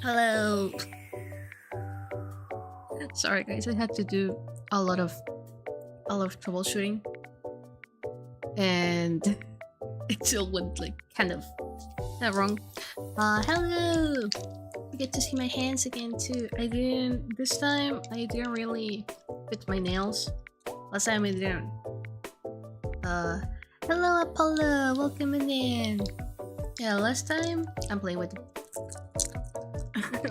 Hello. Sorry guys, I had to do a lot of troubleshooting and it still went like kind of wrong. Hello. You get to see my hands again too. This time I didn't really fit my nails. Last time I didn't. Hello Apollo, welcome in. Yeah, last time I'm playing with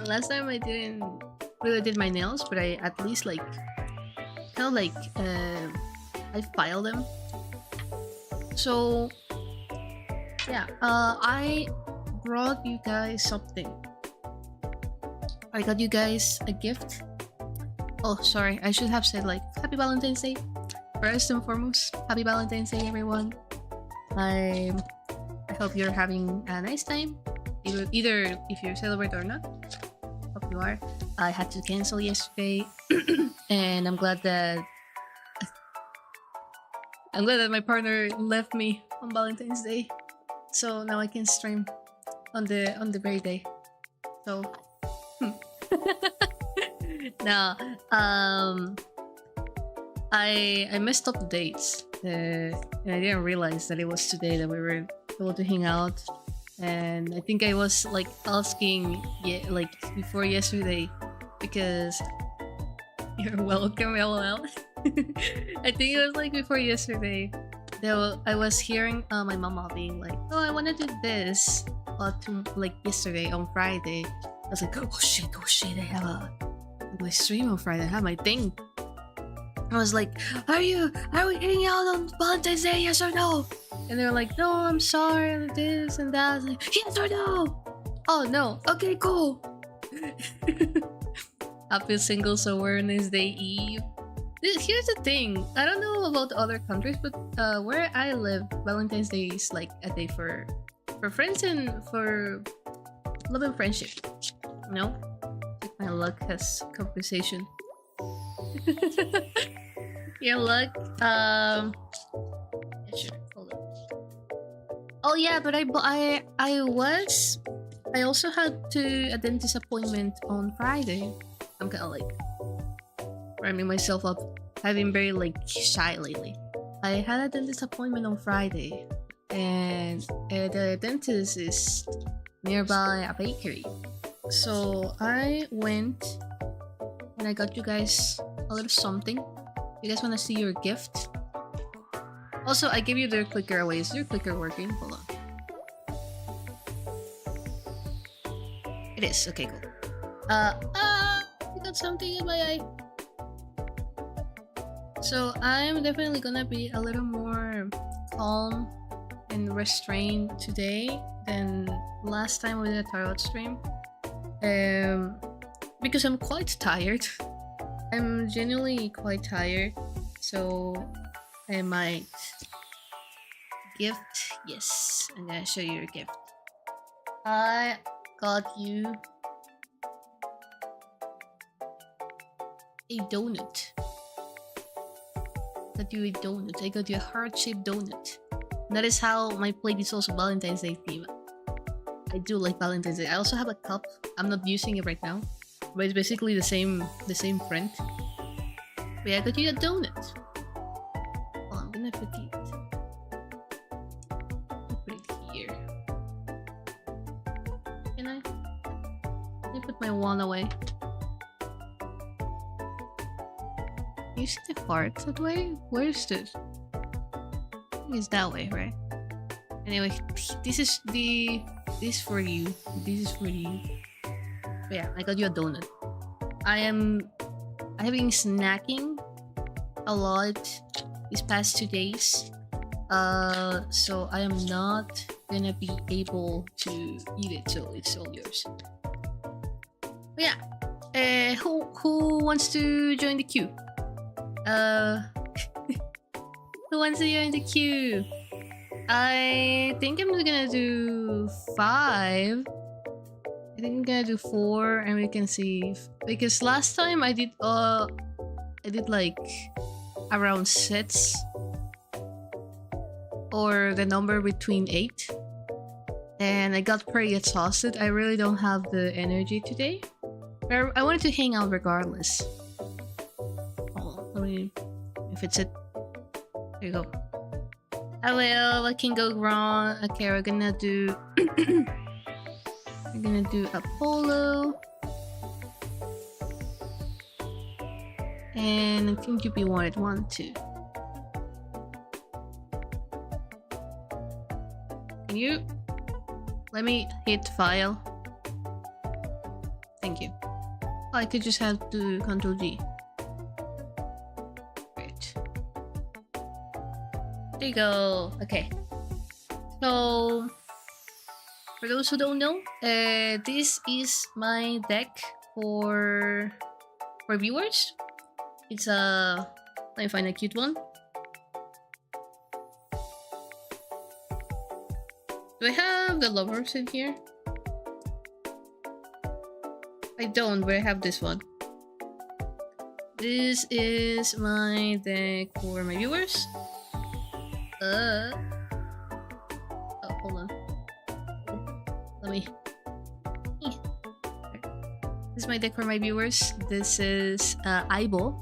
last time I didn't really did my nails, but I at least like kind of like I filed them. So yeah, I brought you guys something. I got you guys a gift. Oh, sorry, I should have said like Happy Valentine's Day. First and foremost, Happy Valentine's Day, everyone. I hope you're having a nice time, either if you celebrate or not. Hope you are. I had to cancel yesterday, and I'm glad that my partner left me on Valentine's Day, so now I can stream on the very day. So now I messed up the dates, and I didn't realize that it was today that we were able to hang out. And I think I was like asking like before yesterday, because you're welcome, lol. I think it was like before yesterday that I was hearing my mama being like, oh, I want to do this like yesterday on Friday. I was like, oh shit, I have my stream on Friday, I have my thing. I was like, are we hanging out on Valentine's Day, yes or no? And they were like, no, I'm sorry, this and that. I was like, yes or no? Oh no, okay, cool. Happy Singles Awareness Day Eve. Here's the thing, I don't know about other countries, but where I live, Valentine's Day is like a day for friends and for love and friendship. You know? My luck has conversation. Your luck, yeah, sure. Hold on. Oh yeah, but I also had a dentist appointment on Friday. I'm kind of like ramming myself up. I've been very like shy lately. I had a dentist appointment on Friday, and the dentist is nearby a bakery. So I went and I got you guys a little something. You guys want to see your gift? Also, I gave you their clicker away. Is your clicker working? Hold on. It is. Okay, cool. I got something in my eye. So I'm definitely gonna be a little more calm and restrained today than last time we did a tarot stream. Because I'm quite tired. I'm genuinely quite tired, so I might gift. Yes, I'm gonna show you your gift. I got you a donut. I got you a heart-shaped donut. And that is how my plate is also Valentine's Day theme. I do like Valentine's Day. I also have a cup. I'm not using it right now, but it's basically the same print. But yeah, I got you a donut. Oh, I'm gonna put it. Put it here. Can I? Let me put my wand away. You see the fart that way? Where is this? It's that way, right? Anyway, this is for you. This is for you. But yeah, I got you a donut. I have been snacking a lot these past 2 days. So I am not gonna be able to eat it, so it's all yours. But yeah, who wants to join the queue? Who wants to join the queue? I think I'm gonna do 5. I think I'm gonna do 4, and we can see because last time I did like around 6 or the number between 8, and I got pretty exhausted. I really don't have the energy today. But I wanted to hang out regardless. Oh, let me... If it's it... There you go. Hello, what can go wrong? Okay, we're gonna do... we're gonna do Apollo. And I think you wanted 1, 2. Can you let me hit file? Thank you. I could just have to Ctrl G. Great. There you go. Okay. So, for those who don't know, this is my deck for viewers. It's a... Let me find a cute one. Do I have the lovers in here? I don't, but I have this one. This is my deck for my viewers. Oh, hold on. Let me... This is my deck for my viewers. This is Aibo.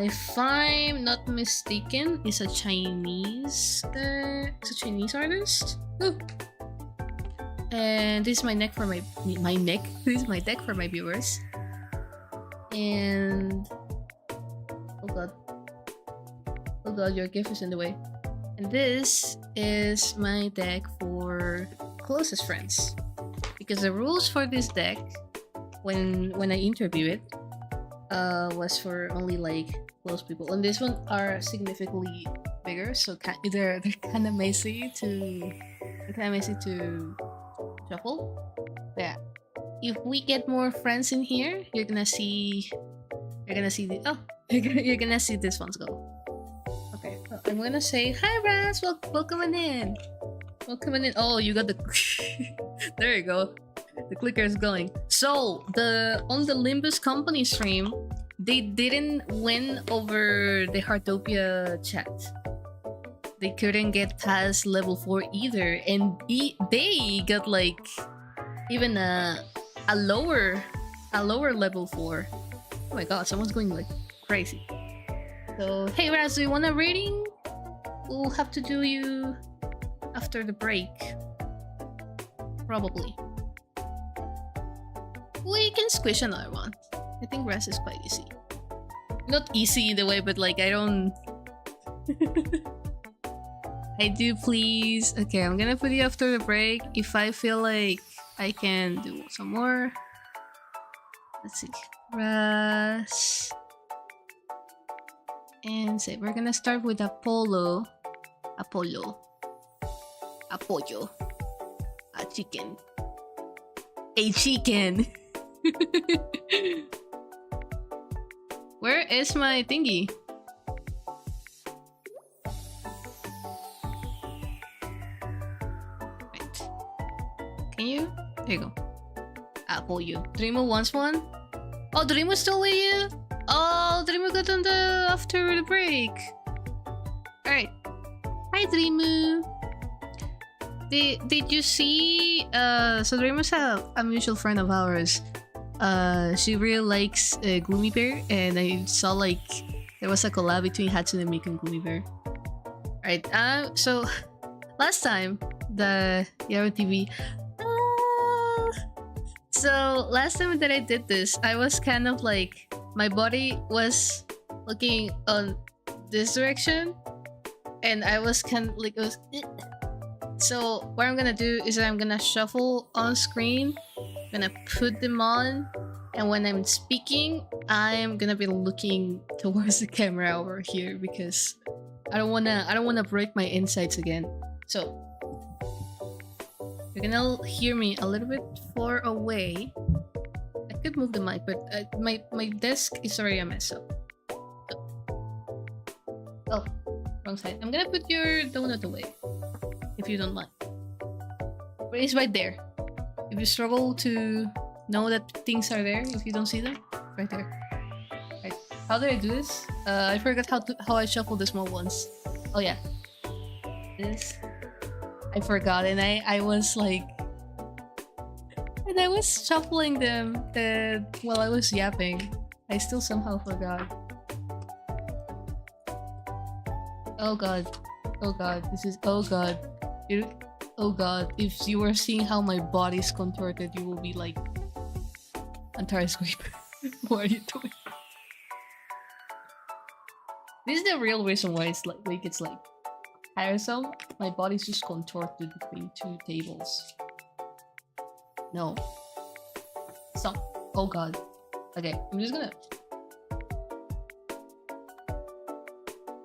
If I'm not mistaken, it's a Chinese artist. Ooh. And this is my neck for my neck. This is my deck for my viewers. And oh god, your gift is in the way. And this is my deck for closest friends. Because the rules for this deck, when I interview it, was for only like close people, and this one are significantly bigger, so they're kind of messy to shuffle. Yeah, if we get more friends in here, you're gonna see you're gonna see this one's go. Okay, well, I'm gonna say hi, Raz. Welcome in. Welcome in. Oh, you got the there you go. The clicker is going. So on the Limbus company stream, they didn't win over the Heartopia chat. They couldn't get past level 4 either, and they got like even a lower level 4. Oh my god, someone's going like crazy. So hey Raz, do you want a reading? We'll have to do you after the break, probably. We can squish another one. I think Raz is quite easy. Not easy in the way, but like I don't... I do please. Okay, I'm gonna put you after the break. If I feel like I can do some more. Let's see. Raz. And say we're gonna start with Apollo. Apollo. A chicken. A chicken. Where is my thingy? Right. Can you? There you go. Apple you. Dreamo wants one? Oh, Dreamo's still with you? Oh, Dreamo got on the after the break. Alright. Hi, Dreamo. Did you see? So Dreamo's a mutual friend of ours. She really likes Gloomy Bear, and I saw like there was a collab between Hatsune Miku and Gloomy Bear. Alright, so last time the Yaro TV. So last time that I did this, I was kind of like my body was looking on this direction, and I was kind of like it was. So what I'm gonna do is I'm gonna shuffle on screen. I'm gonna put them on, and when I'm speaking, I'm gonna be looking towards the camera over here because I don't wanna break my insides again. So you're gonna hear me a little bit far away. I could move the mic, but my desk is already a mess up. Oh, wrong side. I'm gonna put your donut away, if you don't mind. But it's right there. If you struggle to know that things are there, if you don't see them, right there. Right. How did I do this? I forgot how I shuffled the small ones. Oh yeah. this. I forgot, and I was like, and I was shuffling them while I was yapping. I still somehow forgot. Oh god. Oh god. This is, oh god. Oh god. If you were seeing how my body's contorted, you will be like, Antara Squeak. What are you doing? This is the real reason why it's like tiresome. My body's just contorted between two tables. No. Stop. Oh god. Okay, I'm just gonna...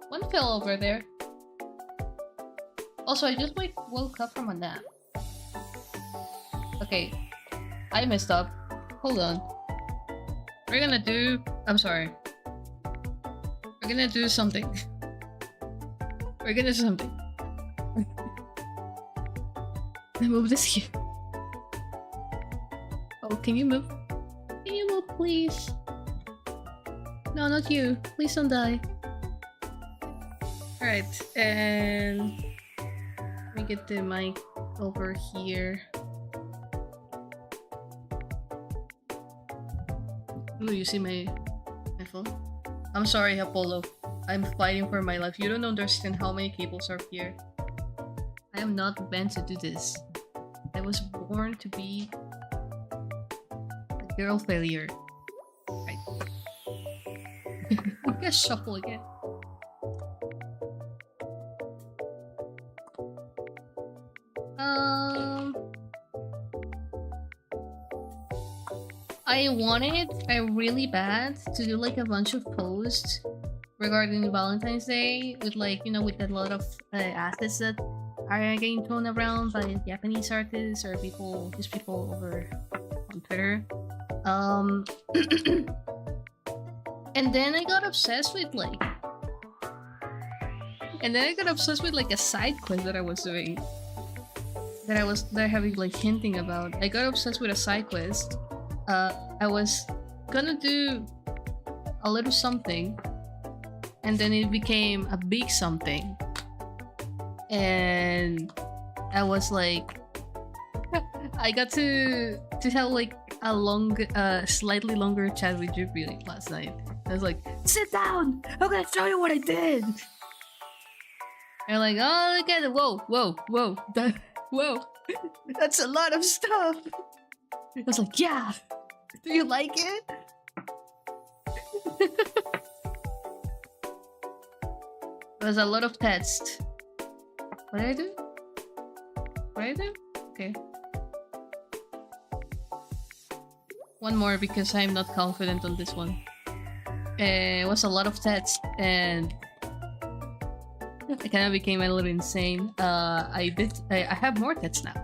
One fell over there. Also, I just woke up from a nap. Okay, I messed up. Hold on. We're gonna do... I'm sorry. We're gonna do something. We're gonna do something. I move this here. Oh, can you move? Can you move, please? No, not you. Please don't die. Alright, and... let me get the mic over here. Ooh, you see my phone? I'm sorry, Apollo. I'm fighting for my life. You don't understand how many cables are here. I am not meant to do this. I was born to be a girl failure. Right. I'm gonna shuffle again. I wanted really bad to do like a bunch of posts regarding Valentine's Day with like, you know, with a lot of assets that are getting thrown around by Japanese artists or people, just people over on Twitter. And then I got obsessed with like... And then I got obsessed with like a side quest that I was doing. That I having like hinting about. I got obsessed with a side quest. I was gonna do a little something, and then it became a big something, and I was like, I got to have like a slightly longer chat with Jupiter last night. I was like, sit down, I'm gonna show you what I did. And like, oh look at it, whoa, whoa, that's a lot of stuff. I was like, yeah, do you like it? There's a lot of text. What did I do? What did I do? Okay. One more because I'm not confident on this one. It was a lot of text and I kind of became a little insane. I have more text now.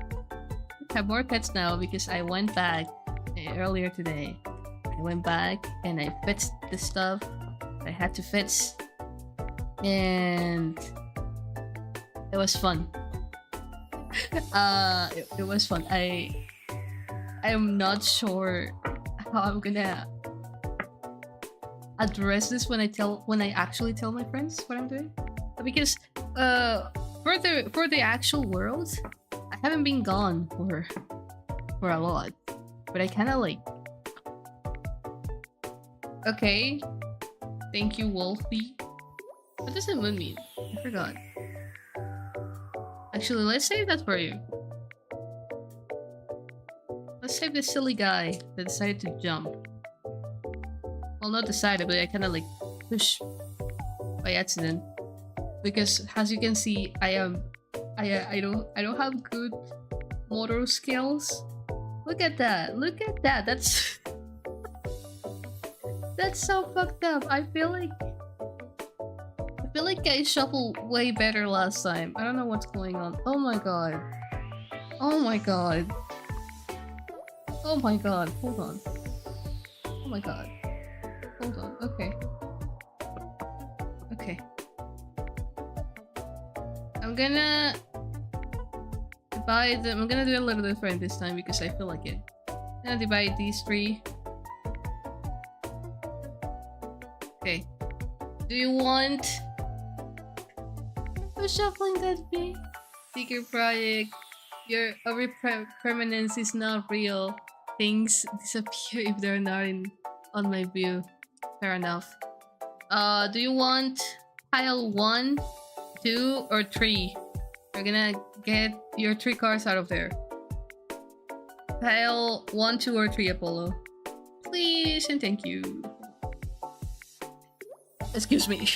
I have more pets now because I went back earlier today. I went back and I fixed the stuff I had to fix, and it was fun. It was fun. I'm not sure how I'm gonna address this when I actually tell my friends what I'm doing, because for the actual world, I haven't been gone for a lot, but I kind of like... Okay, thank you, Wolfie. What does the moon mean? I forgot. Actually, let's save that for you. Let's save this silly guy that decided to jump. Well, not decided, but I kind of like pushed by accident, because as you can see, I don't have good motor skills. Look at that! Look at that! That's that's so fucked up. I feel like I shuffled way better last time. I don't know what's going on. Oh my god! Oh my god! Oh my god! Hold on! Oh my god! Hold on. Okay. Okay. I'm gonna divide them. I'm gonna do a little different this time because I feel like it. I'm gonna divide these three. Okay. Do you want Who's shuffling that big? Secret project. Your permanence is not real. Things disappear if they're not on my view. Fair enough. Do you want pile 1, 2, or 3? You're gonna get your 3 cards out of there. Pile 1, 2, or 3, Apollo. Please and thank you. Excuse me.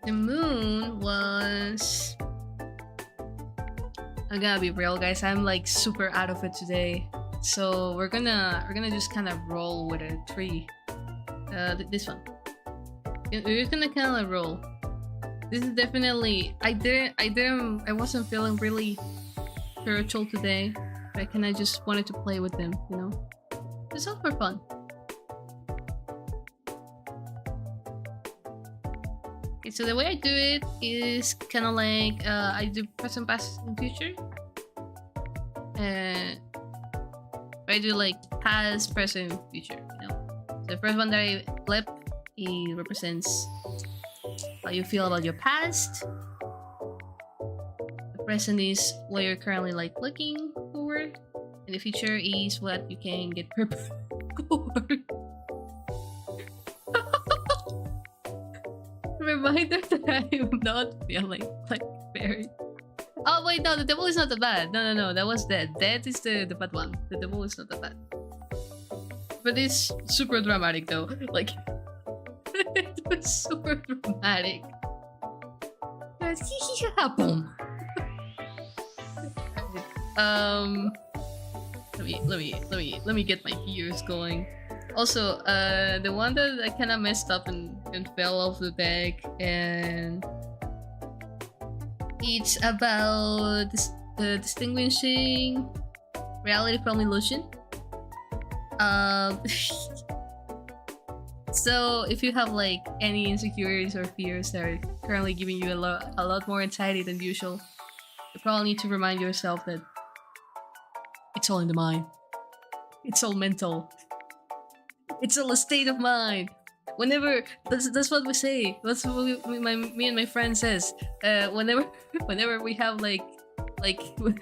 The moon was... I'm gonna be real, guys. I'm like super out of it today. So we're gonna just kind of roll with a 3. This one. We're just gonna kind of roll. This is definitely... I wasn't feeling really spiritual today. But I kinda just wanted to play with them, you know? It's all for fun. Okay, so the way I do it is kind of like I do present, past, and future. I do like past, present, future. You know, so the first one that I flip, it represents how you feel about your past. The present is what you're currently like looking forward, and the future is what you can get prepared for. Reminder that I am not feeling like very... Oh wait, no, the devil is not the bad. No, that was dead. Dead is the bad one. The devil is not the bad. But it's super dramatic though. Like, it was super dramatic. Boom. Let me get my gears going. Also, the one that I kind of messed up and fell off the deck, and it's about distinguishing reality from illusion. So if you have like any insecurities or fears that are currently giving you a lot more anxiety than usual, you probably need to remind yourself that it's all in the mind. It's all mental. It's all a state of mind. Whenever that's what we say. That's what me and my friend says. Whenever we have like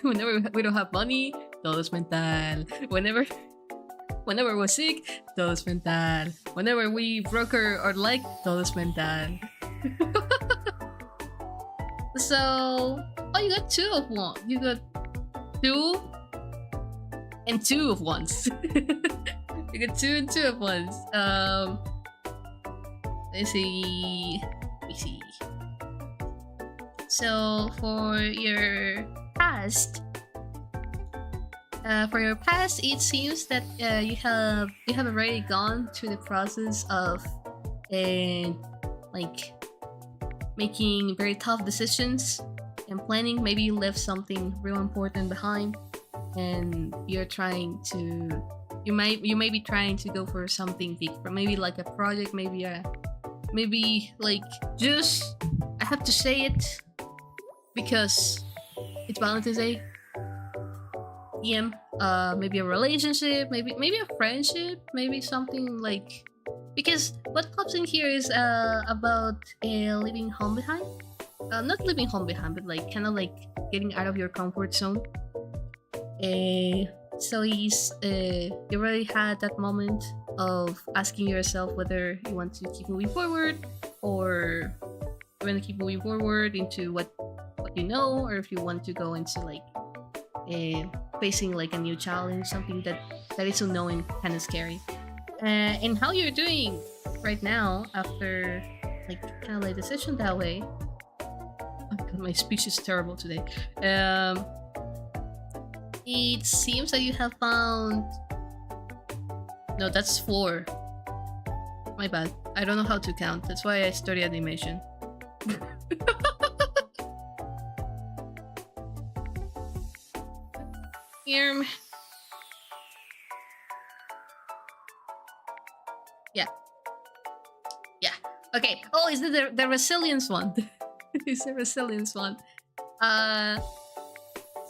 whenever we don't have money, todo es mental. Whenever we're sick, todo es mental. Whenever we broke our leg, todo es mental. So, oh, you got 2 of one. You got 2 and 2 of ones. You got 2 and 2 of ones. Let's see. So for your past, it seems that you have already gone through the process of like making very tough decisions and planning. Maybe you left something real important behind, and you're trying to. You may be trying to go for something big, for maybe like a project, maybe like just, I have to say it because it's Valentine's Day. Maybe a relationship, maybe a friendship, maybe something like, because what pops in here is about leaving home behind. Not leaving home behind, but like kind of like getting out of your comfort zone. So you already had that moment of asking yourself whether you want to keep moving forward, or you want to keep moving forward into what you know, or if you want to go into like facing like a new challenge, something that is unknown, kind of scary. And how you're doing right now after like kind of like the session that way. Oh God, my speech is terrible today. It seems that you have found... No, that's 4. My bad. I don't know how to count. That's why I study animation. Here. Yeah. Okay. Oh, is it the resilience one? It's the resilience one.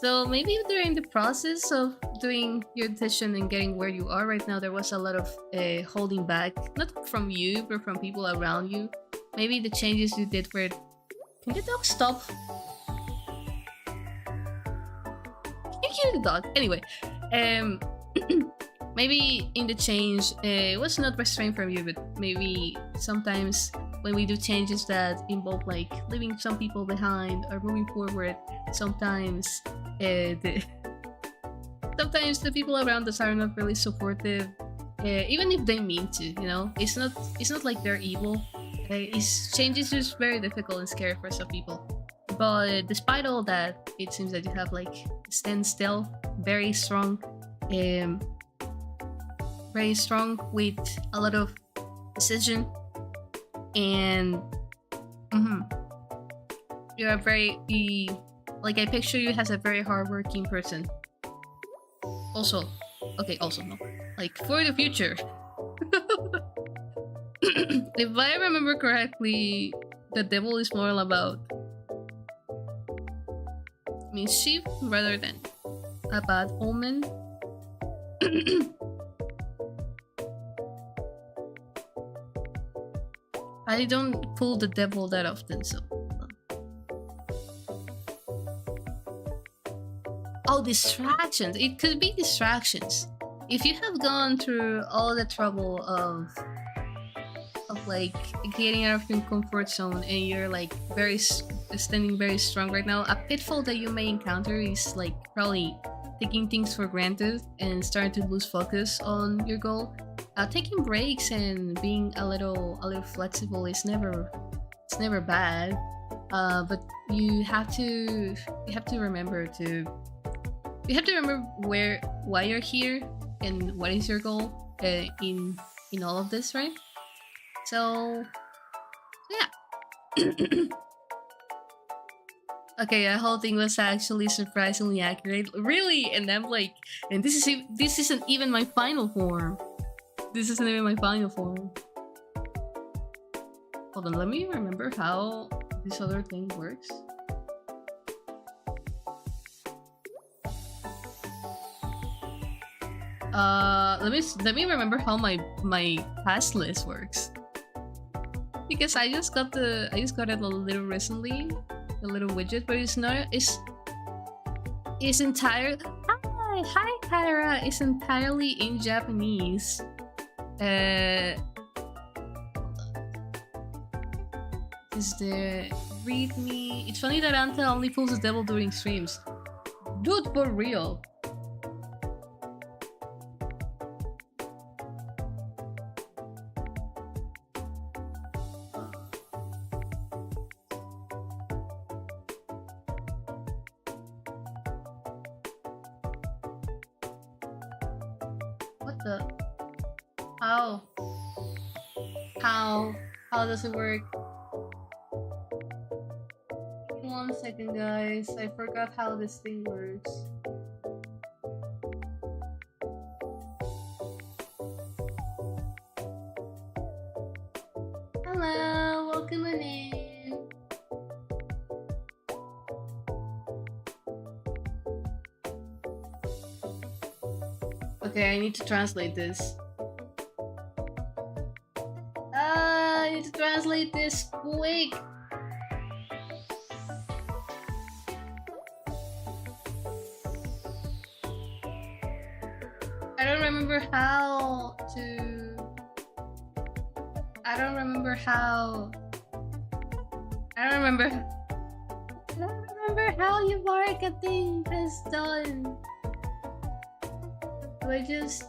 So maybe during the process of doing your decision and getting where you are right now, there was a lot of holding back, not from you, but from people around you. Maybe the changes you did were. Can the dog stop? Can you hear the dog? Anyway, maybe in the change, it was not restrained from you, but maybe sometimes when we do changes that involve like leaving some people behind or moving forward, sometimes sometimes the people around us are not really supportive, even if they mean to. You know, it's not like they're evil. Change is just very difficult and scary for some people. But despite all that, it seems that you have like stand still, very strong, with a lot of decision, and you're like I picture you as a very hardworking person. Also no, like for the future. If I remember correctly, the devil is more about mischief rather than a bad omen. I don't pull the devil that often, so. Oh, distractions. It could be distractions. If you have gone through all the trouble of like getting out of your comfort zone and you're like standing very strong right now, a pitfall that you may encounter is like probably taking things for granted and starting to lose focus on your goal. Taking breaks and being a little flexible is never bad, but you have to remember why you're here and what is your goal in all of this, right? So yeah. Okay, that whole thing was actually surprisingly accurate, really, and I'm like, and this isn't even my final form. This isn't even my final form. Hold on, let me remember how this other thing works. Let me remember how my task list works. Because I just got it a little recently, the little widget, but it's entirely. Hi, Kyra. It's entirely in Japanese. Hold on. Is the readme? It's funny that Anta only pulls the devil during streams. Dude, for real. How does it work? 1 second, guys. I forgot how this thing works. Hello, welcome in. Okay, I need to translate this. I need to translate this quick. I don't remember how marketing is done. Do I just...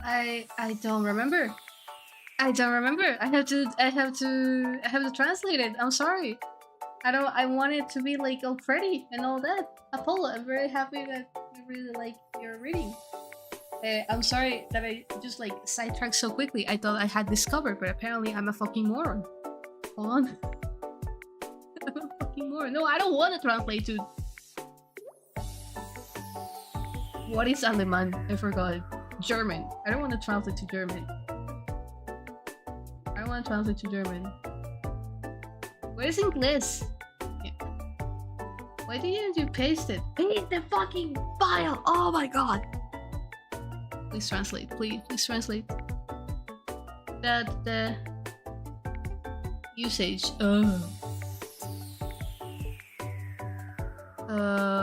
I don't remember. I have to translate it. I'm sorry. I want it to be like all pretty and all that. Apollo, I'm very happy that you really like your reading. I'm sorry that I just like sidetracked so quickly. I thought I had discovered, but apparently I'm a fucking moron. Hold on. I'm a fucking moron. No, I don't want to translate to... What is Aleman? I forgot. German. I don't want to translate to German. I don't want to translate to German. Where's English? Yeah. Why didn't you paste it? Paste the fucking file! Oh my god! Please translate, please translate. That the usage.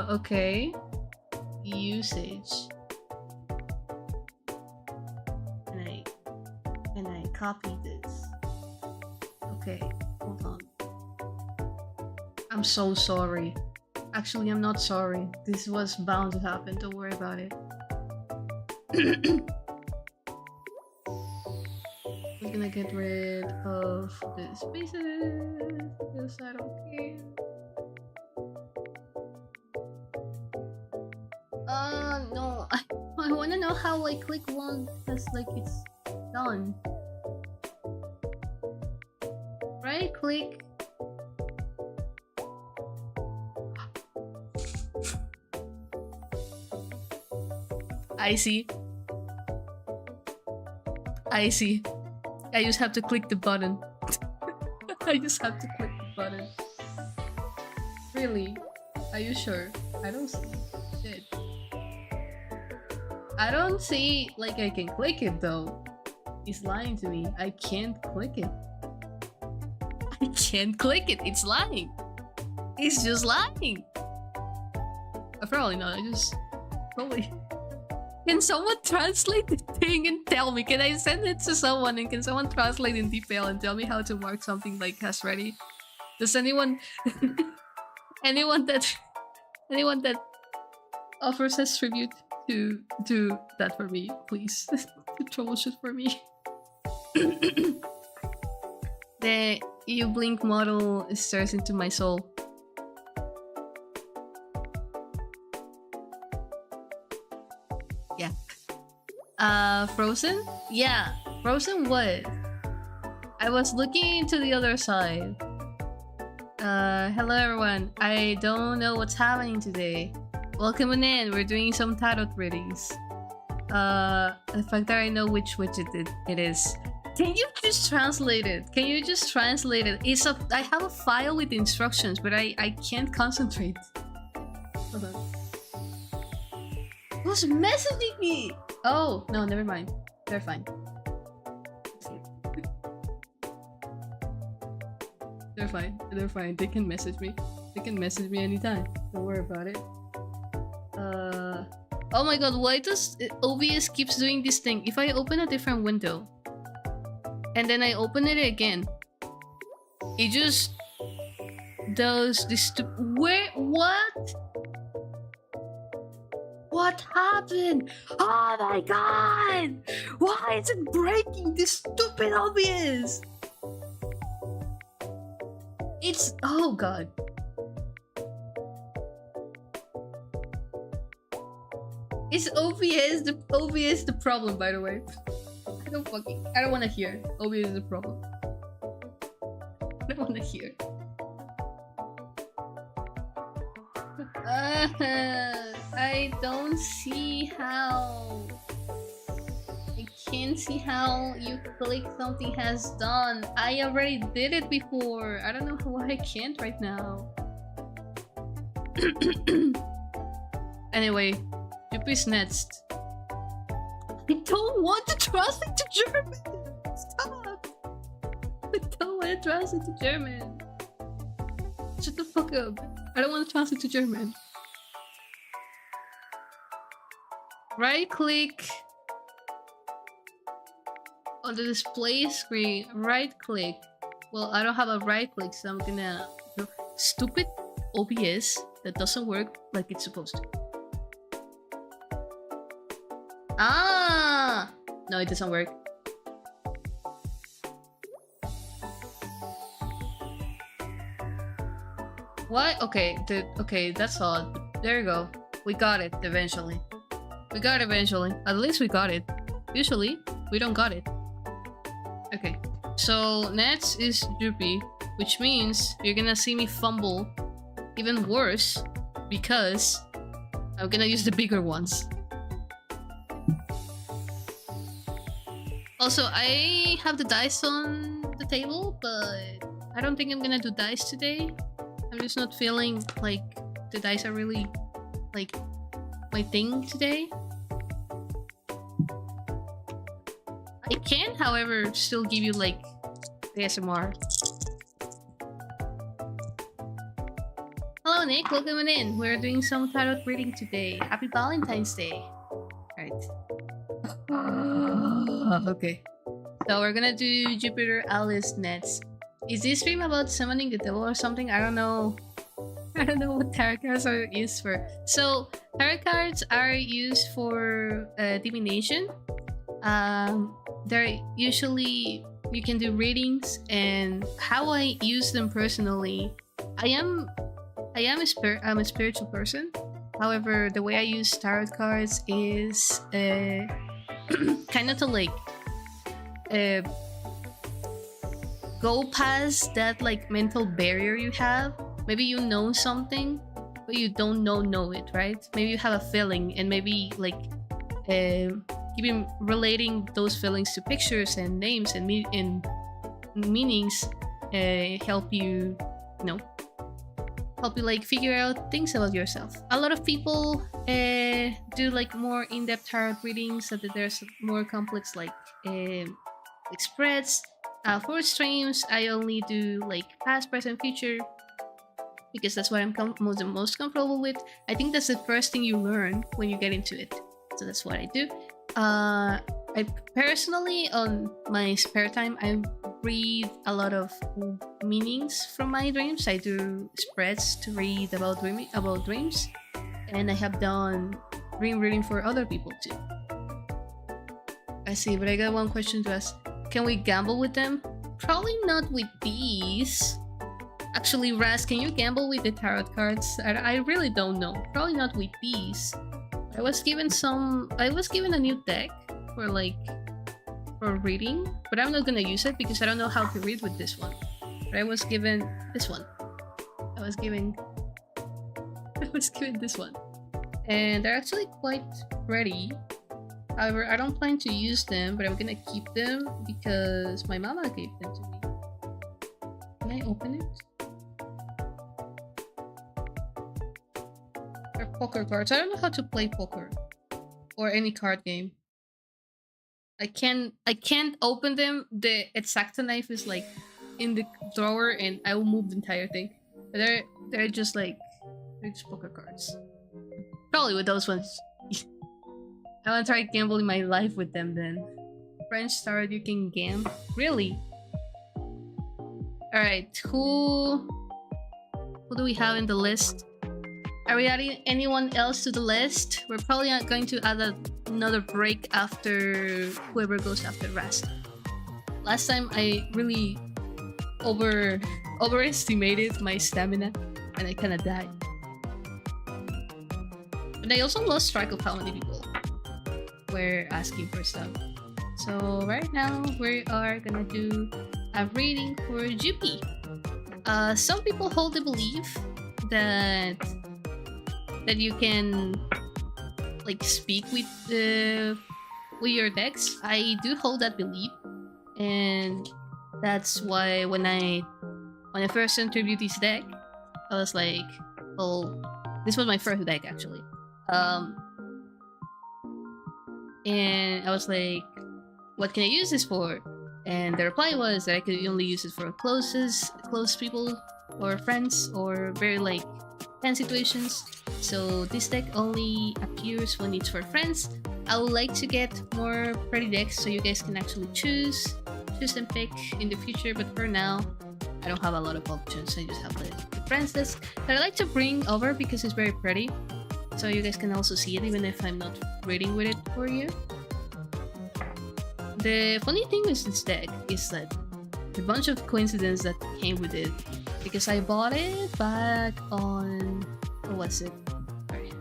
Okay. Usage. Can I copy this? Okay, hold on. I'm so sorry. Actually, I'm not sorry. This was bound to happen. Don't worry about it. I'm gonna get rid of the spaces because I don't care. No. I wanna know how I click one because like it's done. Right click. I see. I just have to click the button. I just have to click the button. Really? Are you sure? I don't see shit. I don't see like I can click it though. He's lying to me. I can't click it. I can't click it. It's lying. It's just lying. Probably not. I just probably. Can someone translate the thing and tell me? Can I send it to someone and can someone translate in detail and tell me how to mark something like has ready? Does anyone anyone that offers us tribute to do that for me, please? To troubleshoot for me. The you blink model stares into my soul. Yeah. Frozen? Yeah. Frozen what? I was looking to the other side. Hello everyone. I don't know what's happening today. Welcome in. We're doing some tarot readings. The fact that I know which widget it is. Can you just translate it? Can you just translate it? I have a file with instructions, but I can't concentrate. Hold on. Who's messaging me? Oh, no, never mind. They're fine. They're fine. They're fine. They can message me. They can message me anytime. Don't worry about it. Oh my god, why does OBS keeps doing this thing? If I open a different window and then I open it again, it just does this where what? What happened? Oh my god! Why is it breaking this stupid OBS? It's oh god. Is OBS the problem, by the way? I don't wanna hear. OBS is the problem. I don't wanna hear. I don't see how. I can't see how you click something has done. I already did it before. I don't know why I can't right now. Anyway, Yuppie's next. I don't want to translate to German! Stop! I don't want to translate to German. Shut the fuck up. I don't want to translate to German. Right click on the display screen. Right click. Well, I don't have a right click, so I'm gonna. Stupid OBS that doesn't work like it's supposed to. Ah! No, it doesn't work. What? Okay, okay, that's odd. There you go. We got it eventually. We got it eventually. At least we got it. Usually, we don't got it. Okay, so next is Droopy, which means you're gonna see me fumble even worse because I'm gonna use the bigger ones. Also, I have the dice on the table, but I don't think I'm gonna do dice today. I'm just not feeling like the dice are really like my thing today. I can, however, still give you like ASMR. Hello Nick, welcome in. We're doing some tarot reading today. Happy Valentine's Day. Alright. Okay. So we're gonna do Jupiter, Alice, Nets. Is this stream about summoning the devil or something? I don't know. I don't know what tarot cards are used for. So tarot cards are used for divination. They're usually, you can do readings, and how I use them personally, I'm a spiritual person. However, the way I use tarot cards is kind of to like go past that like mental barrier you have. Maybe you know something, but you don't know it, right? Maybe you have a feeling, and maybe like even relating those feelings to pictures and names and meanings help you, help you like figure out things about yourself. A lot of people do like more in-depth tarot readings, so that there's more complex like spreads. For streams, I only do like past, present, future, because that's what I'm most comfortable with. I think that's the first thing you learn when you get into it, so that's what I do. I personally, on my spare time, I read a lot of meanings from my dreams. I do spreads to read about dreams, and I have done dream reading for other people too. I see, but I got one question to ask. Can we gamble with them? Probably not with these. Actually, Raz, can you gamble with the tarot cards? I really don't know. Probably not with these. I was given a new deck for reading, but I'm not gonna use it because I don't know how to read with this one. But I was given this one. I was given this one. And they're actually quite pretty. However, I don't plan to use them, but I'm gonna keep them because my mama gave them to me. Can I open it? They're poker cards. I don't know how to play poker or any card game. I can't open them. The Exacto knife is like in the drawer, and I will move the entire thing. But they're just poker cards. Probably with those ones. I want to try gambling my life with them then. French tarot, you can gamble? Really? Alright, who do we have in the list? Are we adding anyone else to the list? We're probably not going to add another break after whoever goes after Rast. Last time I really overestimated my stamina, and I kinda died. But I also lost track of how many people were asking for stuff. So right now we are gonna do a reading for Jupi. Some people hold the belief that you can like speak with your decks. I do hold that belief, and that's why when I first interviewed this deck, I was like, well, this was my first deck actually. And I was like, what can I use this for? And the reply was that I could only use it for close people or friends or very like 10 situations. So this deck only appears when it's for friends. I would like to get more pretty decks so you guys can actually choose and pick in the future, but for now I don't have a lot of options. I just have the friends desk that I like to bring over because it's very pretty, so you guys can also see it even if I'm not reading with it for you. The funny thing with this deck is that the bunch of coincidence that came with it, because I bought it back on, what was it? Sorry.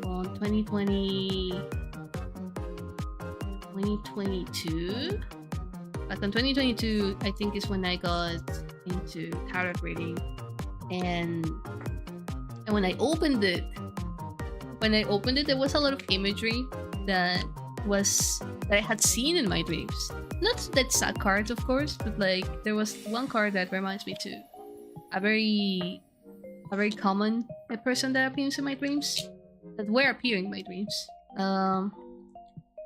On 2022? Back on 2022, I think is when I got into tarot reading, and when I opened it, there was a lot of imagery that I had seen in my dreams. Not that sad cards, of course, but like there was one card that reminds me to a very common person that appears in my dreams, that were appearing in my dreams.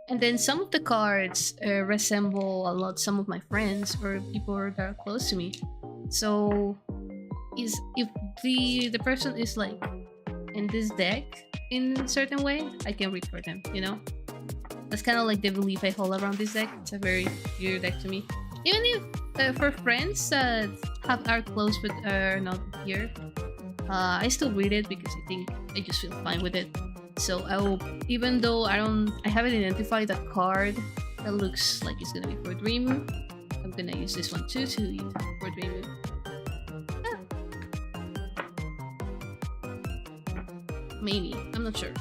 And then some of the cards resemble a lot some of my friends or people that are close to me. So if the person is like in this deck in a certain way, I can read for them, you know? That's kind of like the belief I hold around this deck. It's a very dear deck to me. Even if for friends that are close but are not here, I still read it because I think I just feel fine with it. So I will, even though I haven't identified a card that looks like it's gonna be for Dream, I'm gonna use this one too for Dream. Yeah. Maybe, I'm not sure.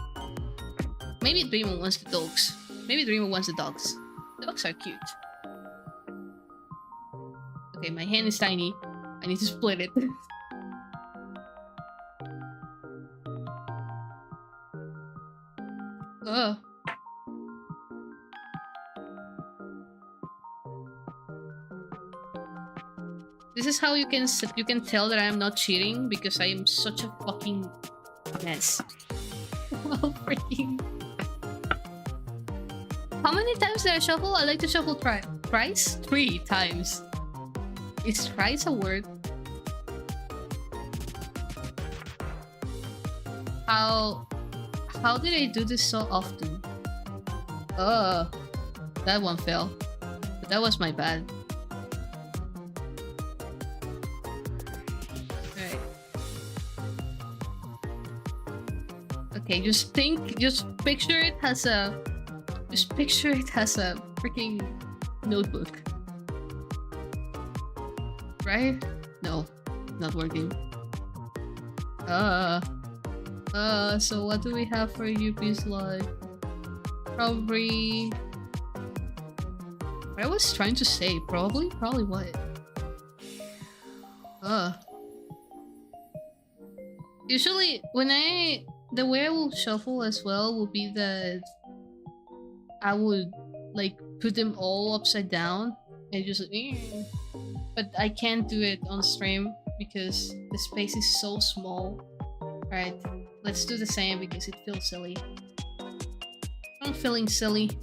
Maybe Dream wants the dogs. Maybe Dream wants the dogs. Dogs are cute. Okay, my hand is tiny. I need to split it. Ugh. This is how you can tell that I am not cheating, because I am such a fucking mess. Well, freaking. How many times did I shuffle? I like to shuffle thrice? 3 times. Is thrice a word? How did I do this so often? That one fell. But that was my bad. Alright. Okay, just picture it as a freaking notebook. Right? No, not working. So what do we have for UP's life? Probably... What I was trying to say, probably what? Usually, the way I will shuffle as well will be that I would like put them all upside down and just but I can't do it on stream because the space is so small. Alright, let's do the same because it feels silly. I'm feeling silly.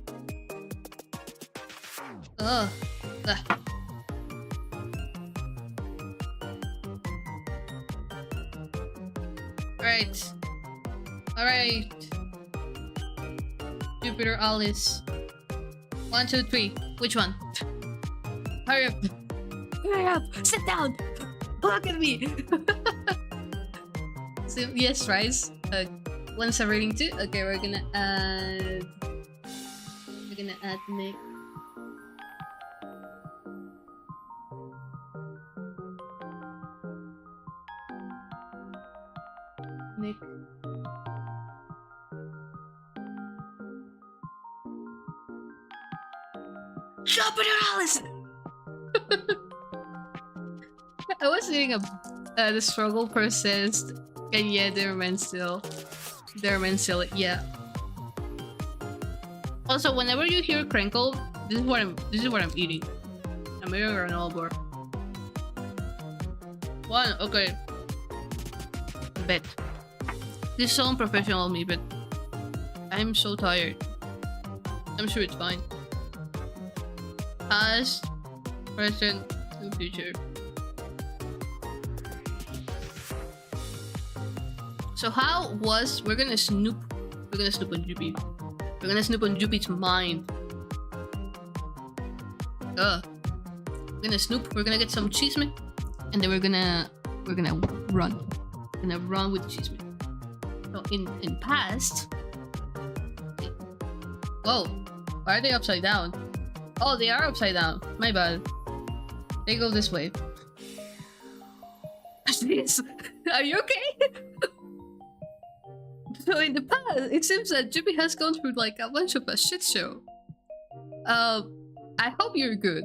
Ugh. Alright. Alright. Jupiter Alice. 1, 2, 3. Which one? Hurry up. Hurry up. Sit down. Look at me. So, yes, Rice. When's a reading too? Okay, we're gonna add Nick. Nick. Jupiter Alice! I was reading the struggle persists, and yeah, the remain still, yeah. Also, whenever you hear crinkle, this is what I'm eating. I'm eating a granola bar. 1, okay. Bet. This is so unprofessional of me, but I'm so tired. I'm sure it's fine. Past, present, and future. So we're gonna snoop on Juppy. We're gonna snoop on Juppy's mind. We're gonna snoop, we're gonna get some cheeseman, and then we're gonna run. We're gonna run with cheeseman. So in past. Whoa, why are they upside down? Oh, they are upside down. My bad. They go this way. Jeez, are you okay? So in the past, it seems that Juppy has gone through like a bunch of a shit show. I hope you're good.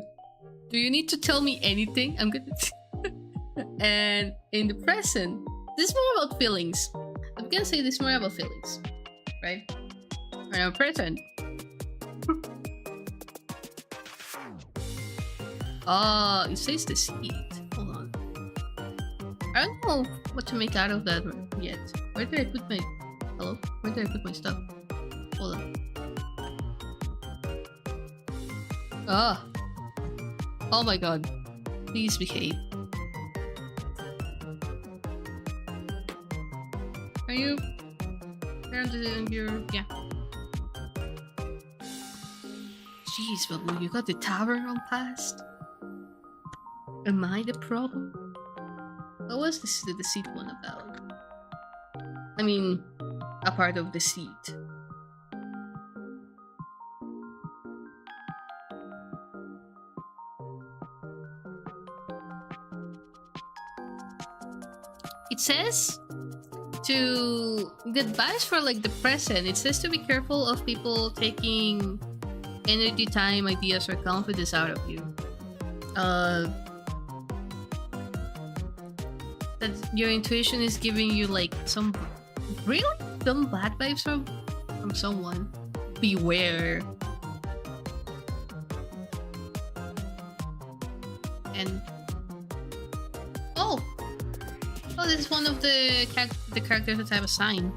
Do you need to tell me anything? I'm gonna. And in the present, this is more about feelings. I'm gonna say this more about feelings, right? And in present, It says deceit. Hold on. I don't know what to make out of that yet. Where did I put my... Hello? Where did I put my stuff? Hold on. Ah! Oh my god. Please behave. Are you... Yeah. Jeez, Babu, you got the tower on past? Am I the problem? What was the deceit one about? I mean, a part of deceit. It says to the advice for like the present. It says to be careful of people taking energy, time, ideas, or confidence out of you. That your intuition is giving you like some bad vibes from someone. Beware. And oh, this is one of the characters that I have assigned.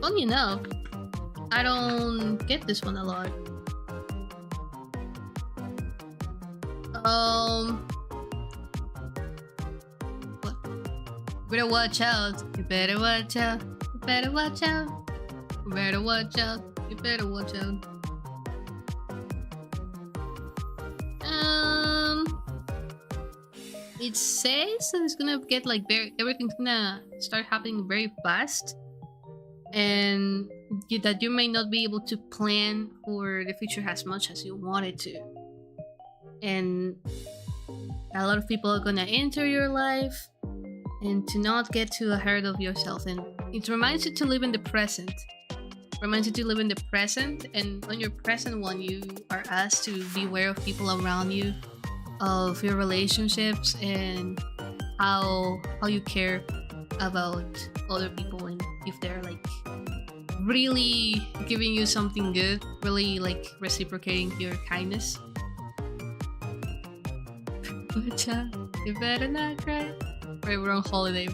Funny enough, I don't get this one a lot. What? You better watch out. You better watch out. You better watch out. You better watch out. You better watch out. It says that it's gonna get like everything's gonna start happening very fast, and that you may not be able to plan for the future as much as you wanted to. And a lot of people are gonna enter your life, and to not get too ahead of yourself. And it reminds you to live in the present. Reminds you to live in the present, and on your present one, you are asked to be aware of people around you, of your relationships, and how you care about other people, and if they're like really giving you something good, really like reciprocating your kindness. Watch out, you better not cry. Right, we're on holiday.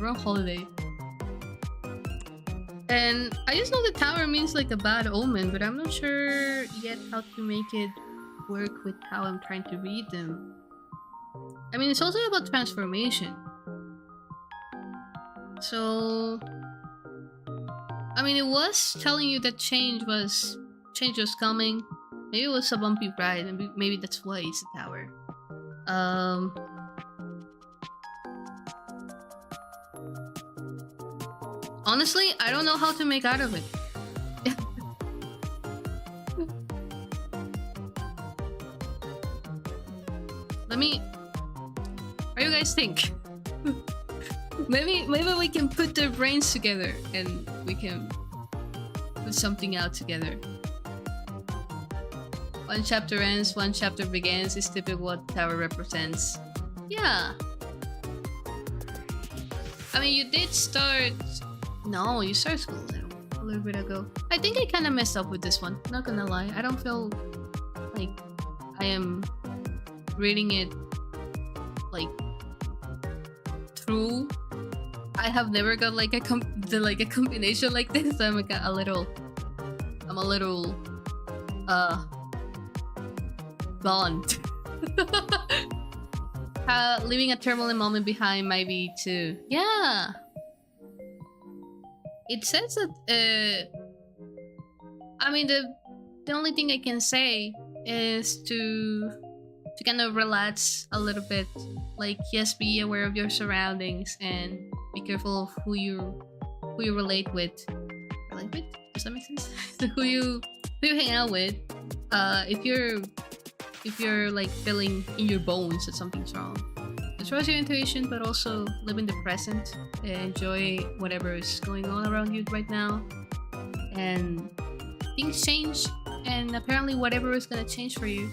And I just know the tower means like a bad omen, but I'm not sure yet how to make it work with how I'm trying to read them. I mean, it's also about transformation. So, I mean, it was telling you that change was coming. Maybe it was a bumpy ride, and maybe that's why it's a tower. Honestly, I don't know how to make out of it. What do you guys think? maybe we can put their brains together and we can put something out together. One chapter ends, one chapter begins is typically what tower represents. Yeah. I mean, you did start... No, you started school a little bit ago. I think I kind of messed up with this one. Not gonna lie. I don't feel like I am reading it like through. I have never got like a combination like this, so I'm a little blunt. Leaving a turbulent moment behind might be too. Yeah. It says that I mean, the only thing I can say is to kind of relax a little bit. Like, yes, be aware of your surroundings and be careful of who you relate with. Does that make sense? who you hang out with. If you're like feeling in your bones that something's wrong, trust your intuition, but also live in the present. Enjoy whatever is going on around you right now. And things change, and apparently whatever is gonna change for you,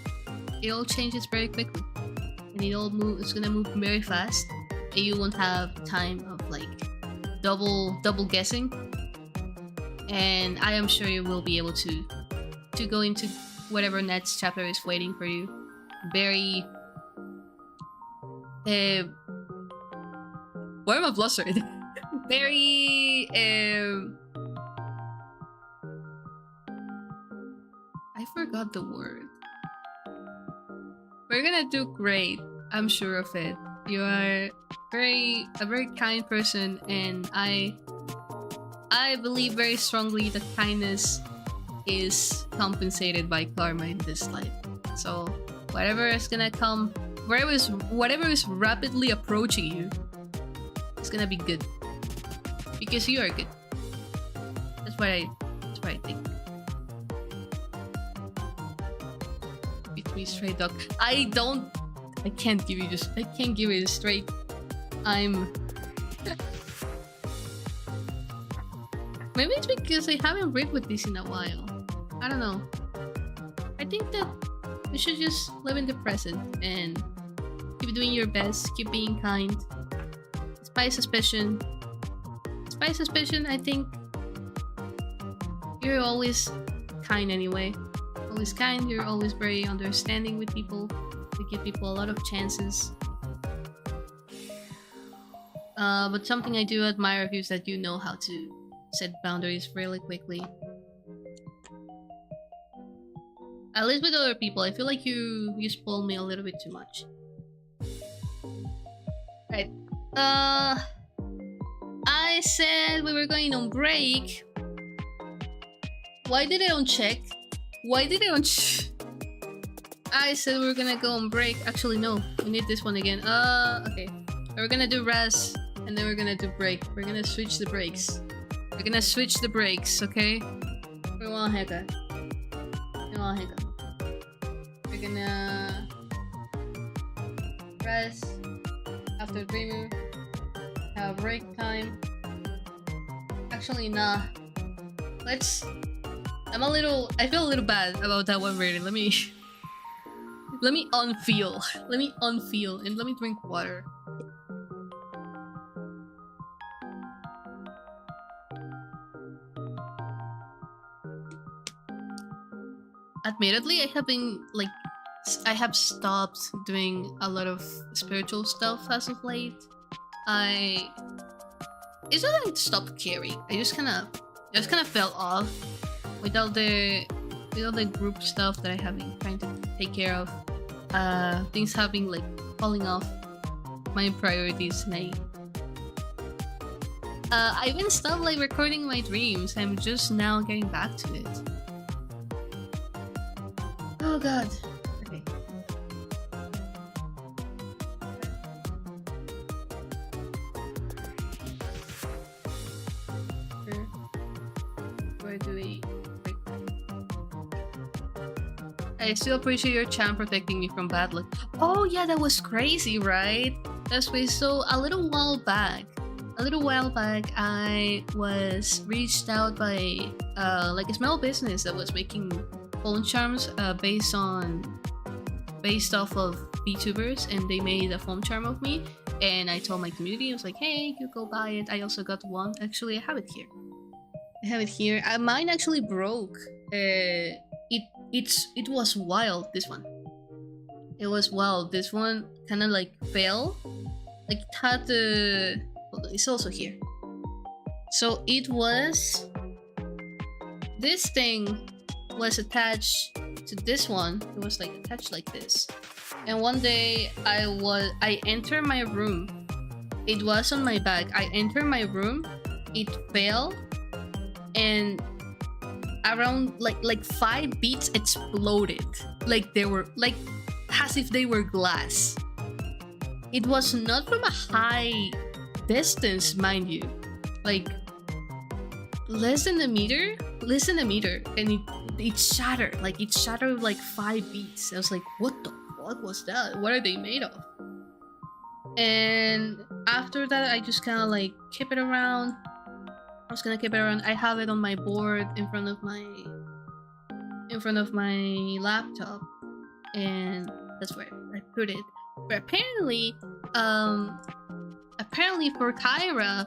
it all changes very quickly, and it's gonna move very fast, and you won't have time of like double guessing. And I am sure you will be able to go into whatever next chapter is waiting for you very why am I flustered? Very I forgot the word. We're gonna do great. I'm sure of it. You are a very kind person, and I believe very strongly that kindness is compensated by karma in this life. So whatever is gonna come, whatever is rapidly approaching you, it's gonna be good because you are good. That's what I think. Between straight dog, I can't give you a straight. Maybe it's because I haven't read with this in a while. I don't know. I think that you should just live in the present and keep doing your best, keep being kind. Despite suspicion, I think you're always kind anyway. Always kind, you're always very understanding with people. You give people a lot of chances. But something I do admire of you is that you know how to set boundaries really quickly. At least with other people, I feel like you spoil me a little bit too much. Right. I said we were going on break. Why did I uncheck? I said we were gonna go on break. Actually, no. We need this one again. Okay. We're gonna do rest, and then we're gonna do break. We're gonna switch the breaks. Okay? We want haircut. We're gonna rest after dreaming. Have break time. Actually, nah. I feel a little bad about that one rating. Let me unfeel. And let me drink water. Admittedly, I have stopped doing a lot of spiritual stuff as of late. It's not that I stopped caring. I just kind of fell off with all the group stuff that I have been trying to take care of. Things have been falling off my priorities, and I even stopped recording my dreams. I'm just now getting back to it. Oh god. Okay. Where do we break? I still appreciate your charm protecting me from bad luck. Oh yeah, that was crazy, right? That's crazy. So a little while back, I was reached out by a small business that was making phone charms based off of VTubers, and they made a phone charm of me, and I told my community, I was like, hey, you go buy it. I also got one. Actually, I have it here. Mine actually broke. It was wild. This one kind of fell, it had the, hold on, it's also here. So it was, this thing was attached to this one. It was attached like this, and one day I entered my room. It was on my back. I entered my room, it fell, and around 5 beats exploded. They were as if they were glass. It was not from a high distance, mind you, less than a meter, and it shattered. It shattered 5 beats. I was like, what the fuck was that? What are they made of? And after that, I just kind of keep it around. I was gonna keep it around. I have it on my board in front of my laptop, and that's where I put it. But apparently for Kyra,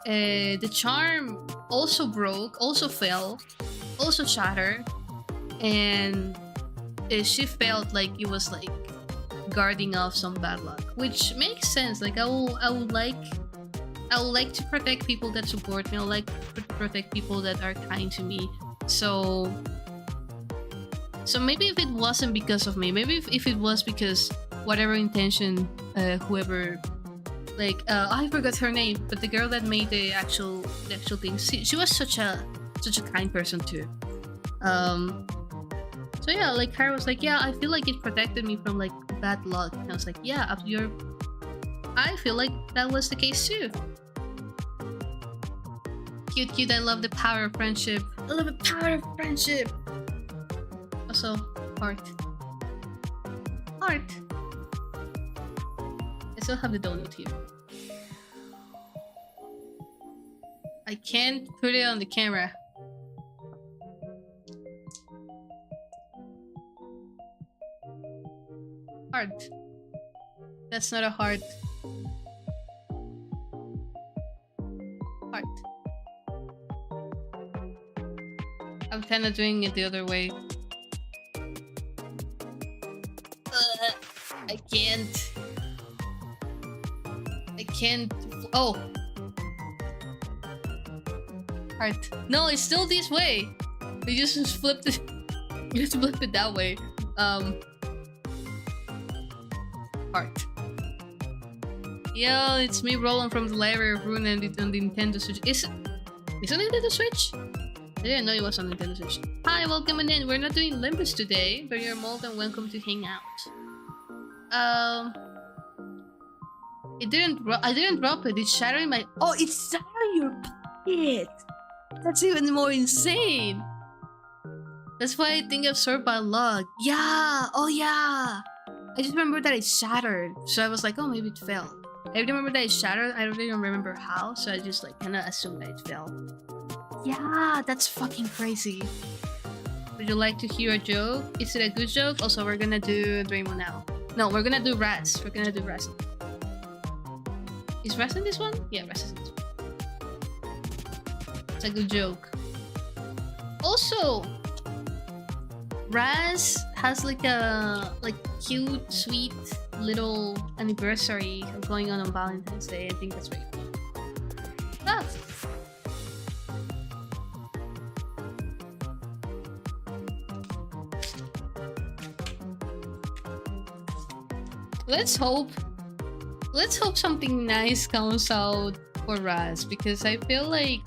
the charm also broke, also fell, also shattered, and she felt like it was guarding off some bad luck, which makes sense. Like I would like to protect people that support me. I would like to protect people that are kind to me. So maybe if it wasn't because of me, maybe if it was because whatever intention whoever, like I forgot her name, but the girl that made the actual thing, she was such a kind person too. So yeah, like her was like, yeah, I feel like it protected me from like bad luck. And I was like, yeah, I feel like that was the case too. Cute, I love the power of friendship. I love the power of friendship. Also, heart. I still have the donut here. I can't put it on the camera. Heart. That's not a heart. Heart. I'm kind of doing it the other way. I can't. Oh. Heart. No, it's still this way. They just flipped it. You just flipped it that way. Heart. Yo, it's me, Roland from the Library of Rune on the Nintendo Switch. Is it Nintendo Switch? I didn't know it was on Nintendo Switch. Hi, welcome in. We're not doing Limbus today, but you're more than welcome to hang out. I didn't drop it. It's shattering my. Oh, it's shattering your pit. That's even more insane. That's why I think absorbed by luck. Yeah. Oh yeah. I just remember that it shattered, so I was like, oh, maybe it fell. I remember that it shattered. I don't even remember how, so I just like kind of assumed that it fell. Yeah, that's fucking crazy. Would you like to hear a joke? Is it a good joke? Also, we're gonna do Dreamo now. No, we're gonna do Raz. We're gonna do Raz. Is Raz in this one? Yeah, Raz is in this one. It's a good joke. Also, Raz has like a cute, sweet little anniversary going on Valentine's Day. I think that's very cool. Ah. Let's hope something nice comes out for Raz, because I feel a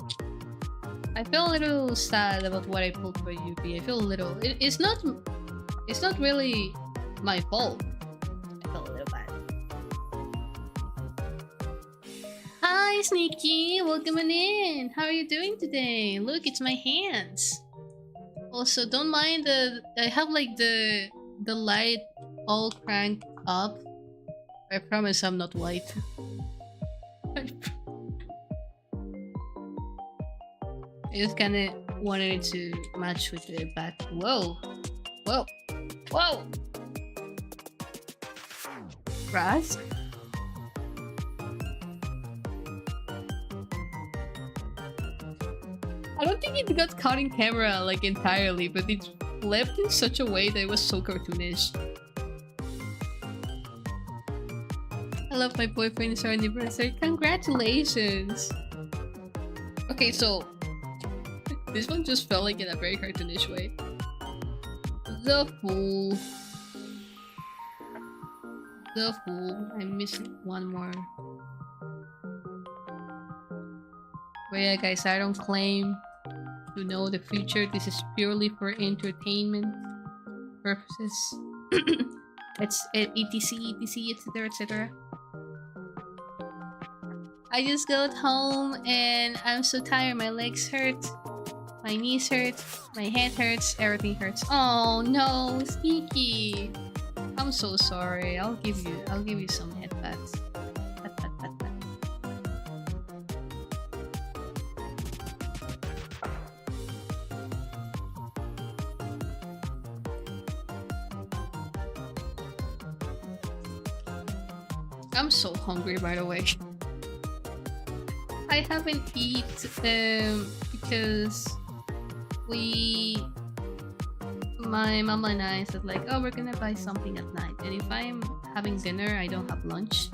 little sad about what I pulled for Yubi. I feel a little. It's not really my fault. I felt a little bad. Hi, Sneaky. Welcome in. How are you doing today? Look, it's my hands. Also, don't mind I have like the light all cranked up. I promise I'm not white. I just kinda wanted it to match with the back. Whoa! Whoa! Whoa! Raz? I don't think it got caught in camera like entirely, but it flipped in such a way that it was so cartoonish. I love my boyfriend's anniversary. Congratulations! Okay, so this one just felt like in a very cartoonish way. The Fool. The Fool. I missed one more. But yeah, guys, I don't claim to know the future. This is purely for entertainment purposes. It's etc, etc, etc. I just got home and I'm so tired. My legs hurt, my knees hurt, my head hurts, everything hurts. Oh no, Sneaky! I'm so sorry. I'll give you some head pats. Pat, pat, pat, pat. I'm so hungry, by the way. I haven't eaten because my mom and I said like, oh, we're gonna buy something at night. And if I'm having dinner, I don't have lunch.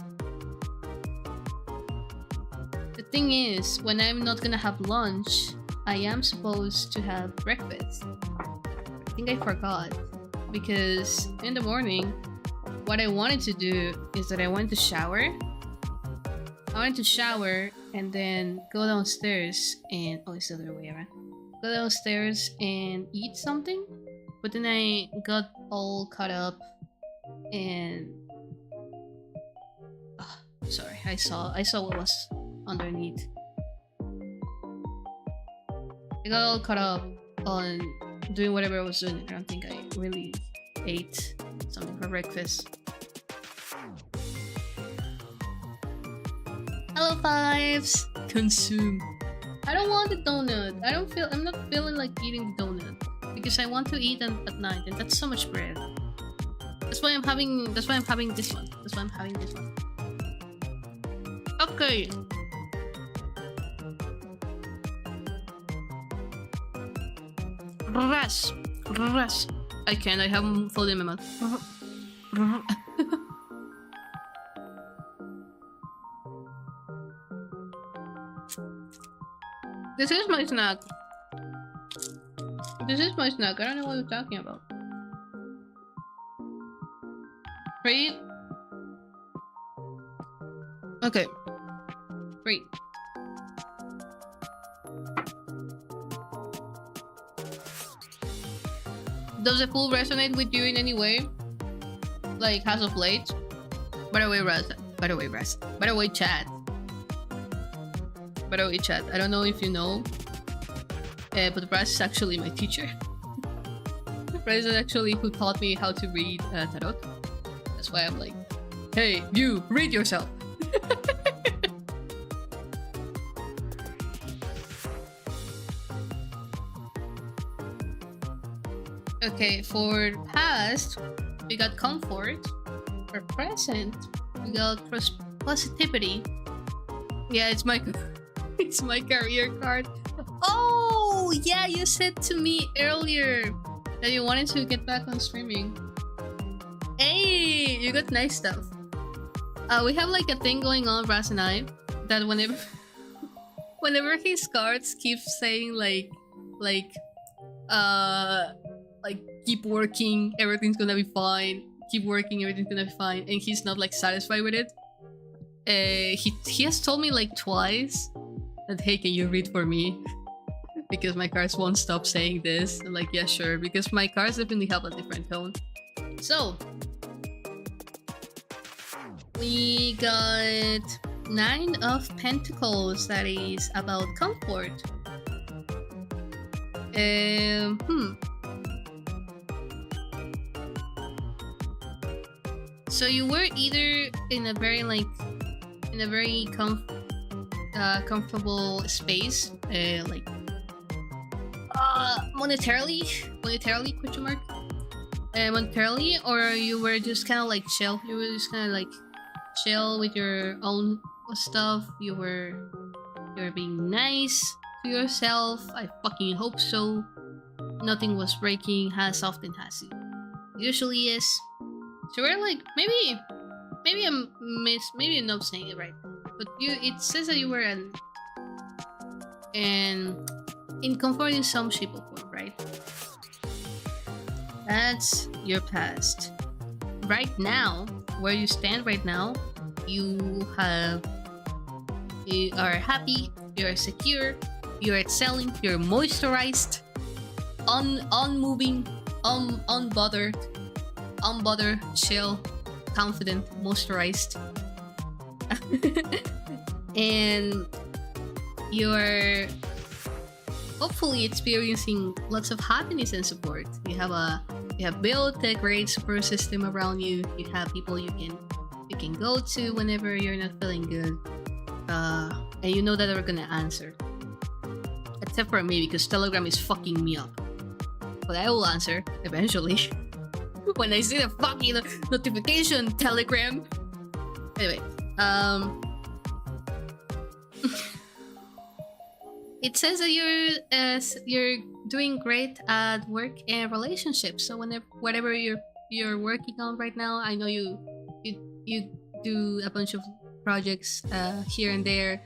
The thing is, when I'm not gonna have lunch, I am supposed to have breakfast. I think I forgot. Because in the morning, what I wanted to do is that I wanted to shower. I wanted to shower and then go downstairs and... oh, it's the other way around. Go downstairs and eat something. But then I got all caught up and... oh, sorry, I saw what was underneath. I got all caught up on doing whatever I was doing. I don't think I really ate something for breakfast. Hello, Fives! Consume. I don't want the donut. I'm not feeling like eating the donut. Because I want to eat them at night, and that's so much bread. That's why I'm having this one. Okay. Ras. I can't, I haven't food in my mouth. This is my snack. I don't know what you're talking about. Free? Okay. Free. Does the food resonate with you in any way? Like, as of late? By the way, chat. I don't know if you know, but Raz is actually my teacher. Raz is actually who taught me how to read tarot. That's why I'm like, hey, you, read yourself. Okay, for past, we got comfort. For present, we got positivity. Yeah, it's my it's my career card. Oh, yeah, you said to me earlier that you wanted to get back on streaming. Hey, you got nice stuff. We have like a thing going on, Raz and I, that whenever his cards keep saying like keep working, everything's gonna be fine. Keep working, everything's gonna be fine, and he's not like satisfied with it. He has told me like twice that, hey, can you read for me? Because my cards won't stop saying this. I'm like, yeah, sure, because my cards definitely have a different tone. So we got 9 of Pentacles, that is about comfort. So you were either in a very comfortable space, monetarily question mark, monetarily, or you were just kind of like chill. You were just kind of like chill with your own stuff. You were being nice to yourself. I fucking hope so. Nothing was breaking, as often as it usually is. So we're like, maybe I'm not saying it right, but it says that you were in comfort in some shape or form, right? That's your past. Right now, where you stand right now, you are happy, you're secure, you're excelling, you're moisturized, unmoving, unbothered, chill, confident, moisturized. And you're hopefully experiencing lots of happiness and support. You have built a great support system around you. You have people you can go to whenever you're not feeling good. And you know that they're gonna answer. Except for me, because Telegram is fucking me up. But I will answer eventually. When I see the fucking notification, Telegram. Anyway, it says that you're doing great at work and relationships. So whatever you're working on right now, I know you do a bunch of projects here and there,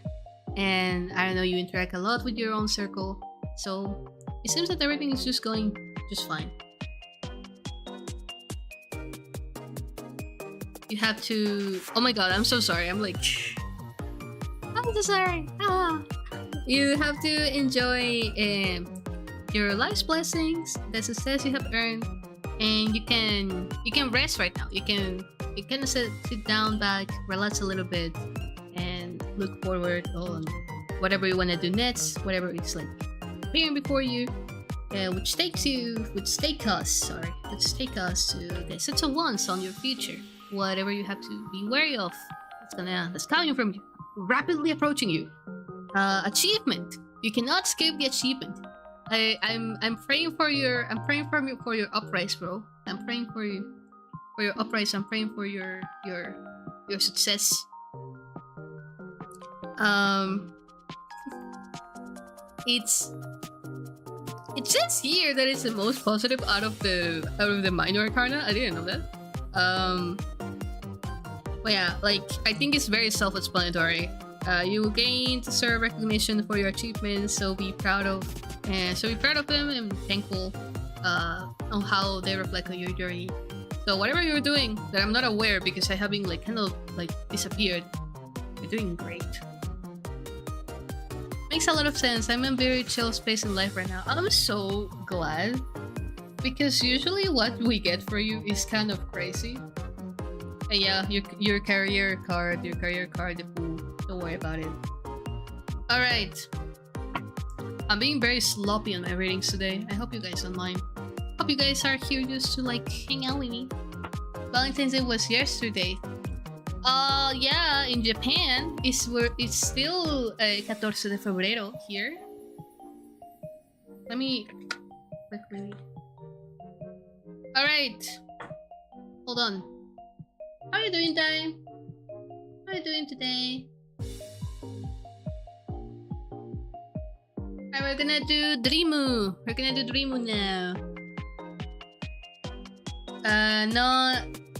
and I know you interact a lot with your own circle. So it seems that everything is just going just fine. You have to. Oh my god, I'm so sorry. I'm like, I'm so sorry. You have to enjoy your life's blessings, the success you have earned, and you can rest right now. You can sit down back, relax a little bit, and look forward on whatever you want to do next, whatever is like appearing before you, which takes us to the set of ones on your future. Whatever you have to be wary of, that's coming from you, rapidly approaching you. Achievement. You cannot escape the achievement. I'm praying for your uprise, bro. I'm praying for you for your uprise. I'm praying for your success. It says here that it's the most positive out of the minor arcana. I didn't know that. But yeah, like I think it's very self-explanatory. You gain to serve recognition for your achievements, so be proud of them and thankful on how they reflect on your journey. So whatever you're doing that I'm not aware because I haven't like kind of like disappeared, you're doing great. Makes a lot of sense. I'm in a very chill space in life right now. I'm so glad because usually what we get for you is kind of crazy. And yeah, your career card, the fool. Don't worry about it. Alright. I'm being very sloppy on my ratings today. I hope you guys don't mind. Hope you guys are here just to like hang out with me. Valentine's Day was yesterday. Yeah, in Japan, it's still 14 de febrero here. Let me quickly. Alright. Hold on. How are you doing, Dai? How are you doing today? Alright, we're gonna do Dreamu. We're gonna do Dreamu now.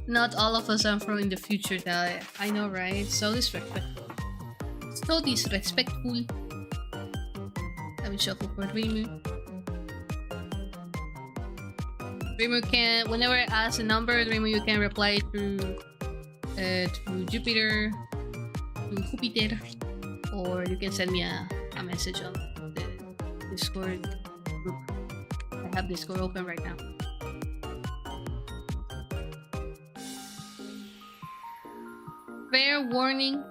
Not all of us are from the future, Dai. I know, right? So disrespectful. So disrespectful. Let me shuffle for Dreamu. Dreamu can, whenever I ask a number, Dreamu, you can reply through Jupiter, to Jupiter, or you can send me a message on the Discord group. I have Discord open right now. Fair warning,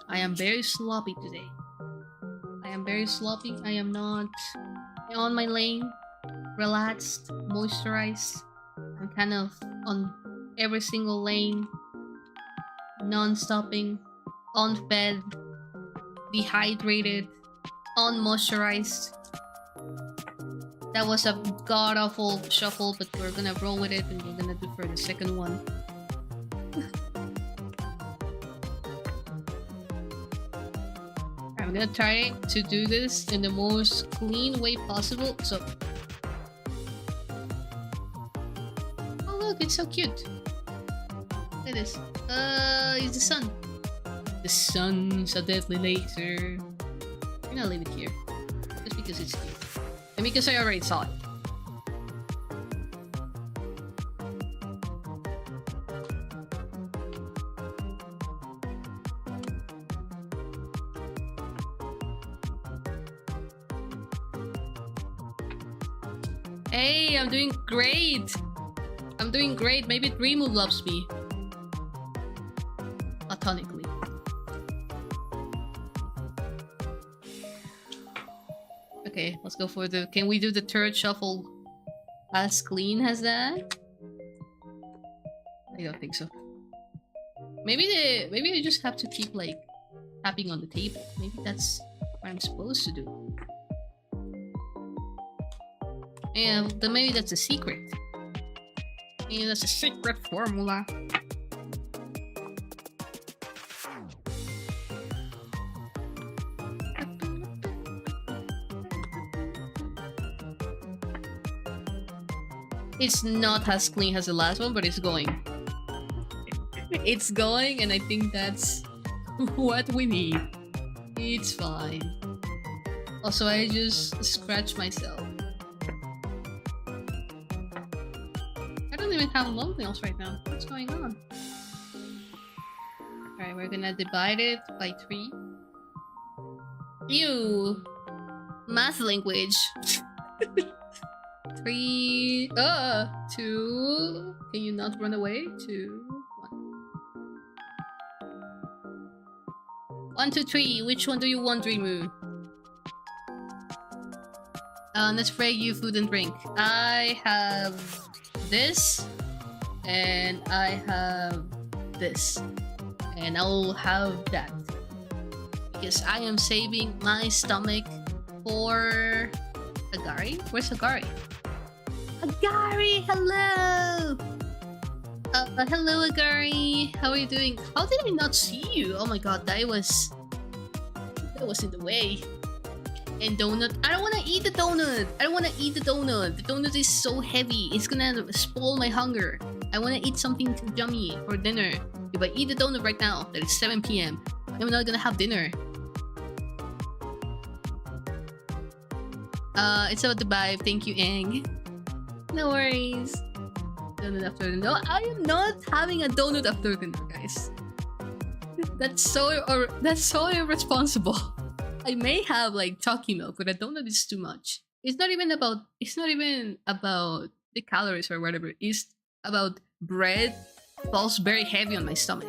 I am very sloppy today. I am very sloppy. I am not on my lane, relaxed, moisturized. I'm kind of on every single lane, non-stopping, unfed, dehydrated, unmoisturized. That was a god-awful shuffle, but we're gonna roll with it and we're gonna do for the second one. I'm gonna try to do this in the most clean way possible, so... Oh look, it's so cute! Look at this. It's the sun. The sun's a deadly laser. I'm gonna leave it here. Just because it's cute. And because I already saw it. Hey, I'm doing great! I'm doing great. Maybe Dreamu loves me. Platonically. Okay, let's go for the... Can we do the third shuffle as clean as that? I don't think so. Maybe I just have to keep like tapping on the table. Maybe that's what I'm supposed to do. Yeah, then maybe that's a secret. Maybe that's a secret formula. It's not as clean as the last one, but it's going. It's going, and I think that's what we need. It's fine. Also, I just scratched myself. I don't even have long nails right now. What's going on? Alright, we're gonna divide it by 3. Ew! Math language. 3... 2... Can you not run away? 2... 1. 1, 2, 3. Which one do you want, Dreamu? Let's spray you food and drink. I have this, and I have this, and I'll have that because I am saving my stomach for Agari. Where's Agari? Agari, hello. Hello, Agari. How are you doing? How did I not see you? Oh my god, that was in the way. And donut. I don't want to eat the donut. I don't want to eat the donut. The donut is so heavy. It's gonna spoil my hunger. I want to eat something yummy for dinner. If I eat the donut right now, that is 7 p.m. I'm not gonna have dinner. It's about the vibe. Thank you, Ang. No worries. Donut after dinner. No, I am not having a donut after dinner, guys. That's so irresponsible. I may have like chalky milk, but I don't know if it's too much. It's not even about the calories or whatever. It's about bread falls very heavy on my stomach.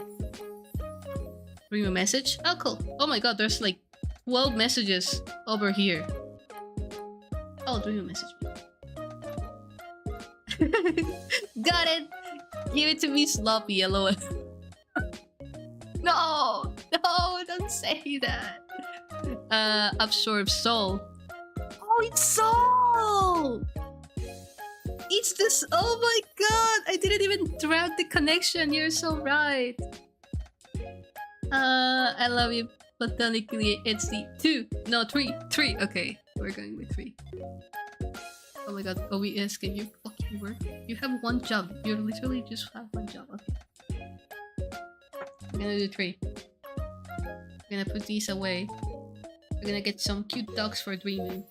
Bring a message? Oh cool. Oh my god, there's like 12 messages over here. Oh, do you message me? Got it! Give it to me sloppy, lol. No! No, don't say that. Absorb soul. Oh, it's soul! It's this. Oh my god! I didn't even drag the connection. You're so right. I love you. Platonically, it's the 2. No, 3. 3. Okay, we're going with 3. Oh my god, OBS, can you fucking work? You have one job. You literally just have one job. Okay. I'm gonna do 3. I'm gonna put these away. We're gonna get some cute dogs for dreaming.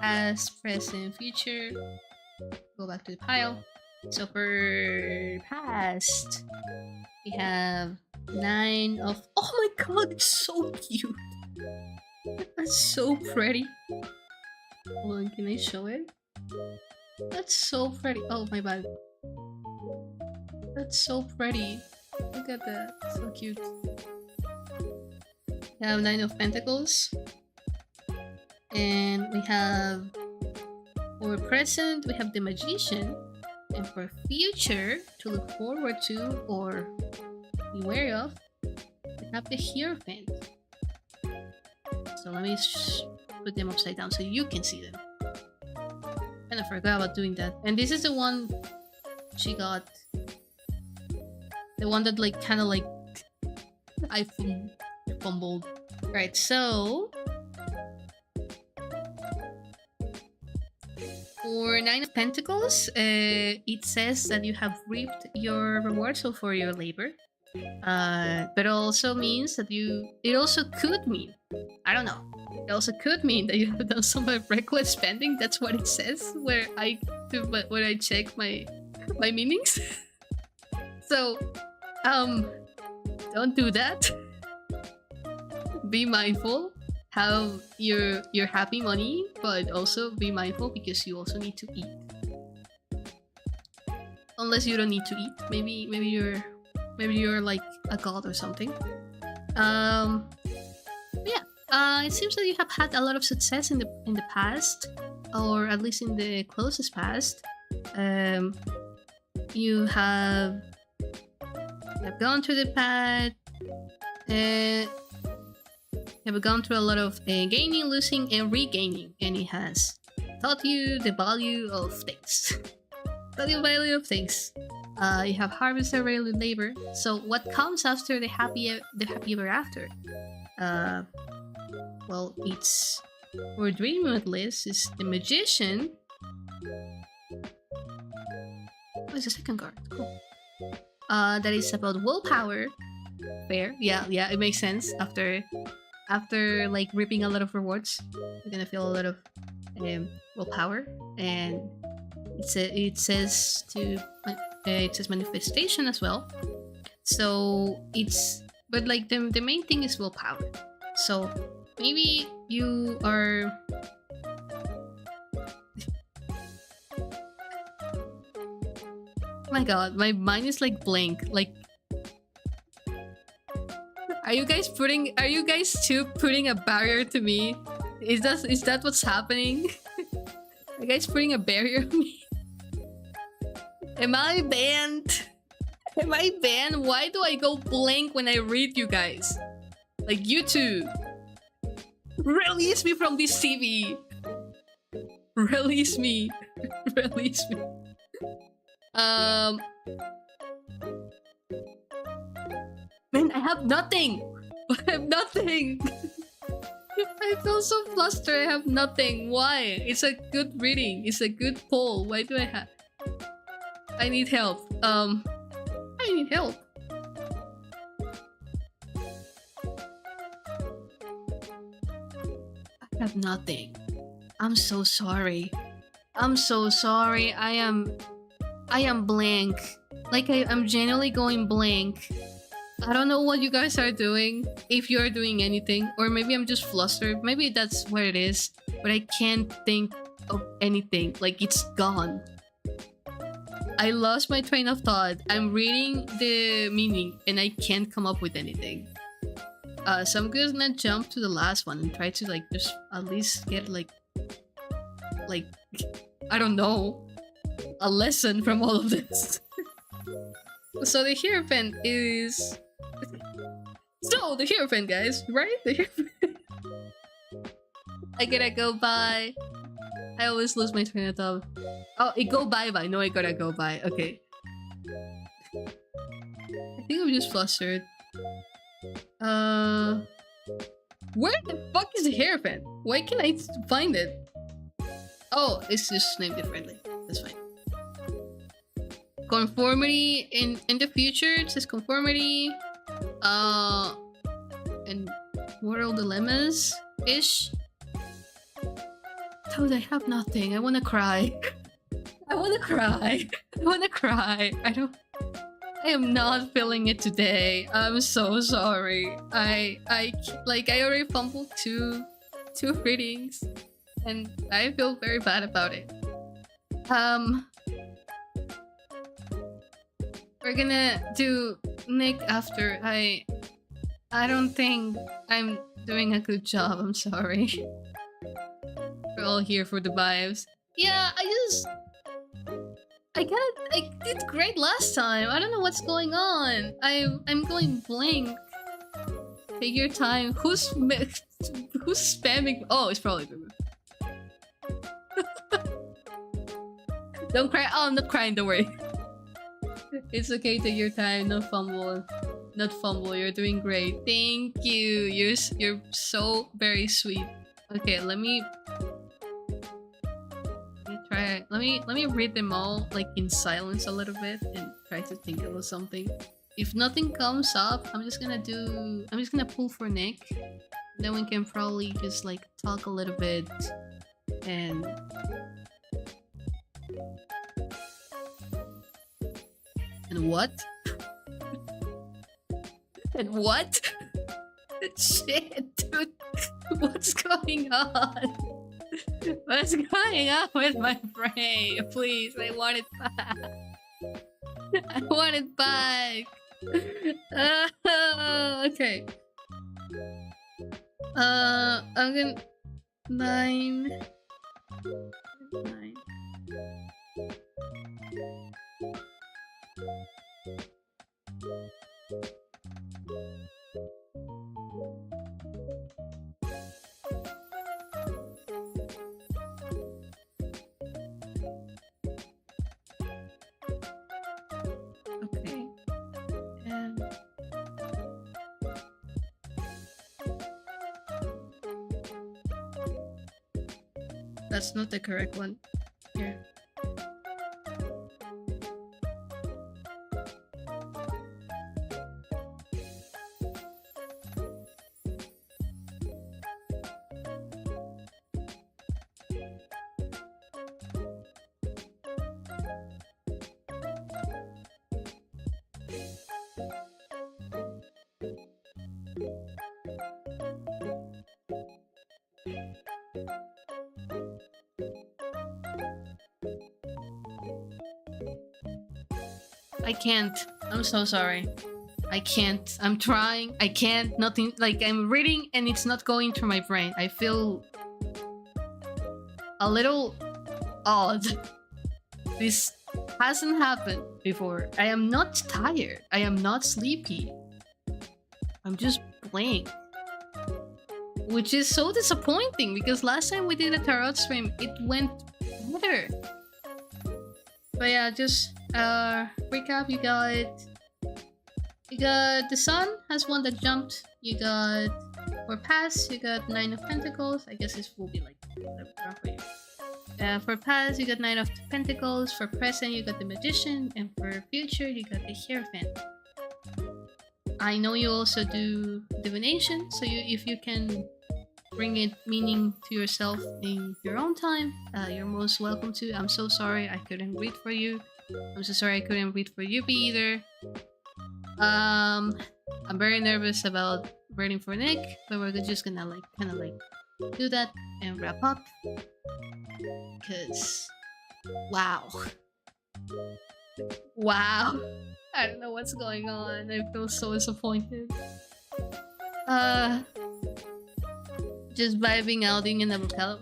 Past, present, future. Go back to the pile. So for past, we have 9 of... Oh my god, it's so cute! That's so pretty. Hold on, can I show it? That's so pretty. Oh, my bad. That's so pretty. Look at that. So cute. We have 9 of Pentacles. And we have... For present, we have the Magician. And for future, to look forward to or be wary of, we have the Hierophant. So let me put them upside down so you can see them. And I forgot about doing that. And this is the one she got. The one that like kind of like I fumbled. Right, so for 9 of Pentacles, it says that you have reaped your reward so for your labor. But it also means that it also could mean, I don't know, it also could mean that you have done some reckless spending. That's what it says when I check my meanings. So don't do that. Be mindful. Have your happy money, but also be mindful because you also need to eat. Unless you don't need to eat, maybe you're like a god or something. Yeah. It seems that you have had a lot of success in the past, or at least in the closest past. You have gone through the path. You have gone through a lot of gaining, losing, and regaining, and it has taught you the value of things. You have harvested daily labor. So what comes after the happy ever after? Well, it's or dreaming at least, is the magician. Oh, it's a second card. Cool. That is about willpower. Fair. Yeah, it makes sense. After like reaping a lot of rewards, you're gonna feel a lot of willpower, and it says manifestation as well. So it's, but like the main thing is willpower. So maybe you are. Oh my god, my mind is like blank. Like, are you guys two putting a barrier to me? Is that what's happening? Are you guys putting a barrier on me? Am I banned? Am I banned? Why do I go blank when I read you guys? Like, you two. Release me from this TV. Release me. Release me. Man, I have nothing. I have nothing. I feel so flustered. I have nothing. Why? It's a good reading. It's a good poll. Why do I have? I need help. I need help. I have nothing. I'm so sorry. I'm so sorry. I am blank. Like, I'm genuinely going blank. I don't know what you guys are doing, if you're doing anything, or maybe I'm just flustered. Maybe that's what it is, but I can't think of anything. Like, it's gone. I lost my train of thought. I'm reading the meaning and I can't come up with anything. So I'm just gonna jump to the last one and try to like just at least get like I don't know, a lesson from all of this. So the Hierophant is... So, the Hierophant, guys, right? The Hierophant. I gotta go by... I always lose my train of thought. Oh, it go bye-bye. No, I gotta go by. Okay. I think I'm just flustered. Where the fuck is the Hierophant? Why can't I find it? Oh, it's just named differently. That's fine. Conformity in the future, it says conformity, and moral dilemmas ish. Dude, I have nothing. I wanna cry. I wanna cry. I wanna cry. I am not feeling it today. I'm so sorry. I already fumbled two readings, and I feel very bad about it. We're gonna do Nick after. I don't think I'm doing a good job. I'm sorry. We're all here for the vibes. Yeah, I did great last time. I don't know what's going on. I'm going blank. Take your time. Who's spamming? Oh, it's probably Boomer. Don't cry. Oh, I'm not crying. Don't worry. It's okay, take your time, no fumble. Not fumble, you're doing great. Thank you. You're so very sweet. Okay, let me try. Let me read them all like in silence a little bit and try to think about something. If nothing comes up, I'm just gonna pull for Nick. Then we can probably just like talk a little bit and what? And what? Shit, dude. What's going on? What's going on with my brain? Please, I want it back. I want it back. Okay. I'm gonna... 9. Okay. And That's not the correct one. Here. I can't. I'm so sorry. I can't. I'm trying. I can't. Nothing. Like, I'm reading and it's not going through my brain. I feel a little odd. This hasn't happened before. I am not tired. I am not sleepy. I'm just blank. Which is so disappointing because last time we did a tarot stream, it went better. But yeah, just recap. You got the sun has one that jumped. You got for past, you got 9 of Pentacles. I guess this will be like for past, you got 9 of Pentacles. For present, you got the Magician, and for future, you got the Hierophant. I know you also do divination, so if you can bring it meaning to yourself in your own time, you're most welcome to. I'm so sorry I couldn't read for you. I'm so sorry I couldn't read for you either. I'm very nervous about reading for Nick, but we're just gonna kind of do that and wrap up. Cause wow. I don't know what's going on. I feel so disappointed. Just vibing out in an avocado.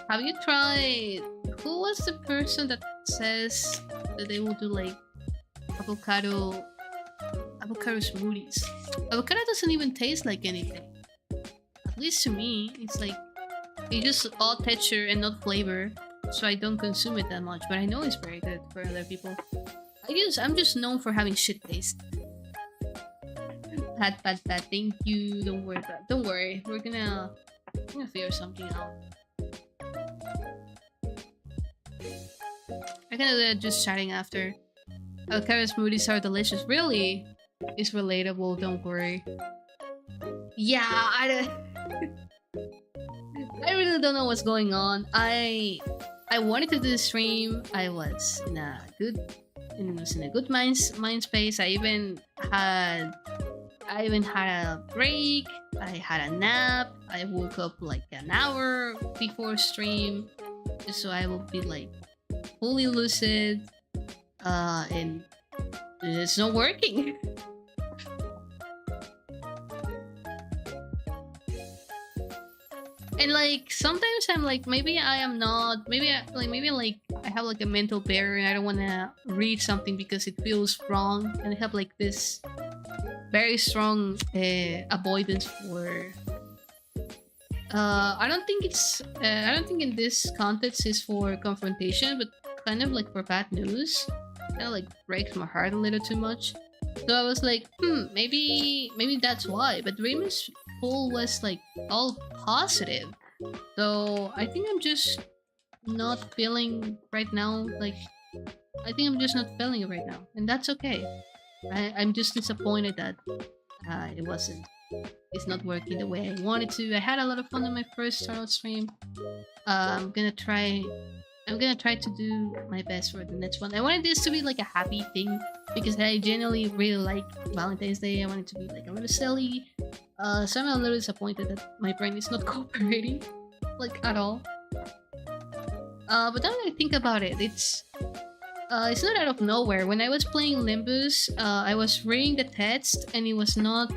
Have you tried? Who was the person that says that they will do like avocado smoothies? Avocado doesn't even taste like anything. At least to me, it's like it's just all texture and not flavor. So I don't consume it that much, but I know it's very good for other people. I'm just known for having shit taste. Bad. Thank you. Don't worry. We're gonna figure something out. I can do that just chatting after. Avocado smoothies are delicious. Really? It's relatable. Don't worry. Yeah, I really don't know what's going on. I wanted to do the stream. I was in a good mind space. I even had a break. I had a nap. I woke up like an hour before stream, just so I will be like fully lucid. And it's not working. And like sometimes I'm like maybe I am not maybe I have like a mental barrier and I don't want to read something because it feels wrong, and I have like this very strong avoidance for I don't think in this context is for confrontation, but kind of like for bad news. Kind of like breaks my heart a little too much. So I was like, maybe that's why. But Raymond's poll was like all positive. So I think I'm just not feeling right now. Like, I think I'm just not feeling it right now, and that's okay. I'm just disappointed that it's not working the way I wanted to. I had a lot of fun on my first tarot stream. I'm gonna try to do my best for the next one. I wanted this to be like a happy thing because I genuinely really like Valentine's Day. I want it to be like a little silly. So I'm a little disappointed that my brain is not cooperating like at all. But now that I think about it, it's not out of nowhere. When I was playing Limbus, I was reading the text and it was not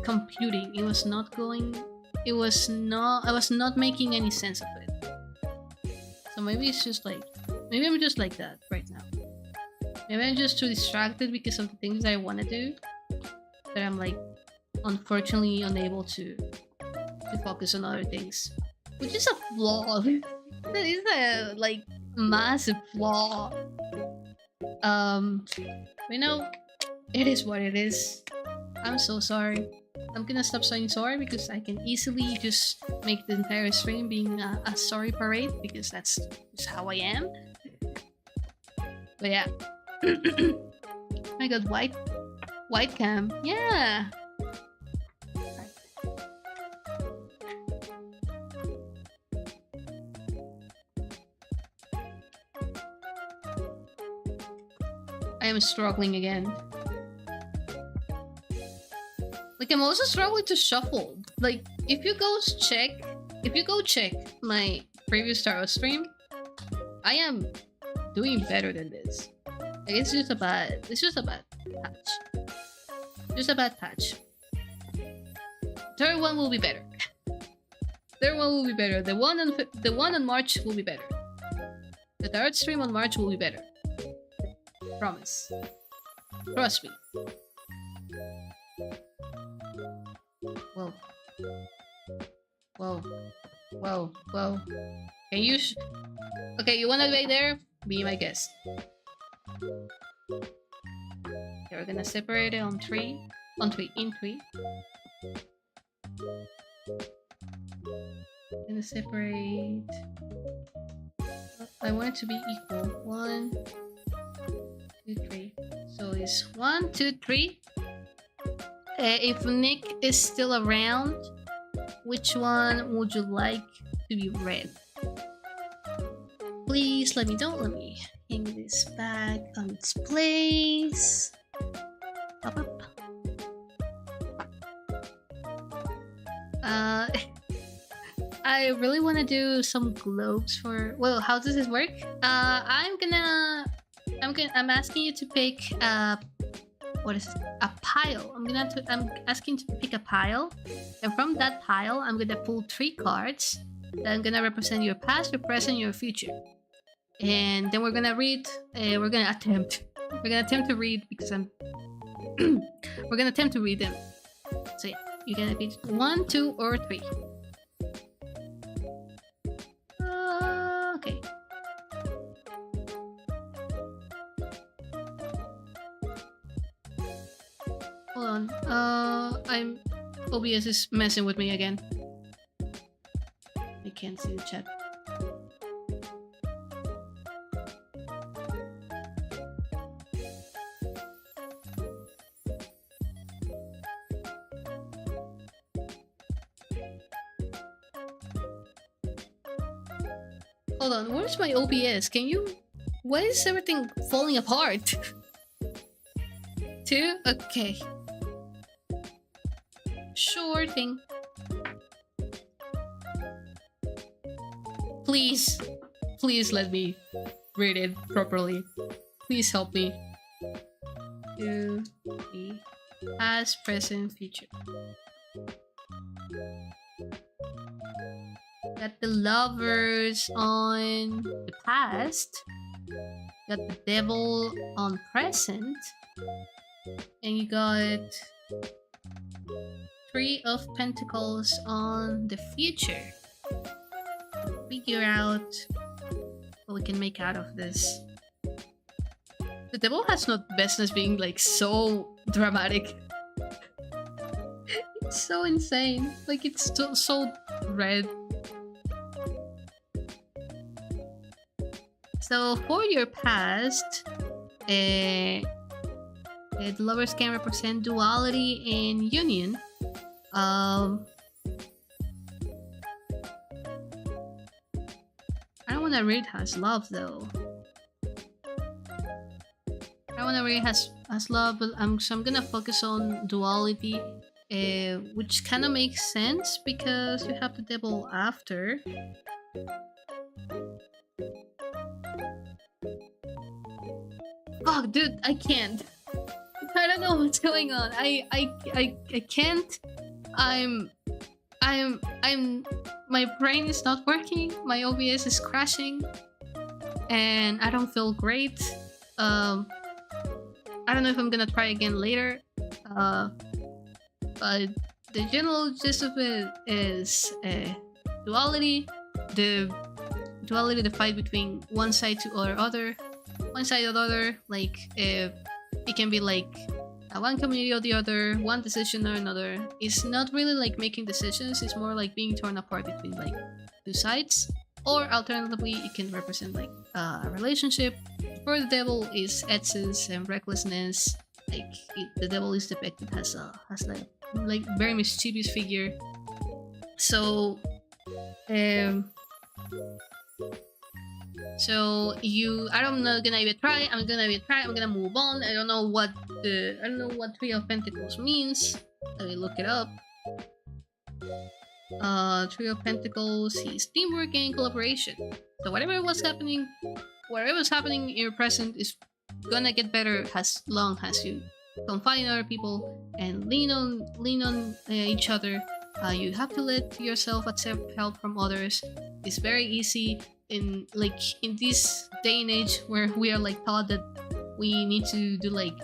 computing. It was not going. I was not making any sense of it. So maybe it's just like, maybe I'm just like that right now. Maybe I'm just too distracted because of the things I want to do, that I'm like, unfortunately unable to focus on other things, which is a flaw. That is a like massive flaw. You know, it is what it is. I'm so sorry. I'm gonna stop saying sorry because I can easily just make the entire stream being a sorry parade because that's just how I am. But yeah. I got white cam. Yeah. I am struggling again. Like, I'm also struggling to shuffle. Like, if you go check my previous Tarot stream, I am doing better than this. Like, it's just a bad touch. Just a bad touch. Third one will be better. Third one will be better. The one on March will be better. The third stream on March will be better. Promise. Trust me. Whoa. Whoa. Whoa. Whoa. Can you okay, you wanna wait there? Be my guest. Okay, we're gonna separate it on three. In three. Gonna separate. I want it to be equal. 1, 2, 3. So it's 1, 2, 3. If Nick is still around, which one would you like to be read? Please let me know. Let me hang this back on its place. Up, up. I really want to do some globes for. Well, how does this work? I'm asking you to pick what is it? A pile. I'm asking to pick a pile, and from that pile, I'm gonna pull 3 cards that I'm gonna represent your past, your present, your future, and then we're gonna read. We're gonna attempt to read because I'm. We're gonna attempt to read them. So yeah, you're gonna pick 1, 2, or 3. Okay. Hold on. OBS is messing with me again. I can't see the chat. Hold on, where's my OBS? Can you... Why is everything falling apart? 2? Okay. Sure thing. Please. Please let me read it properly. Please help me. 2, 3. Past, present, future. Got the lovers on the past. Got the devil on present. And you got 3 of Pentacles on the future. Figure out what we can make out of this. The devil has no business being like so dramatic. It's so insane. Like it's so red. So for your past, the lovers can represent duality and union. I don't want to read as love though. I want to read as love, but so I'm gonna focus on duality, which kind of makes sense because you have the devil after. Oh, dude, I can't. I don't know what's going on. I can't. My brain is not working. My OBS is crashing, and I don't feel great. I don't know if I'm gonna try again later. But the general gist of it is duality. The fight between one side or other. One side or the other. Like it can be like one community or the other, one decision or another. It's not really like making decisions, it's more like being torn apart between like two sides. Or alternatively, it can represent like a relationship. For the devil is excess and recklessness. Like the devil is depicted as like very mischievous figure. So so I'm not gonna even try. I'm gonna move on. I don't know what Three of Pentacles means. Let me look it up. Three of Pentacles is teamwork and collaboration. So whatever's happening in your present is gonna get better as long as you confide in other people and lean on each other. You have to let yourself accept help from others. It's very easy in this day and age where we are like taught that we need to do like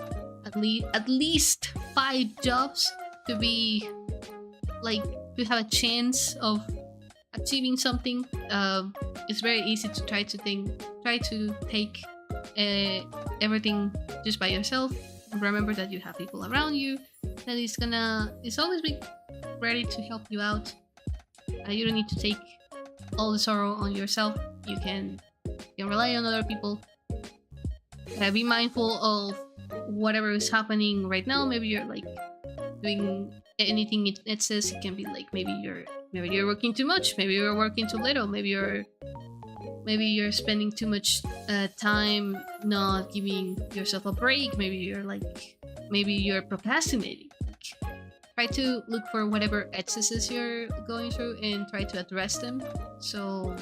at least 5 jobs to be like to have a chance of achieving something. It's very easy to try to take everything just by yourself. Remember that you have people around you that is always be ready to help you out. You don't need to take all the sorrow on yourself. You can rely on other people. Be mindful of whatever is happening right now. Maybe you're like doing anything it says. It can be like maybe you're working too much, maybe you're working too little, maybe you're spending too much time not giving yourself a break, maybe you're procrastinating. Try to look for whatever excesses you're going through and try to address them so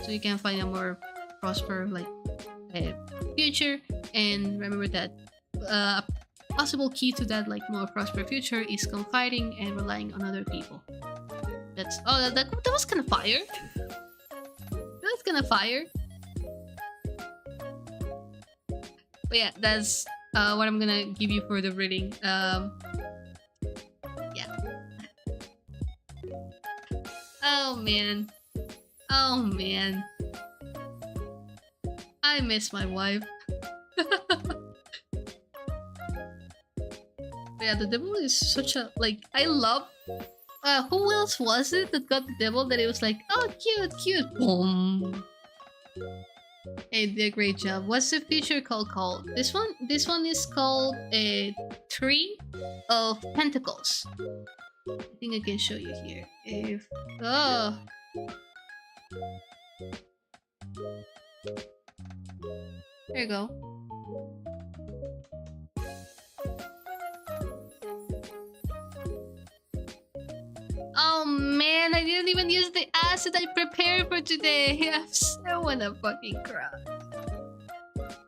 you can find a more prosperous future. And remember that possible key to that like more prosperous future is confiding and relying on other people. That was kind of fire. That's kind of fire. But yeah, that's what I'm gonna give you for the reading. Yeah. Oh man. I miss my wife. Yeah, the devil is such a I love. Who else was it that got the devil that it was like, oh cute, boom. Hey, did a great job. What's the feature called? This one is called a Three of Pentacles. I think I can show you here. There you go. Oh man, I didn't even use the acid I prepared for today. I wanna fucking cry.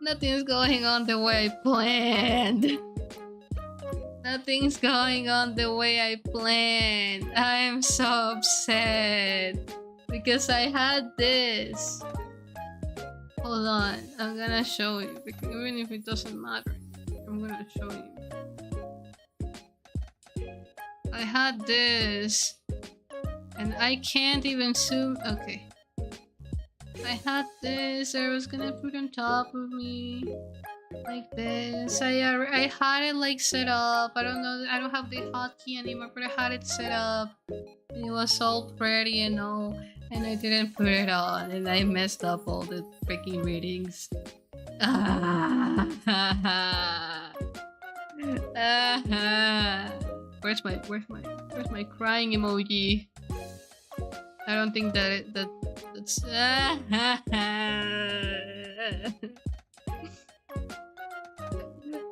Nothing's going on the way I planned. Nothing's going on the way I planned. I'm so upset because I had this. Hold on, I'm gonna show you because even if it doesn't matter, I'm gonna show you. I had this and I can't even zoom. Okay, I had this. I was gonna put on top of me like this. I had it like set up. I don't know. I don't have the hotkey anymore, but I had it set up. It was all pretty and all, and I didn't put it on, and I messed up all the freaking readings. Where's my crying emoji? I don't think that's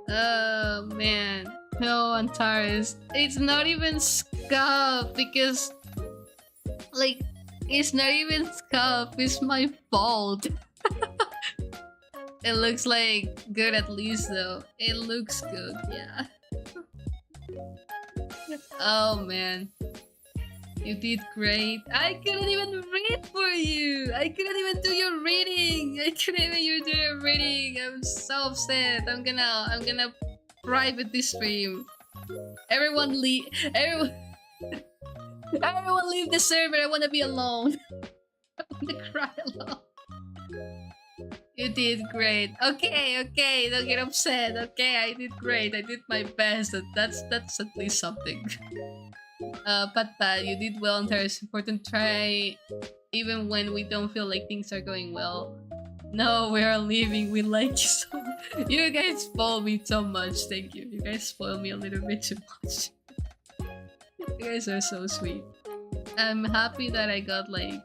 oh man. No, Antares. It's not even scuff because it's not even scuff, it's my fault. It looks like good at least though. It looks good, yeah. Oh man. You did great. I couldn't even read for you. I couldn't even do your reading. I'm so upset. I'm gonna private this stream. Everyone leave the server. I wanna be alone. I wanna cry alone. You did great. Okay, okay, don't get upset. Okay, I did great. I did my best. That's at least something. Pat, you did well, and it's important. Try even when we don't feel like things are going well. No, we are leaving. We like you so much. You guys spoil me so much. Thank you. You guys spoil me a little bit too much. You guys are so sweet. I'm happy that I got like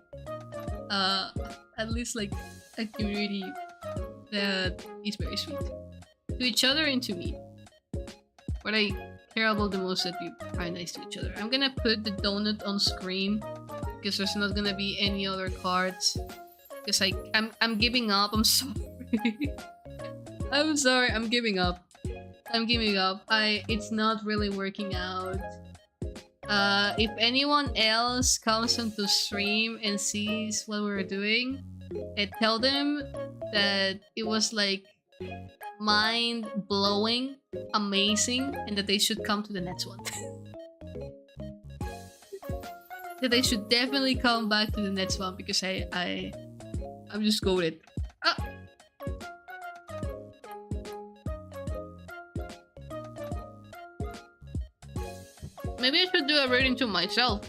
at least like a community that is very sweet to each other and to me. What I care about the most that we are nice to each other. I'm gonna put the donut on screen because there's not gonna be any other cards. Because I'm giving up. I'm sorry. I'm sorry. I'm giving up. I'm giving up. It's not really working out. If anyone else comes onto stream and sees what we're doing, tell them that it was like mind-blowing, amazing, and that they should come to the next one. That they should definitely come back to the next one because I'm just goated. Ah! Maybe I should do a reading to myself.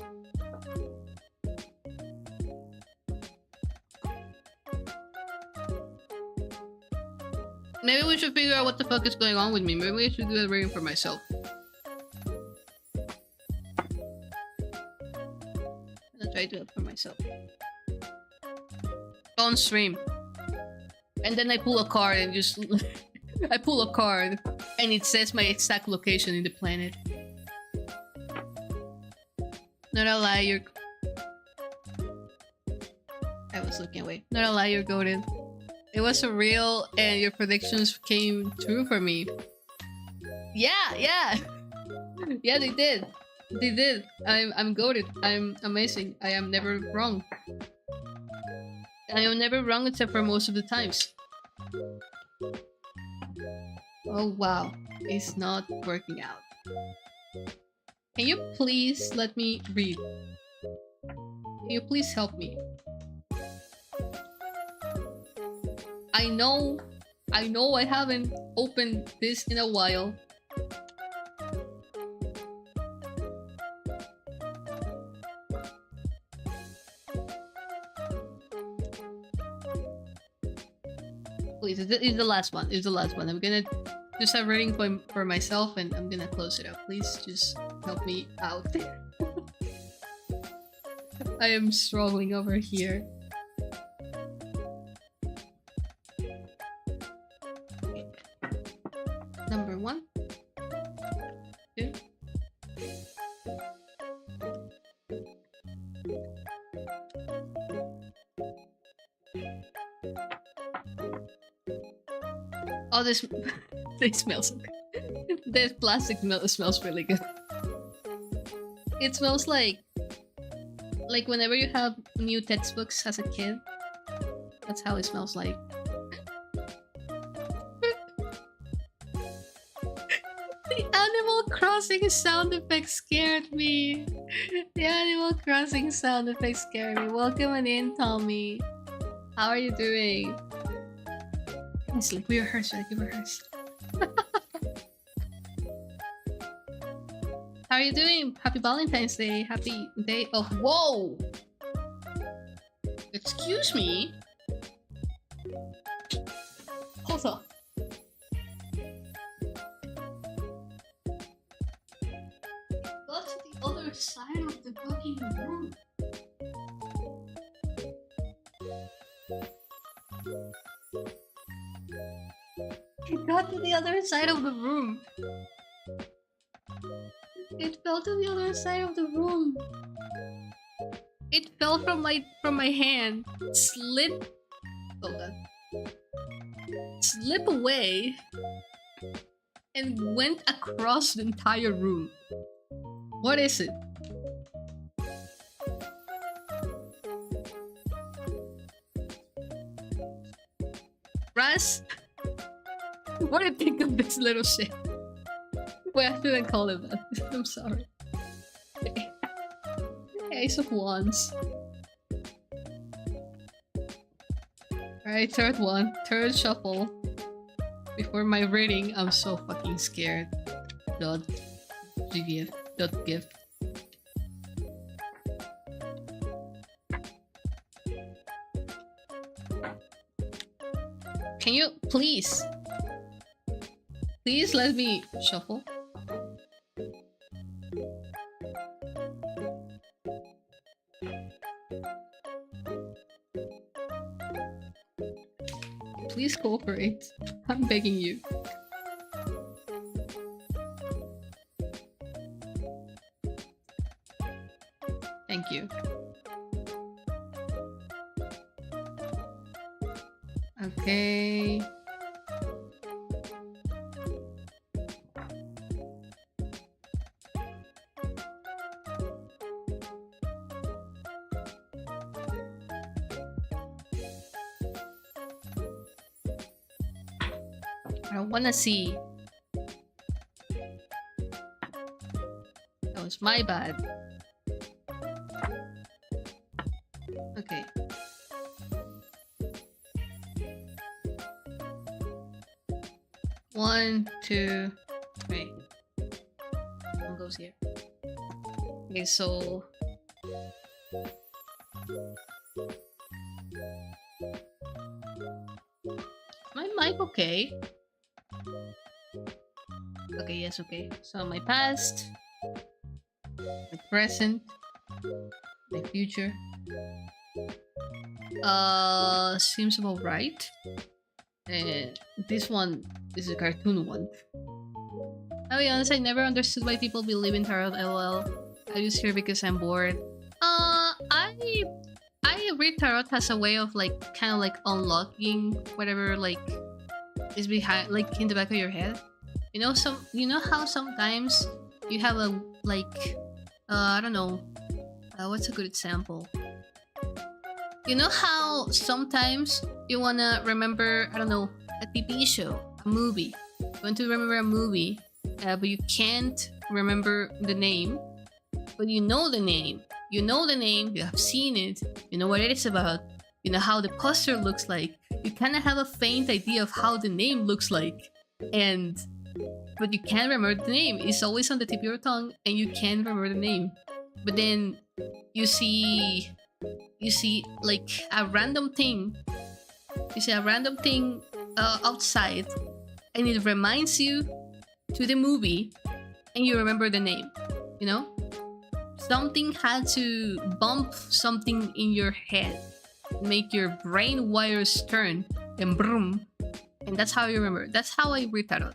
Maybe we should figure out what the fuck is going on with me. Maybe I should do a reading for myself. I'll try to do it for myself. On stream. And then I pull a card and just... I pull a card and it says my exact location in the planet. Not a lie, you're... I was looking away. Not a lie, you're goated. It was a real and your predictions came true for me. Yeah, yeah! Yeah, they did. They did. I'm goated. I'm amazing. I am never wrong. I am never wrong except for most of the times. Oh wow. It's not working out. Can you please let me read? Can you please help me? I know I haven't opened this in a while. Please, it's the last one. It's the last one. I'm gonna just have reading for myself and I'm gonna close it up. Please just help me out. I am struggling over here. Number 1. 2. Oh, this smells so good. This plastic smells really good. It smells like whenever you have new textbooks as a kid. That's how it smells like. The Animal Crossing sound effect scared me. The Animal Crossing sound effect scared me. Welcome in, Tommy. How are you doing? It's like we rehearsed, right? We rehearsed. How are you doing? Happy Valentine's Day. Happy day of... Whoa! Excuse me? Hold on. Go to the other side of the fucking room. It got to the other side of the room. It fell to the other side of the room. It fell from my hand. Slip. Hold on. Slip away. And went across the entire room. What is it? Raz? What do you think of this little shit? Wait, I shouldn't call it that. I'm sorry. Okay. Ace of Wands. Alright, third one. Third shuffle. Before my reading, I'm so fucking scared. Dot GF. Dot gift. Can you please let me shuffle? Please cooperate. I'm begging you. Thank you. Okay. I wanna see. That was my bad. Okay. One, two, three. One goes here. Okay, so my mic okay? Okay, yes, okay. So my past, my present, my future. Seems about right. And this one is a cartoon one. I'll be honest, I never understood why people believe in tarot. LOL. I just here because I'm bored. I read tarot as a way of like kind of like unlocking whatever like is behind, like in the back of your head. You know how sometimes you have a like I don't know, what's a good example? You know how sometimes you wanna remember, I don't know, a TV show, a movie. You want to remember a movie, but you can't remember the name. But you know the name. You know the name, you have seen it, you know what it is about, you know how the poster looks like. You kind of have a faint idea of how the name looks like. But you can't remember the name. It's always on the tip of your tongue and you can't remember the name. But then you see like a random thing. You see a random thing outside and it reminds you to the movie and you remember the name, you know? Something had to bump something in your head, make your brain wires turn and boom, and that's how you remember. That's how I read tarot.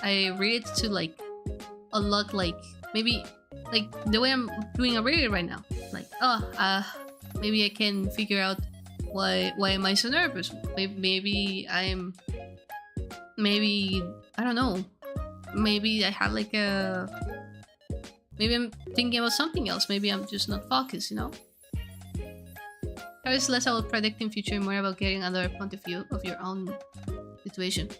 I read it to like unlock, like maybe like the way I'm doing a reading right now. Like maybe I can figure out why am I so nervous? Maybe I don't know. Maybe I had like maybe I'm thinking about something else. Maybe I'm just not focused, you know? How is less about predicting future and more about getting another point of view of your own situation.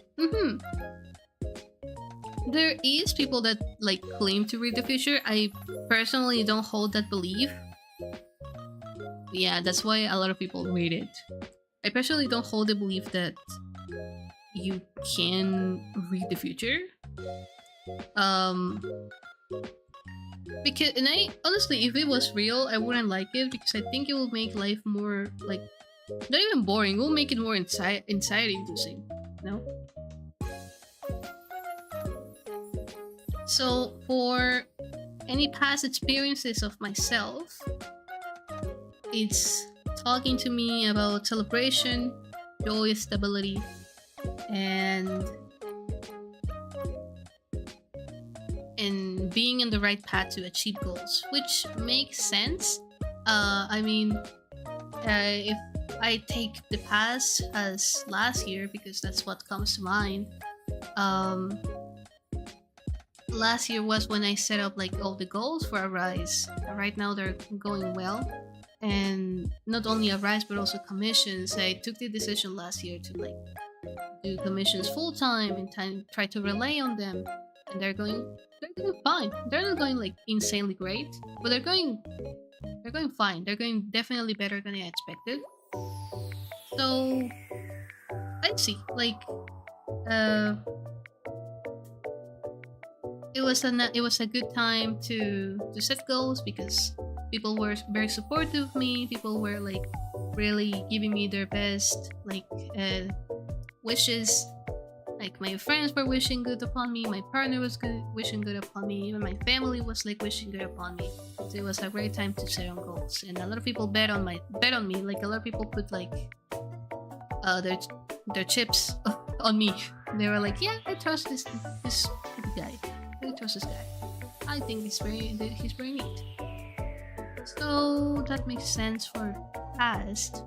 There is people that like claim to read the future. I personally don't hold that belief. Yeah, that's why a lot of people read it. I personally don't hold the belief that you can read the future. Because, and I honestly, if it was real, I wouldn't like it because I think it will make life more like not even boring. It will make it more anxiety-inducing, you know. So for any past experiences of myself, it's talking to me about celebration, joy, stability, and being on the right path to achieve goals, which makes sense. I mean, if I take the past as last year, because that's what comes to mind. Last year was when I set up like all the goals for Arise. Right now they're going well, and not only Arise but also commissions. I took the decision last year to like do commissions full time and try to rely on them, and they're going fine. They're not going like insanely great, but they're going fine. They're going definitely better than I expected. So I see. Like, uh, it was a good time to set goals because people were very supportive of me. People were like really giving me their best, like wishes. Like my friends were wishing good upon me. My partner was wishing good upon me. Even my family was like wishing good upon me. So it was a great time to set on goals, and a lot of people bet on me. Like a lot of people put like their chips on me. They were like, "Yeah, I trust this guy. I trust this guy. I think he's very neat." So that makes sense for past.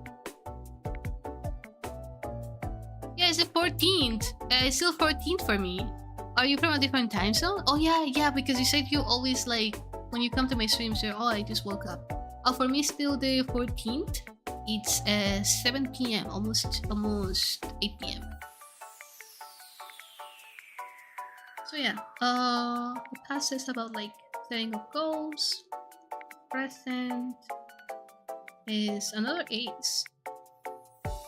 Yeah, it's the 14th. It's still 14th for me. Are you from a different time zone? Oh yeah, because you said you always like when you come to my streams. You're, oh, I just woke up. Oh, for me, still the 14th. It's 7 p.m. almost 8 p.m. So yeah, the past is about like setting up goals. Present is another ace.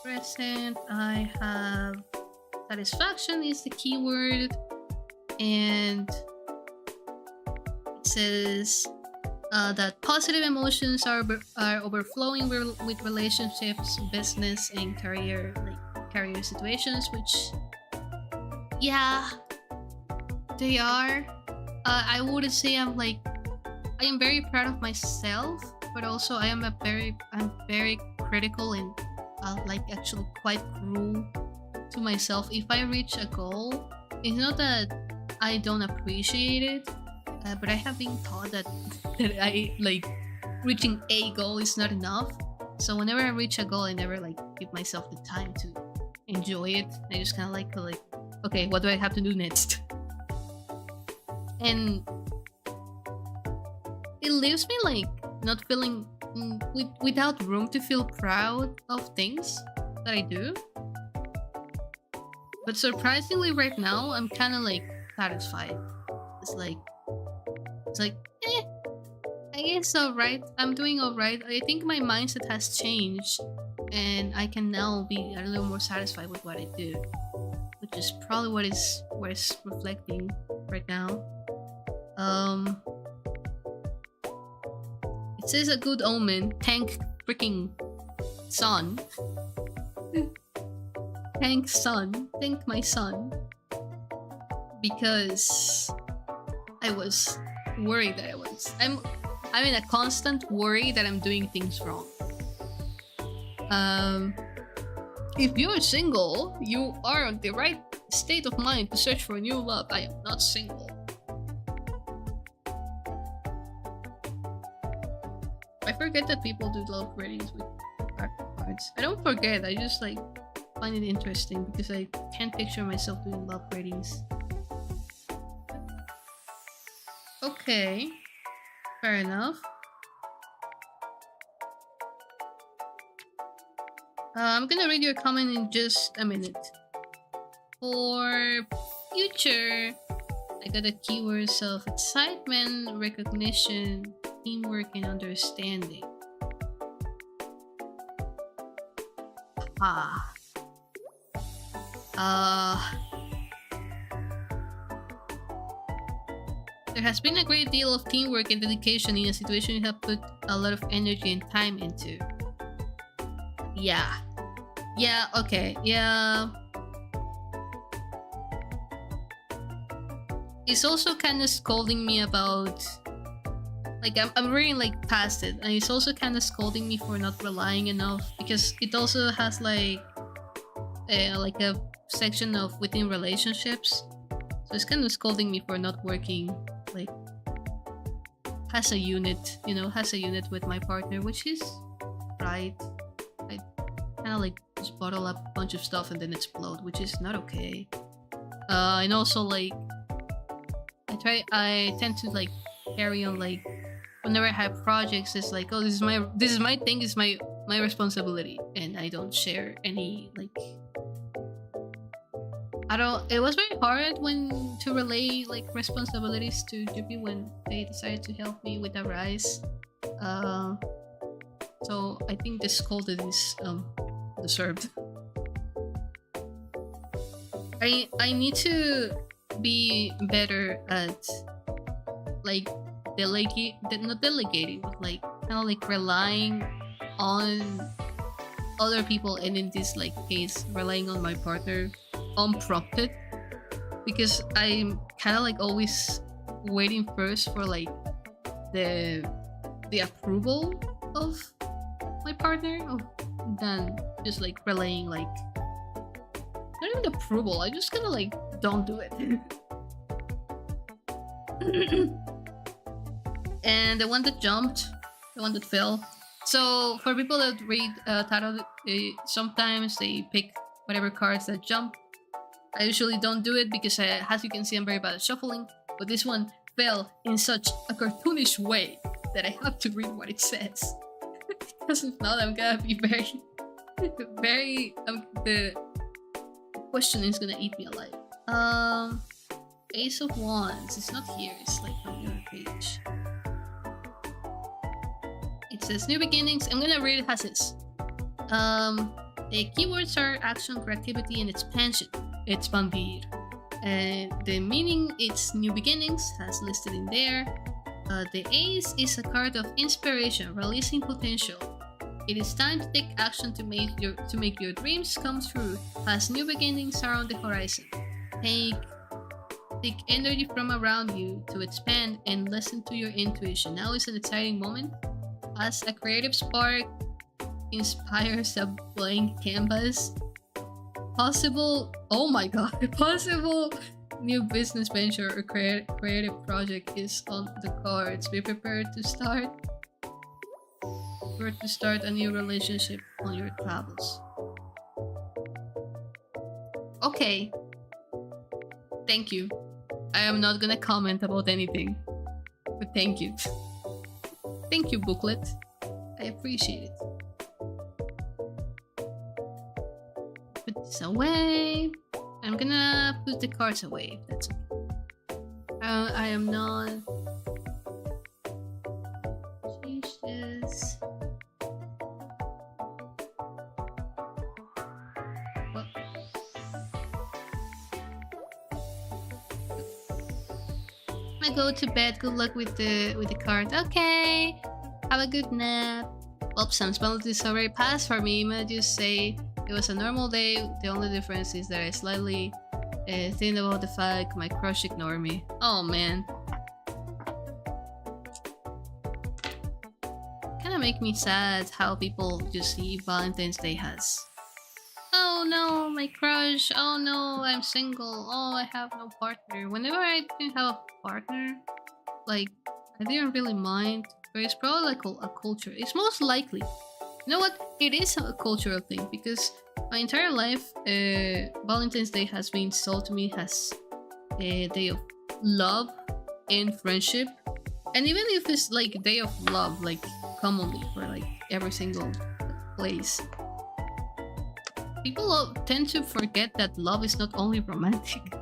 Present, I have satisfaction is the keyword, and it says that positive emotions are overflowing with relationships, business, and career situations. Which, yeah, they are. I would say I am very proud of myself, but also I'm very critical and actually quite cruel to myself. If I reach a goal, it's not that I don't appreciate it, but I have been taught that I like reaching a goal is not enough. So whenever I reach a goal, I never like give myself the time to enjoy it. I just kind of like okay, what do I have to do next? And it leaves me like not feeling without room to feel proud of things that I do. But surprisingly, right now I'm kind of like satisfied. It's like I guess alright. I'm doing alright. I think my mindset has changed, and I can now be a little more satisfied with what I do, which is probably where it's reflecting right now. It says a good omen. Thank freaking sun. Thank sun. Thank my son. Because I was worried that I'm in a constant worry that I'm doing things wrong. If you're single, you are on the right state of mind to search for new love. I am not single. I forget that people do love readings with cards. I don't forget, I just like find it interesting because I can't picture myself doing love readings. Okay, fair enough. I'm gonna read your comment in just a minute. For future, I got the keywords of excitement, recognition, teamwork, and understanding. There has been a great deal of teamwork and dedication in a situation you have put a lot of energy and time into. Yeah, okay, yeah. It's also kind of scolding me about, like, I'm reading like past it, and it's also kind of scolding me for not relying enough, because it also has like a section of within relationships, so it's kind of scolding me for not working like as a unit, with my partner, which is right. I kind of like just bottle up a bunch of stuff and then explode, which is not okay. And also like I tend to like carry on, like whenever I have projects, it's like, oh, this is my thing, it's my responsibility, and I don't share any, like, it was very hard to relay like responsibilities to Juppie when they decided to help me with the rise. So I think the scolded is deserved. I need to be better at like not delegating, but like kind of like relying on other people, and in this like case, relying on my partner unprompted, because I'm kind of like always waiting first for like the approval of my partner, than just like relaying like not even approval. I just kind of like don't do it. And the one that jumped, the one that fell. So for people that read tarot, sometimes they pick whatever cards that jump. I usually don't do it because, as you can see, I'm very bad at shuffling. But this one fell in such a cartoonish way that I have to read what it says. Because if not, I'm gonna be very. The question is gonna eat me alive. Ace of Wands. It's not here. It's like on the other page. It says new beginnings. I'm gonna read it as is. The keywords are action, creativity, and expansion. Expandir. And the meaning it's new beginnings, as listed in there. The Ace is a card of inspiration, releasing potential. It is time to take action to make your dreams come true, as new beginnings are on the horizon. Take energy from around you to expand and listen to your intuition. Now is an exciting moment, as a creative spark inspires a blank canvas. Possible new business venture or creative project is on the cards. Be prepared to start a new relationship on your travels. Okay. Thank you. I am not gonna comment about anything, but thank you. Thank you, booklet. I appreciate it. Put this away. I'm gonna put the cards away, if that's okay. I am not... Change this. Well. I go to bed. Good luck with the card. Okay. Have a good nap. Well, some Valentine's already passed for me. I'm gonna just say it was a normal day. The only difference is that I slightly think about the fact my crush ignored me. Oh man. Kinda make me sad how people just see Valentine's Day as, oh no, my crush. Oh no, I'm single. Oh, I have no partner. Whenever I didn't have a partner, like, I didn't really mind. But it's probably like a culture. It's most likely. You know what? It is a cultural thing, because my entire life, Valentine's Day has been sold to me as a day of love and friendship. And even if it's like a day of love, like commonly for like every single place, people tend to forget that love is not only romantic.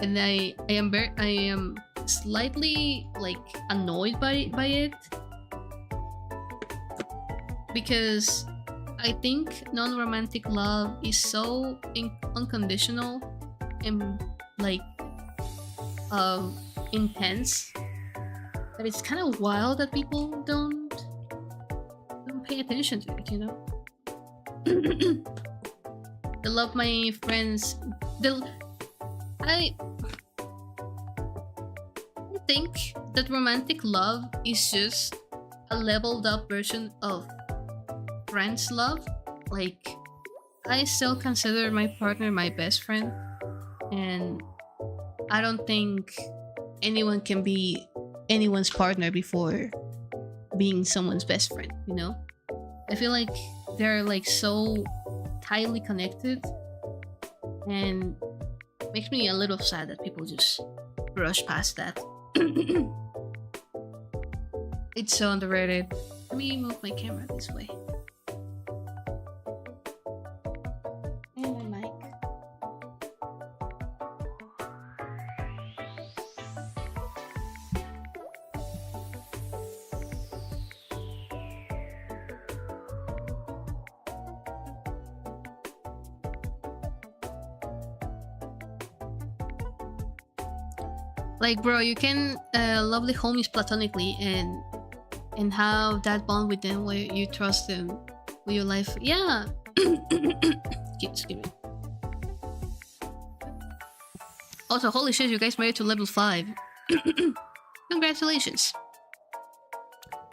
And I am slightly like annoyed by it, because I think non-romantic love is so unconditional and like intense that it's kind of wild that people don't pay attention to it, you know. I love my friends. I think that romantic love is just a leveled up version of friends love. Like, I still consider my partner my best friend, and I don't think anyone can be anyone's partner before being someone's best friend, you know. I feel like they're like so tightly connected, and it makes me a little sad that people just brush past that. It's so underrated. Let me move my camera this way. And my mic. Like, bro, you can love the homies platonically and have that bond with them where you trust them with your life. Yeah. Excuse me. Also, holy shit, you guys made it to level 5. Congratulations.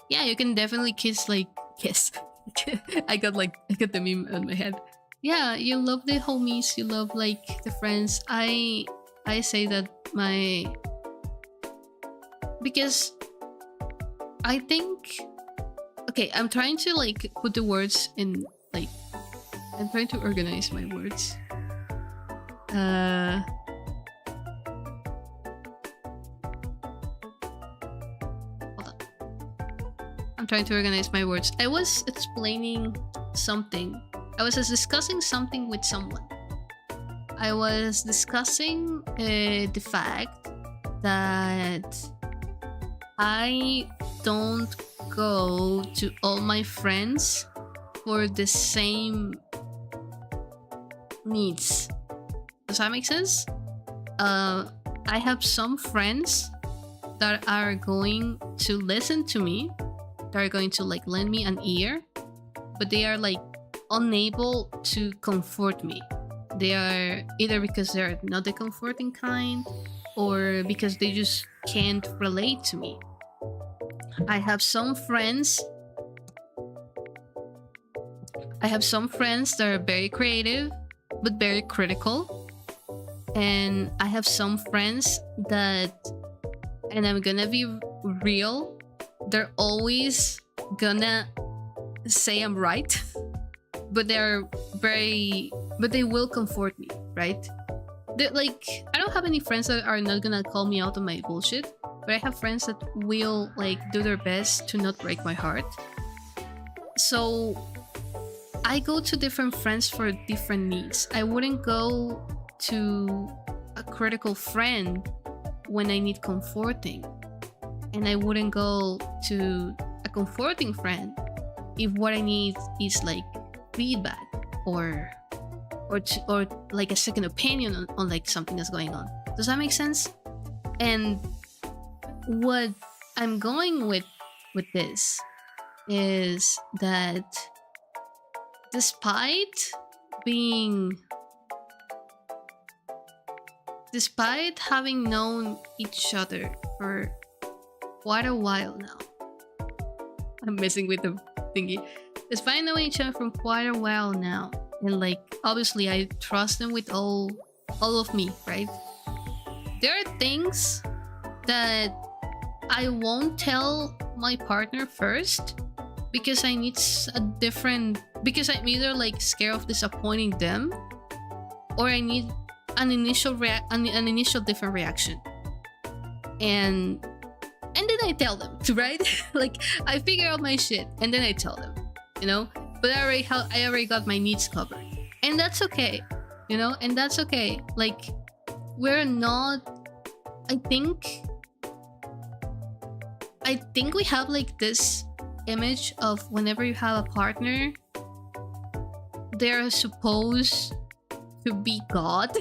Yeah, you can definitely kiss, like, kiss. I got the meme on my head. Yeah, you love the homies, you love like the friends. I say that because I think, okay, I'm trying to like put the words in, like, I'm trying to organize my words. Hold on. I'm trying to organize my words. I was explaining something. I was discussing something with someone. I was discussing the fact that I don't go to all my friends for the same needs. Does that make sense? I have some friends that are going to listen to me, that are going to like lend me an ear, but they are like unable to comfort me. They are either because they're not the comforting kind, or because they just can't relate to me. I have some friends that are very creative but very critical, and I have some friends that, and I'm gonna be real, they're always gonna say I'm right, but they will comfort me, right? Like, I don't have any friends that are not gonna call me out on my bullshit, but I have friends that will like do their best to not break my heart. So I go to different friends for different needs. I wouldn't go to a critical friend when I need comforting, and I wouldn't go to a comforting friend if what I need is like feedback or like a second opinion on like something that's going on. Does that make sense? And what I'm going with this is that despite having known each other for quite a while now, I'm messing with the thingy. Despite knowing each other for quite a while now, and like obviously I trust them with all of me, right? There are things that I won't tell my partner first because I need because I'm either like scared of disappointing them, or I need an initial different reaction, and then I tell them, right? Like, I figure out my shit and then I tell them, you know. But I already got my needs covered, and that's okay, you know. And that's okay. Like, we're not. I think we have like this image of whenever you have a partner, they're supposed to be God.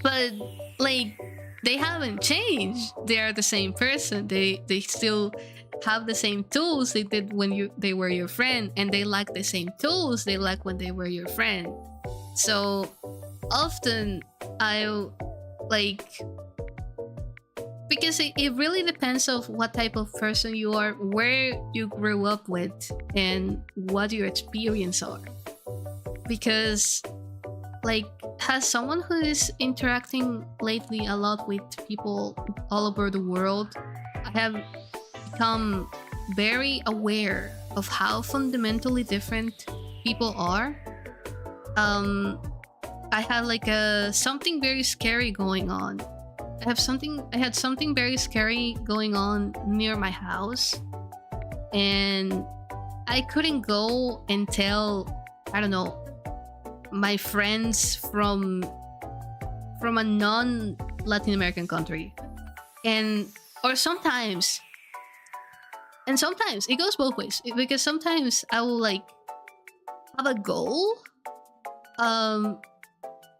But like, they haven't changed. They are the same person. They still have the same tools they did when they were your friend, and they lack the same tools they lack when they were your friend. So often I like, because it really depends of what type of person you are, where you grew up with, and what your experience are. Because like, as someone who is interacting lately a lot with people all over the world, I have become very aware of how fundamentally different people are. I had like something very scary going on. I had something very scary going on near my house, and I couldn't go and tell, I don't know, my friends from a non-Latin American country. Or sometimes it goes both ways, because sometimes I will like have a goal Um,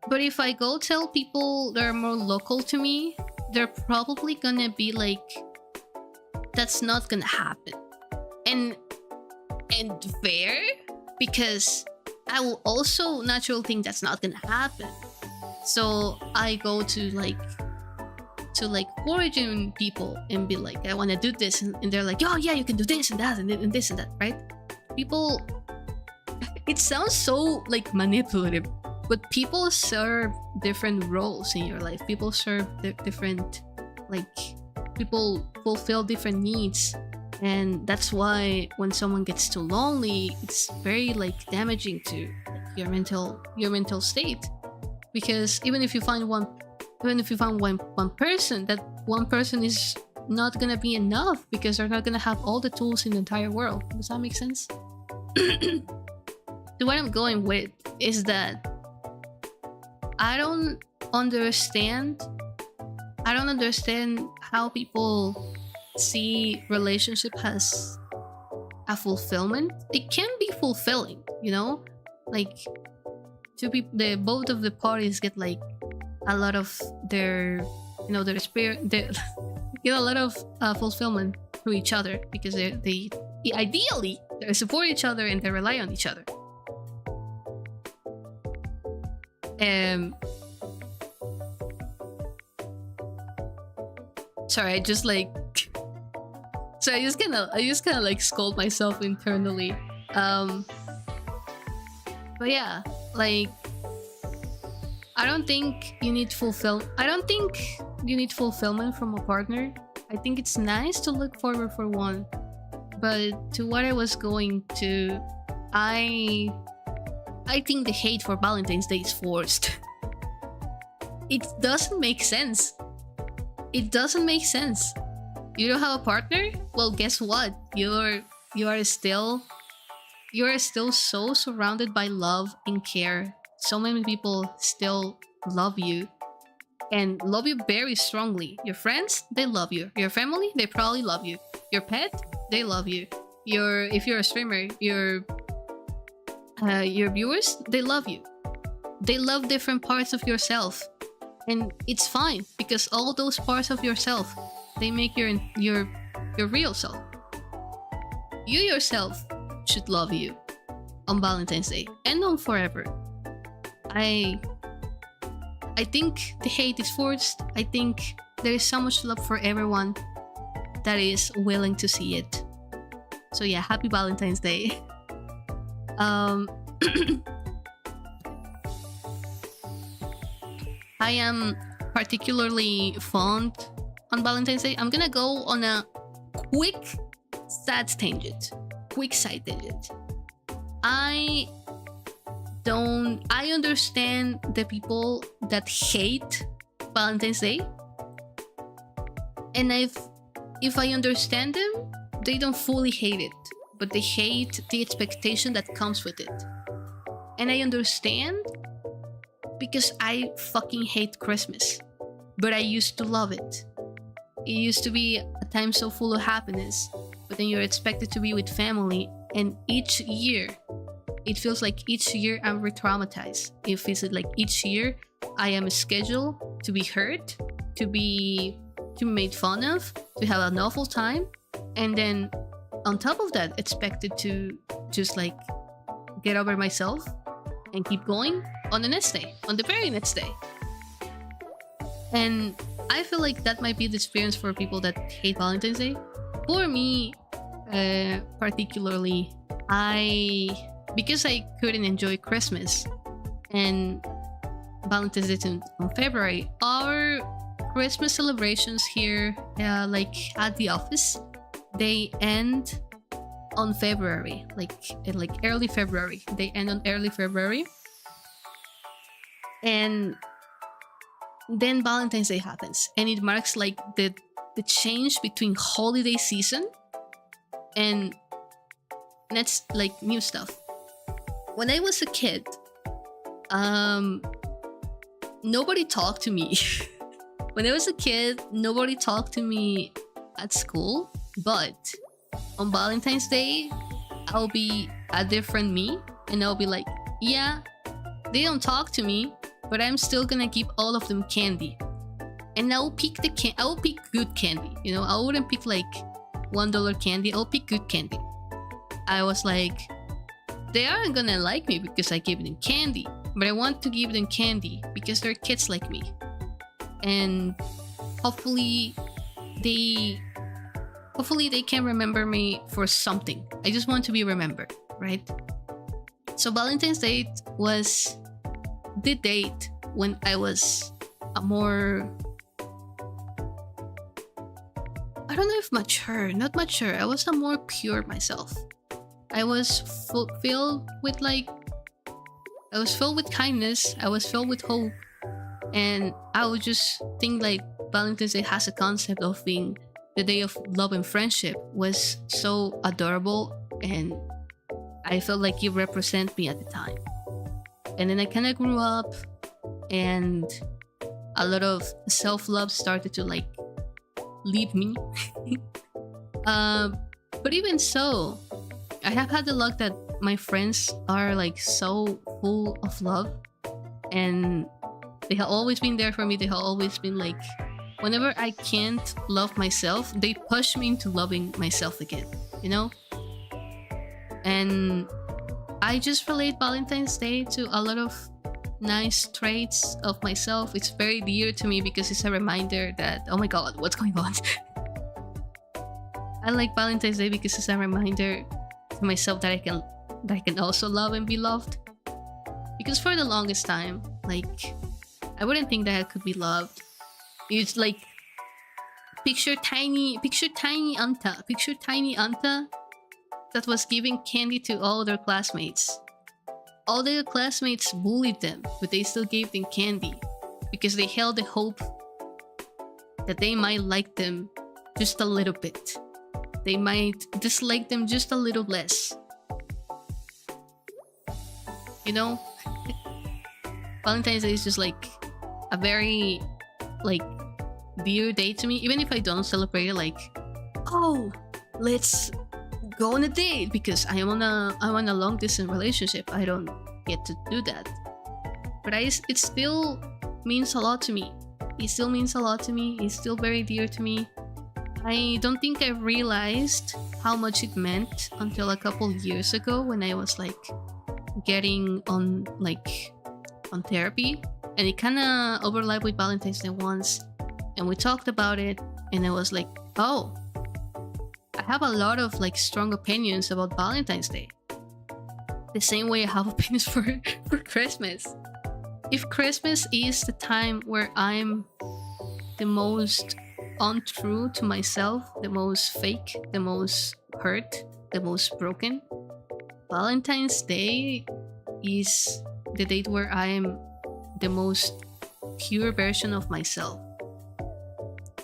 but if I go tell people that are more local to me, they're probably gonna be like, "That's not gonna happen," and fair, because I will also naturally think that's not gonna happen. So I go to origin people and be like, I want to do this, and they're like, oh yeah, you can do this and that and this and that, right? People, it sounds so like manipulative, but people serve different roles in your life. People serve different, like, people fulfill different needs, and that's why when someone gets too lonely, it's very like damaging to your mental state. Because even if you find one person, that one person is not gonna be enough, because they're not gonna have all the tools in the entire world. Does that make sense? So what I'm going with is that I don't understand how people see relationship as a fulfillment. It can be fulfilling, you know, like both of the parties get like a lot of their spirit, they get a lot of fulfillment through each other, because they ideally they support each other and they rely on each other. Sorry, I just kind of like scold myself internally. But yeah, like, I don't think you need fulfillment from a partner. I think it's nice to look forward for one. But to what I was going to, I think the hate for Valentine's Day is forced. It doesn't make sense. It doesn't make sense. You don't have a partner? Well, guess what? You are still so surrounded by love and care. So many people still love you, and love you very strongly. Your friends, they love you. Your family, they probably love you. Your pet, they love you. If you're a streamer, your viewers, they love you. They love different parts of yourself, and it's fine, because all those parts of yourself, they make your real self. You yourself should love you on Valentine's Day and on forever. I think the hate is forced. I think there is so much love for everyone that is willing to see it. So yeah, happy Valentine's Day. I am particularly fond on Valentine's Day. I'm gonna go on a quick side tangent. I understand the people that hate Valentine's Day, and if I understand them, they don't fully hate it, but they hate the expectation that comes with it. And I understand, because I fucking hate Christmas, but I used to love it. It used to be a time so full of happiness, but then you're expected to be with family, and each year it feels like each year I'm re-traumatized. It feels like each year I am scheduled to be hurt, to be made fun of, to have an awful time, and then on top of that, expected to just like get over myself and keep going on the next day, on the very next day. And I feel like that might be the experience for people that hate Valentine's Day. For me, particularly, because I couldn't enjoy Christmas and Valentine's Day in February, our Christmas celebrations here, like at the office, they end on February, like early February. They end on early February, and then Valentine's Day happens, and it marks like the change between holiday season and that's like new stuff. When I was a kid, nobody talked to me. When I was a kid, nobody talked to me at school, but on Valentine's Day, I'll be a different me, and I'll be like, yeah, They don't talk to me, but I'm still gonna give all of them candy. And I'll pick I'll pick good candy. You know, I wouldn't pick like $1 candy. I'll pick good candy. I was like, they aren't gonna like me because I gave them candy, but I want to give them candy because they're kids like me, and hopefully they can remember me for something. I just want to be remembered, right? So Valentine's Day was the date when I was a more, I don't know if mature, not mature. I was a more pure myself. I was filled with kindness. I was filled with hope, and I would just think like Valentine's Day has a concept of being the day of love and friendship was so adorable, and I felt like it represented me at the time. And then I kind of grew up, and a lot of self-love started to like leave me. But even so, I have had the luck that my friends are like so full of love, and they have always been there for me. They have always been like, whenever I can't love myself, they push me into loving myself again, you know? And I just relate Valentine's Day to a lot of nice traits of myself. It's very dear to me because it's a reminder that, oh my god, what's going on? I like Valentine's Day because it's a reminder to myself that I can also love and be loved. Because for the longest time, like, I wouldn't think that I could be loved. It's like, picture tiny Anta that was giving candy to all their classmates. All their classmates bullied them, but they still gave them candy because they held the hope that they might like them just a little bit. They might dislike them just a little less. You know? Valentine's Day is just like a very like dear day to me. Even if I don't celebrate it, like, oh, let's go on a date because I'm on a long distance relationship. I don't get to do that. But it still means a lot to me. It still means a lot to me. It's still very dear to me. I don't think I realized how much it meant until a couple years ago when I was like getting on therapy, and it kind of overlapped with Valentine's Day once, and we talked about it, and I was like, oh, I have a lot of like strong opinions about Valentine's Day. The same way I have opinions for Christmas. If Christmas is the time where I'm the most untrue to myself, the most fake, the most hurt, the most broken, Valentine's Day is the date where I am the most pure version of myself.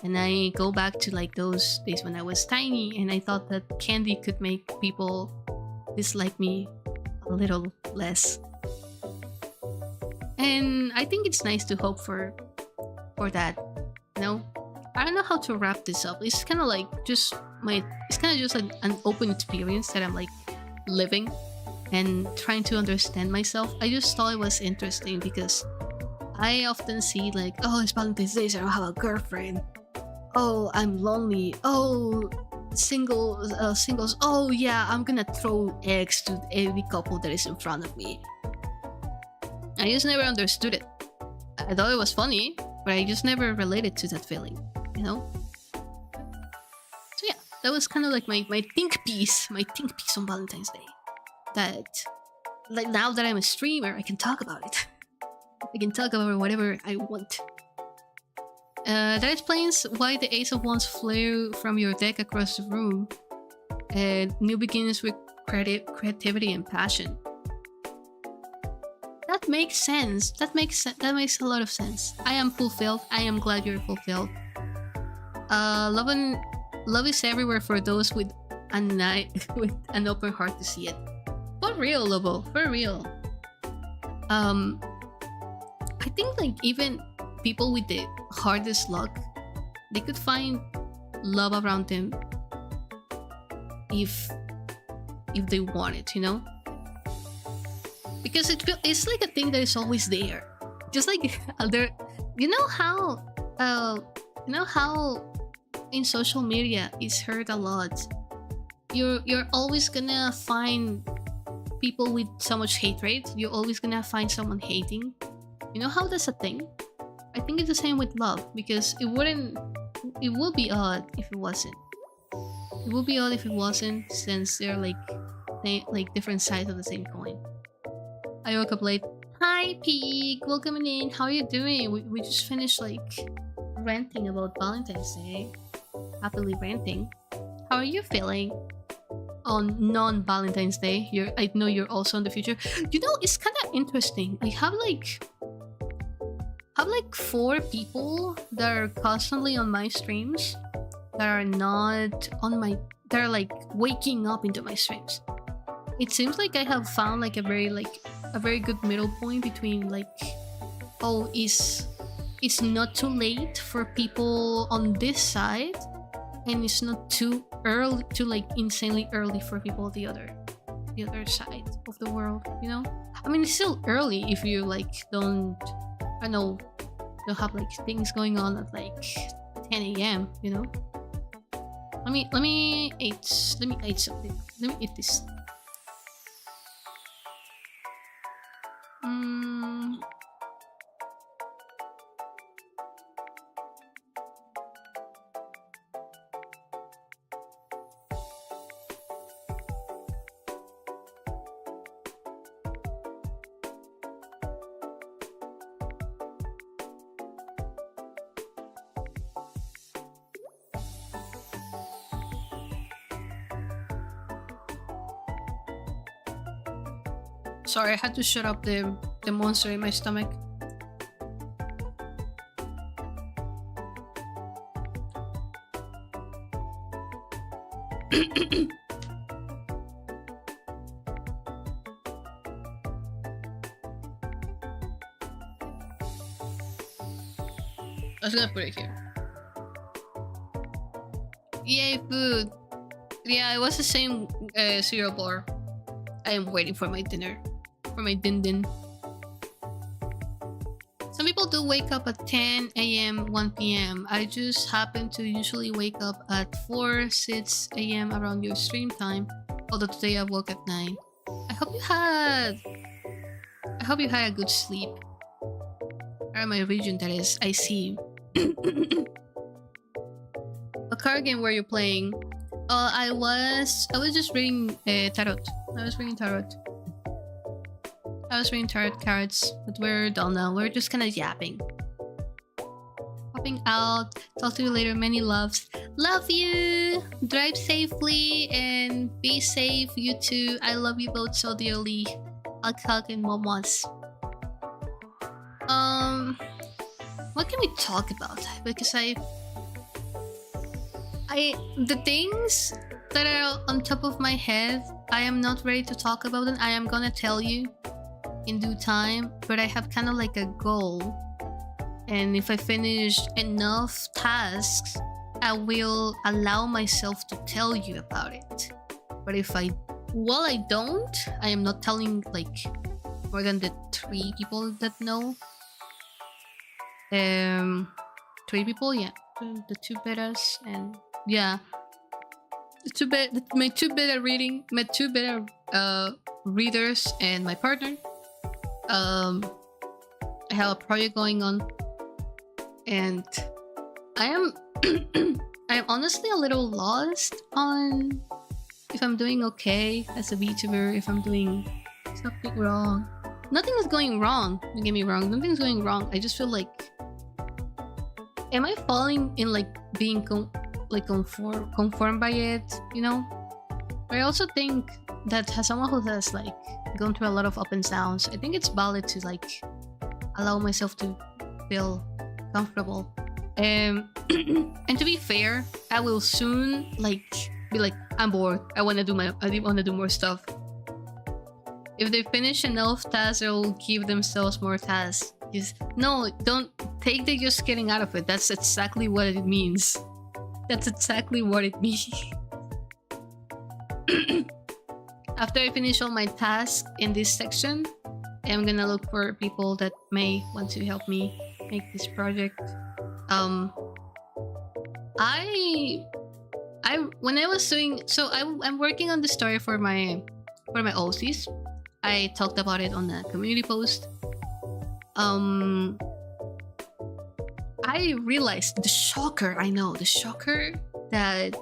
And I go back to like those days when I was tiny and I thought that candy could make people dislike me a little less. And I think it's nice to hope for that. You know, I don't know how to wrap this up. It's kind of like just like an open experience that I'm like living and trying to understand myself. I just thought it was interesting because I often see like, oh, it's Valentine's Day, so I don't have a girlfriend. Oh, I'm lonely. Oh, singles. Oh yeah, I'm gonna throw eggs to every couple that is in front of me. I just never understood it. I thought it was funny, but I just never related to that feeling, you know? So yeah, that was kind of like my think piece on Valentine's Day. That, like, now that I'm a streamer, I can talk about it. I can talk about whatever I want. That explains why the Ace of Wands flew from your deck across the room. New beginnings with creativity and passion. That makes sense. That makes a lot of sense. I am fulfilled. I am glad you're fulfilled. Love is everywhere for those with an open heart to see it. For real, Lobo. For real. I think like even people with the hardest luck, they could find love around them if they want it, you know? because it's like a thing that is always there, just like other. You know how, uh, you know how in social media it's heard a lot. You're always gonna find people with so much hatred. You're always gonna find someone hating. You know how that's a thing? I think it's the same with love, because it would be odd if it wasn't. It would be odd if it wasn't, since they're like different sides of the same coin. I woke up late. Hi Pig, welcome in. How are you doing? We just finished like ranting about Valentine's Day. Happily ranting. How are you feeling on non-Valentine's Day? I know you're also in the future. You know, it's kind of interesting. I have like 4 people that are constantly on my streams that are not on my. They're like waking up into my streams. It seems like I have found like a very good middle point between like, oh, it's not too late for people on this side, and it's not too early, too like insanely early for people on the other side of the world, you know? I mean, it's still early if you like don't have like things going on at like 10 a.m, you know? Let me eat something. Let me eat this. Sorry, I had to shut up the monster in my stomach. I was gonna put it here. Yay, food! Yeah, it was the same cereal bar. I am waiting for my dinner. For my din-din. Some people do wake up at 10 a.m, 1 p.m. I just happen to usually wake up at 4, 6 a.m. around your stream time. Although today I woke at 9. I hope you had a good sleep. Or my region, that is. I see. What card game were you playing? I was just reading tarot. I was reading tarot cards, but we're done now. We're just kind of yapping. Popping out. Talk to you later. Many loves. Love you! Drive safely and be safe, you too. I love you both so dearly. Hug and momos. What can we talk about? Because the things that are on top of my head, I am not ready to talk about them. I am gonna tell you in due time, but I have kind of like a goal, and if I finish enough tasks, I will allow myself to tell you about it. But if I don't, I am not telling like more than the 3 people that know. 3 people, yeah, the 2 betas, and yeah, my 2 beta readers and my partner. I have a project going on, and I am I am honestly a little lost on if I'm doing okay as a VTuber, if I'm doing something wrong. Nothing is going wrong, don't get me wrong, nothing's going wrong. I just feel like, am I falling in like being conformed by it, you know? But I also think that as someone who has like gone through a lot of up and downs, I think it's valid to like allow myself to feel comfortable. And to be fair, I will soon like be like, I'm bored. I want to do more stuff. If they finish enough tasks, they'll give themselves more tasks. No, don't take the just getting out of it. That's exactly what it means. That's exactly what it means. After I finish all my tasks in this section, am gonna look for people that may want to help me make this project. Um, I when I was doing so I'm working on the story for my OCs. I talked about it on a community post. I realized the shocker. I know the shocker that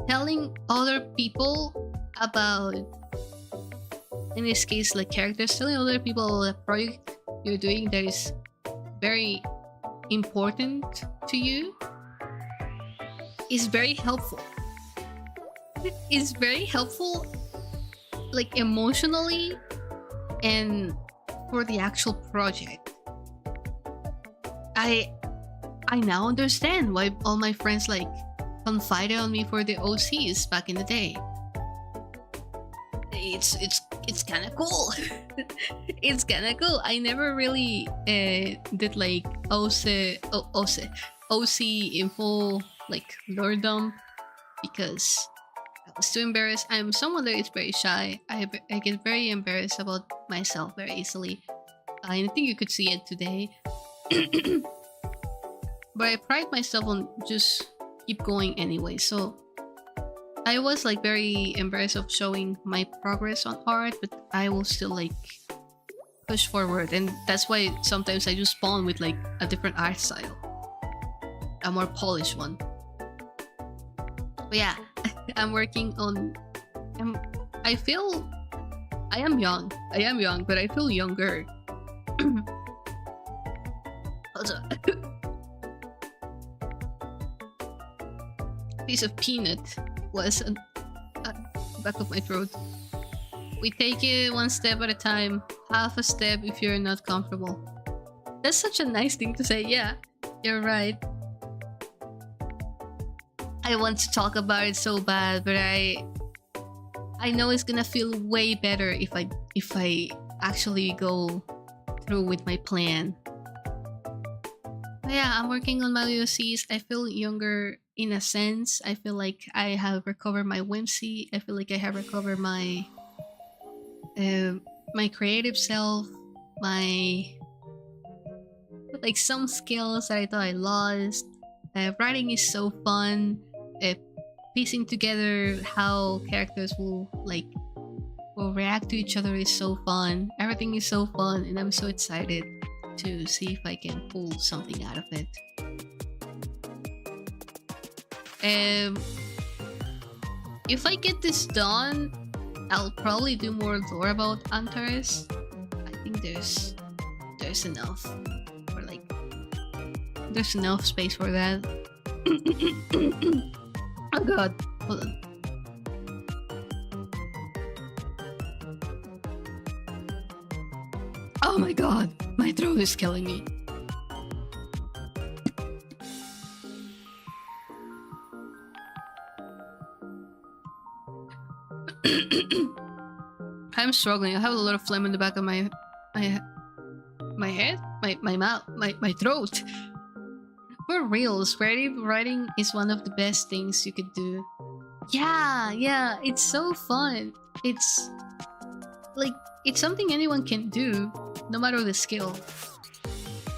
telling other people about, in this case, like characters, telling other people the project you're doing that is very important to you is very helpful. It's very helpful, like emotionally and for the actual project. I now understand why all my friends like confided on me for the OCs back in the day. It's kind of cool. It's kind of cool. I never really did like OC in full like lore dump because I was too embarrassed. I'm someone that is very shy. I get very embarrassed about myself very easily. I think you could see it today. But I pride myself on just keep going anyway. So I was like very embarrassed of showing my progress on art, but I will still like push forward, and that's why sometimes I just spawn with like a different art style, a more polished one. But yeah, I'm working on. I feel I am young. I am young, but I feel younger. Also, piece of peanut was at the back of my throat. We take it one step at a time, half a step if you're not comfortable. That's such a nice thing to say. Yeah, you're right. I want to talk about it so bad, but I know it's gonna feel way better if I actually go through with my plan. But yeah, I'm working on my OCs. I feel younger in a sense. I feel like I have recovered my whimsy. I feel like I have recovered my my creative self, my like some skills that I thought I lost. Writing is so fun. Piecing together how characters will react to each other is so fun. Everything is so fun, and I'm so excited to see if I can pull something out of it. If I get this done, I'll probably do more lore about Antares. I think there's enough for there's enough space for that. Oh god, hold on. Oh my god, my throat is killing me. I'm struggling. I have a lot of phlegm in the back of my head, my mouth, my throat. For reals, creative writing is one of the best things you could do. Yeah, it's so fun. It's something anyone can do, no matter the skill.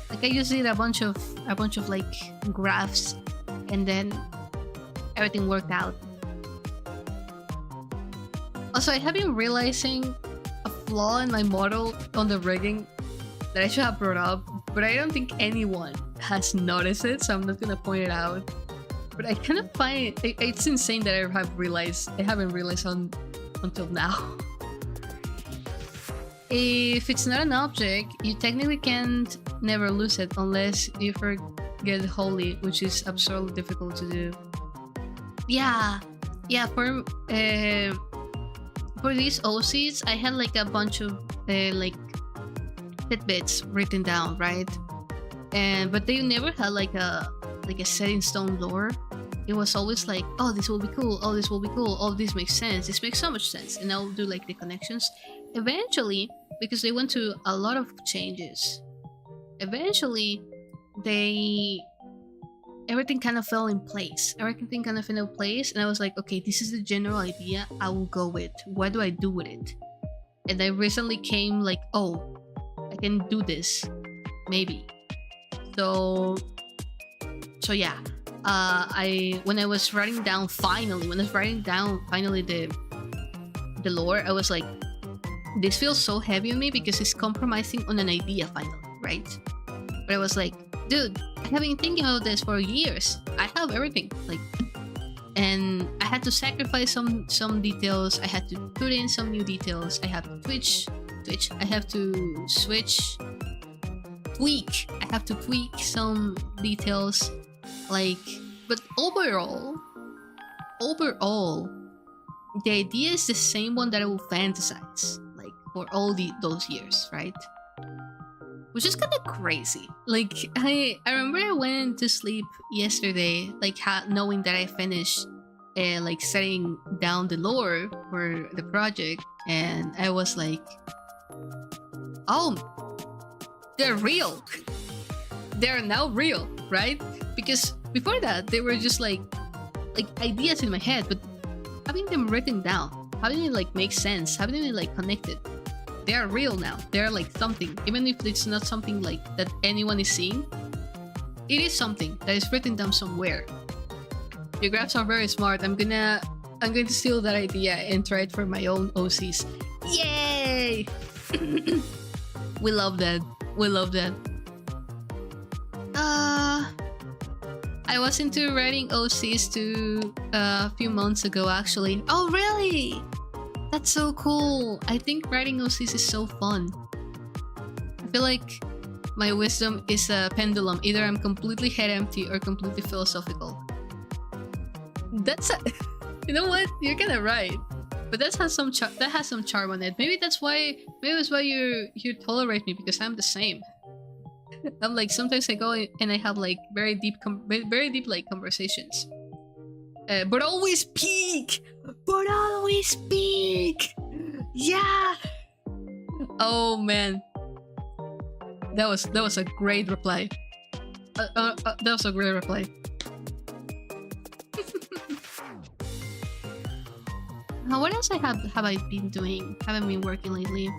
Like I just did a bunch of like graphs, and then everything worked out. Also, I have been realizing a flaw in my model on the rigging that I should have brought up, but I don't think anyone has noticed it, so I'm not gonna point it out. But I kind of find it's insane that I haven't realized until now. If it's not an object, you technically can't never lose it unless you forget wholly, which is absurdly difficult to do. Yeah. For these OCs, I had like a bunch of like tidbits written down, right? But they never had like a set in stone lore. It was always like, oh, this will be cool. Oh, this will be cool. Oh, this makes sense. This makes so much sense. And I'll do like the connections. Eventually, because they went to a lot of changes, eventually everything kind of fell in place. Everything kind of fell in place, and I was like, okay, this is the general idea. I will go with. What do I do with it? And I recently came like, oh, I can do this, maybe. So yeah. When I was writing down finally the lore, I was like, this feels so heavy on me because it's compromising on an idea finally, right? But I was like, dude, I have been thinking about this for years. I have everything, like, and I had to sacrifice some details. I had to put in some new details. I have to twitch. I have to switch, tweak. I have to tweak some details, like. But overall, the idea is the same one that I will fantasize, like, for all those years, right? Which is kind of crazy. Like, I remember I went to sleep yesterday, like, knowing that I finished, like, setting down the lore for the project, and I was like, oh, they're real. They're now real, right? Because before that, they were just like ideas in my head, but having them written down, having it like make sense, having it like connected, they are real now. They're like something, even if it's not something like that anyone is seeing. It is something that is written down somewhere. Your graphs are very smart. I'm going to steal that idea and try it for my own OCs. Yay! We love that. I was into writing OCs too a few months ago, actually. Oh, really? That's so cool. I think writing OCs is so fun. I feel like my wisdom is a pendulum. Either I'm completely head empty or completely philosophical. You know what? You're kind of right. But that has some charm on it. Maybe that's why you tolerate me, because I'm the same. I'm like, sometimes I go and I have like very deep like conversations, but always peak. Yeah. Oh man, that was a great reply. That was a great reply. Now, what else have I been doing? Haven't been working lately.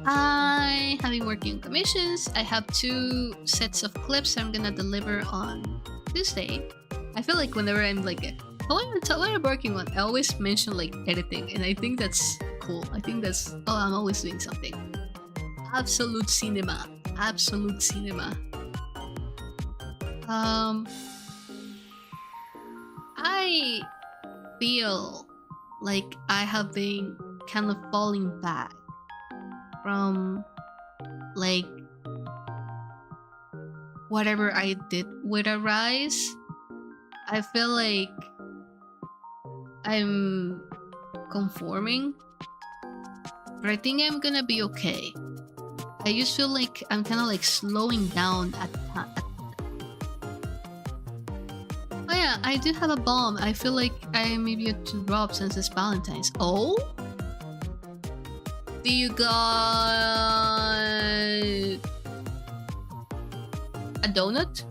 I have been working on commissions. I have 2 sets of clips I'm gonna deliver on Tuesday. I feel like whenever I'm like, what I'm working on, I always mention like editing, and I think that's cool. I think that's, I'm always doing something. Absolute cinema. I feel like I have been kind of falling back from like whatever I did with Arise. I feel like I'm conforming, but I think I'm gonna be okay. I just feel like I'm kind of like slowing down at oh yeah, I do have a bomb. I feel like I maybe have to drop since it's Valentine's. Oh? Do you got a donut?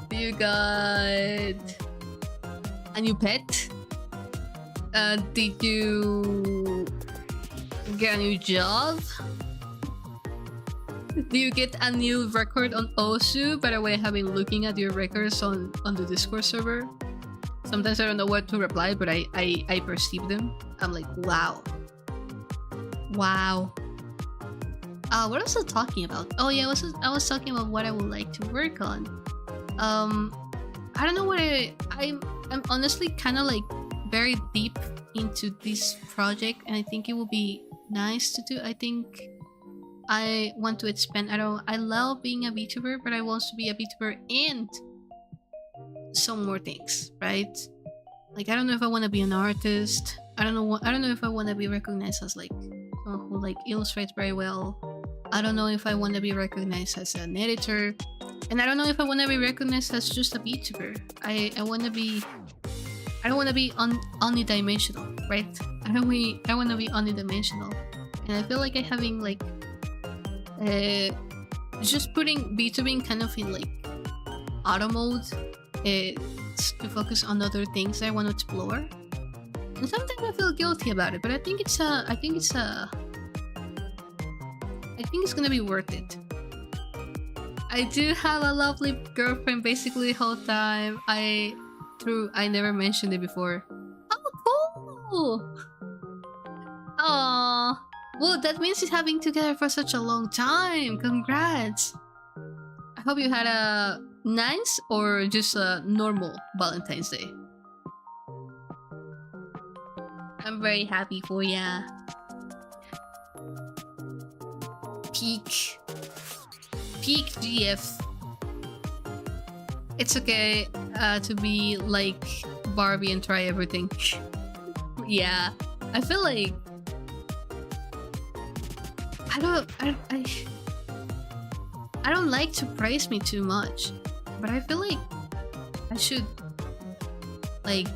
Do you got a new pet? Did you get a new job? Do you get a new record on Osu? By the way, I have been looking at your records on the Discord server. Sometimes I don't know what to reply, but I perceive them. I'm like, wow. What was I talking about? Oh yeah, I was talking about what I would like to work on. I don't know what I'm honestly kind of like very deep into this project, and I think it will be nice to do. I think I want to expand. I love being a VTuber, but I want to be a VTuber and some more things, right? Like, I don't know if I want to be an artist. I don't know if I want to be recognized as like someone who like illustrates very well. I don't know if I want to be recognized as an editor, and I don't know if I want to be recognized as just a VTuber. I want to be. I don't want to be omnidimensional, right? I want to be omnidimensional, and I feel like I having like just putting VTubing kind of in like auto mode to focus on other things I want to explore. And sometimes I feel guilty about it, but I think it's a think it's gonna be worth it. I do have a lovely girlfriend basically the whole time. I never mentioned it before. Oh, cool! Aww. Well, that means it's having together for such a long time. Congrats! I hope you had a nice or just a normal Valentine's Day. I'm very happy for ya. Peak GF. It's okay to be like Barbie and try everything. Yeah, I feel like I don't like to praise me too much, but I feel like I should like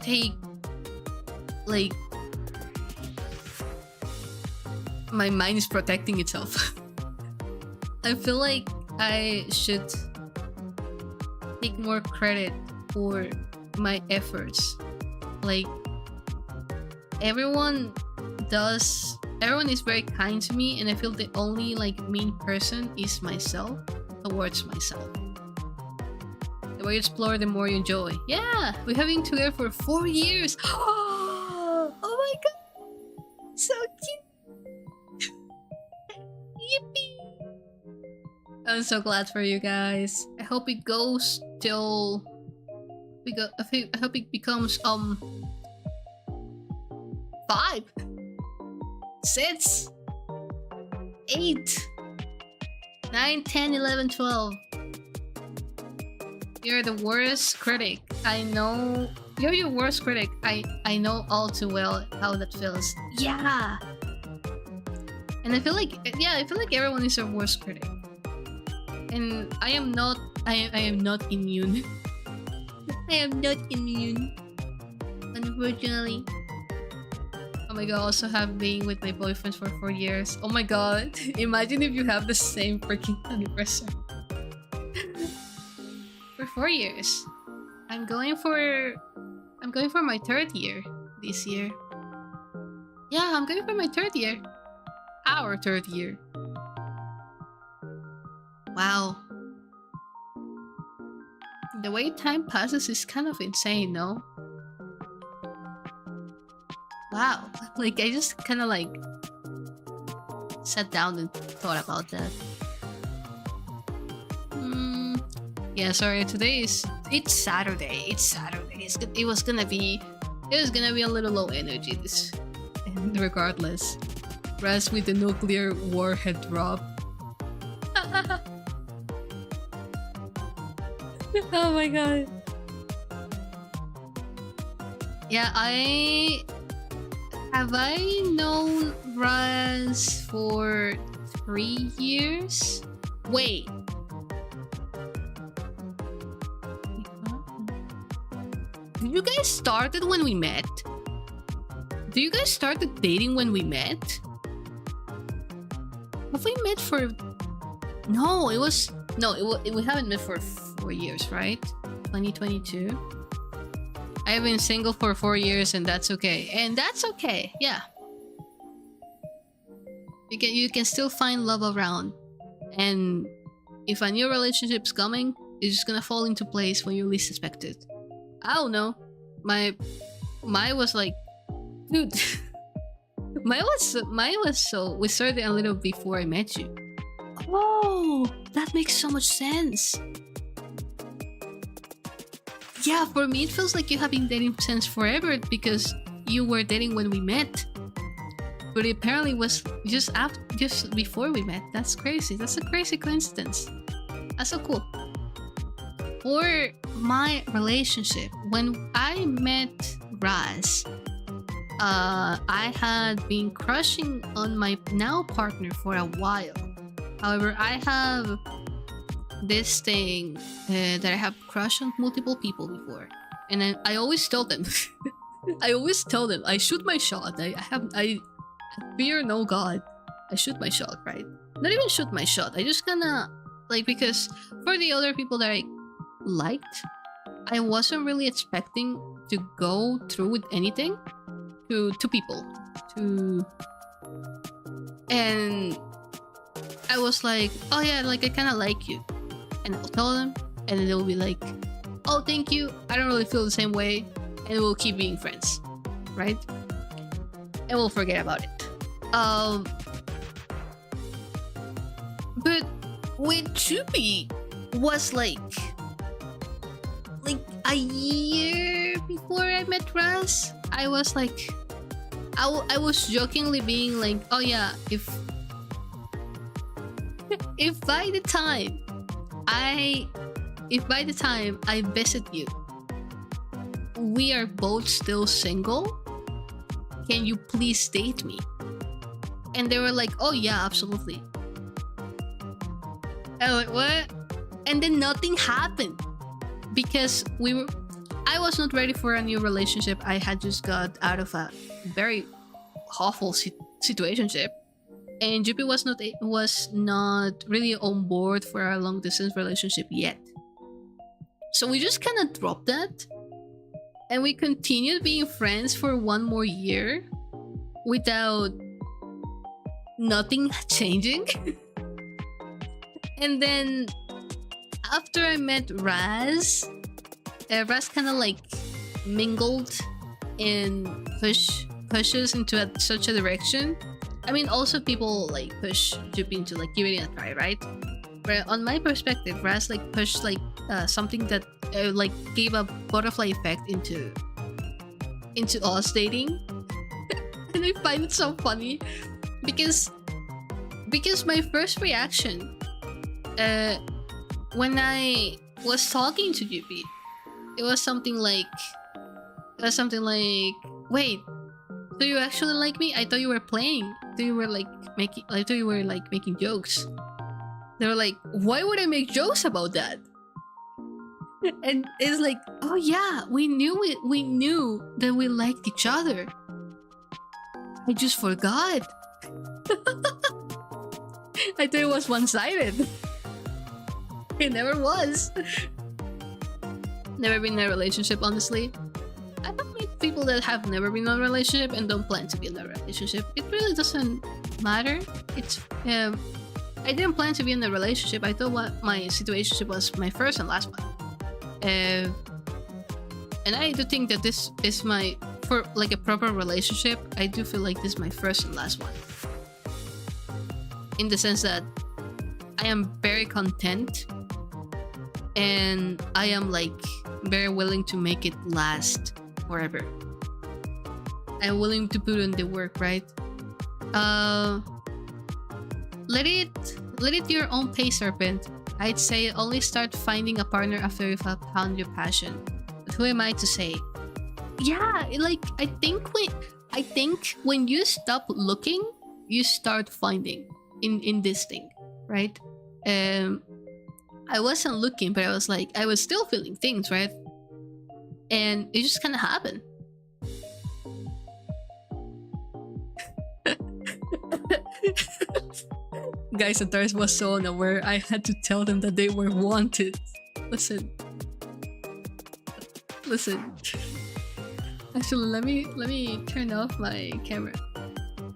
take like my mind is protecting itself. I feel like I should take more credit for my efforts. Like everyone is very kind to me, and I feel the only like mean person is myself towards myself. The more you explore, the more you enjoy. Yeah, we have been together for 4 years. Oh my god, so cute. Yippee! I'm so glad for you guys. I hope it goes till I hope it becomes 5, 6, 8, 9, 10, 11, 12. You're the worst critic. I know. You're your worst critic. I know all too well how that feels. Yeah. And I feel like everyone is your worst critic. And I am not immune. I am not immune. Unfortunately. Oh my god, I also have been with my boyfriend for 4 years. Oh my god. Imagine if you have the same freaking anniversary. For 4 years. I'm going for my 3rd year this year. Yeah, I'm going for my 3rd year. Our 3rd year. Wow. The way time passes is kind of insane, no? Wow. Like, I just kind of like sat down and thought about that. Yeah, sorry. It's Saturday. It was gonna be a little low energy this, regardless. Raz with the nuclear warhead drop. Oh my god. Yeah, have I known Raz for 3 years? Wait. Did you guys started when we met? Do you guys started dating when we met? Have we met for... No, we haven't met for 4 years, right? 2022. I have been single for 4 years, and that's okay. And that's okay, yeah. You can still find love around. And if a new relationship's coming, it's just gonna fall into place when you least expect it. I don't know. My was like, dude. mine was so we started a little before I met you. Oh, that makes so much sense. Yeah, for me it feels like you have been dating since forever because you were dating when we met. But it apparently was just before we met. That's crazy. That's a crazy coincidence. That's so cool. For my relationship, when I met Raz, I had been crushing on my now partner for a while. However, I have this thing that I have crushed on multiple people before, and I always tell them, I shoot my shot. I fear no god. I shoot my shot, right? Not even shoot my shot. I just kinda like, because for the other people that I liked, I wasn't really expecting to go through with anything to people, to And I was like, oh yeah, like I kind of like you. And I'll tell them, and then they'll be like, oh, thank you, I don't really feel the same way, and we'll keep being friends, right? And we'll forget about it. But with Chupi was like a year before I met Raz. I was like, I was jokingly being like, oh yeah, if by the time I visit you, we are both still single, can you please date me? And they were like, oh yeah, absolutely. I was like, what? And then nothing happened because I was not ready for a new relationship. I had just got out of a very awful situationship, and Juppie was not really on board for a long distance relationship yet. So we just kind of dropped that, and we continued being friends for one more year without nothing changing. And then after I met Raz, Raz kind of like mingled and pushes into such a direction. I mean, also people like push Juppie into like giving it a try, right? But on my perspective, Raz like pushed like something that like gave a butterfly effect into us dating. And I find it so funny because my first reaction when I was talking to Juppie, it was something like, wait, do you actually like me? I thought you were playing. I thought you were making jokes. They were like, why would I make jokes about that? And it's like, oh yeah, we knew that we liked each other. I just forgot. I thought it was one-sided. It never was. Never been in a relationship, honestly. I don't meet people that have never been in a relationship and don't plan to be in a relationship. It really doesn't matter. It's I didn't plan to be in a relationship. I thought what my situationship was my first and last one. And I do think that this is for like a proper relationship, I do feel like this is my first and last one. In the sense that I am very content and I am like very willing to make it last forever. I'm willing to put in the work, right? Let it your own pace, Serpent. I'd say only start finding a partner after you've found your passion. But who am I to say? Yeah, like I think when you stop looking, you start finding in this thing, right? I wasn't looking, but I was still feeling things, right? And it just kind of happened. Guys, Antares was so unaware. I had to tell them that they were wanted. Listen. Actually, let me turn off my camera.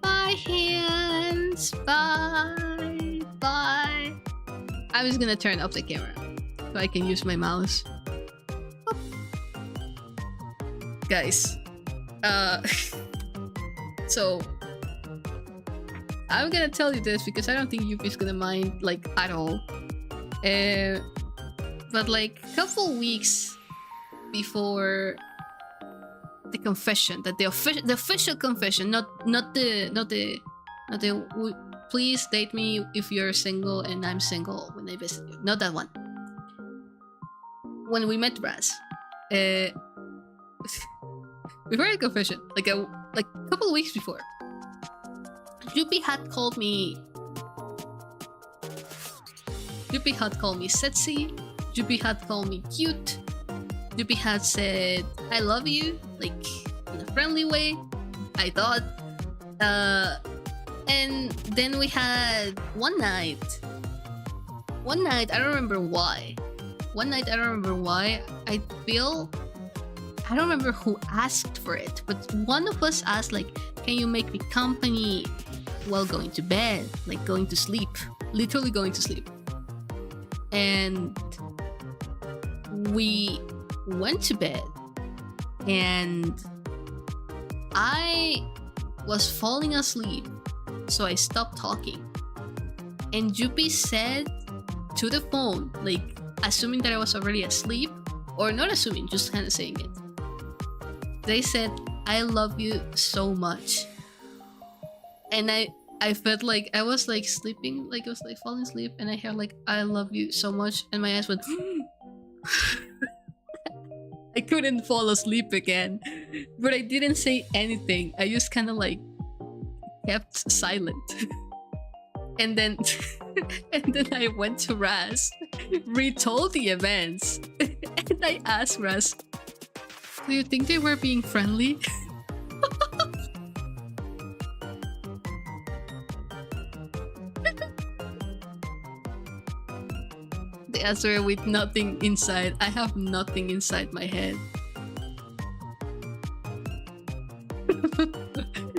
Bye, hands. Bye. I'm just gonna turn off the camera so I can use my mouse. Oh. Guys, so I'm gonna tell you this because I don't think Yuppie's gonna mind like at all. But like a couple weeks before the confession, that the official confession, not the please date me if you're single and I'm single when I visit you. Not that one. When we met Raz, before the confession, like a couple of weeks before, Juppie had called me sexy. Juppie had called me cute. Juppie had said I love you, like in a friendly way, I thought. And then we had one night, I don't remember why. I don't remember who asked for it, but one of us asked like, can you make me company while going to bed, like going to sleep, literally going to sleep. And we went to bed, and I was falling asleep, so I stopped talking. And Juppie said to the phone, like assuming that I was already asleep, or not assuming, just kind of saying it. They said, "I love you so much." And I felt like I was like sleeping, like I was like falling asleep, and I heard like, "I love you so much," and my eyes went I couldn't fall asleep again, but I didn't say anything. I just kind of like kept silent. And then and then I went to Raz, retold the events, and I asked Raz, "Do you think they were being friendly?" The answer with nothing inside. I have nothing inside my head.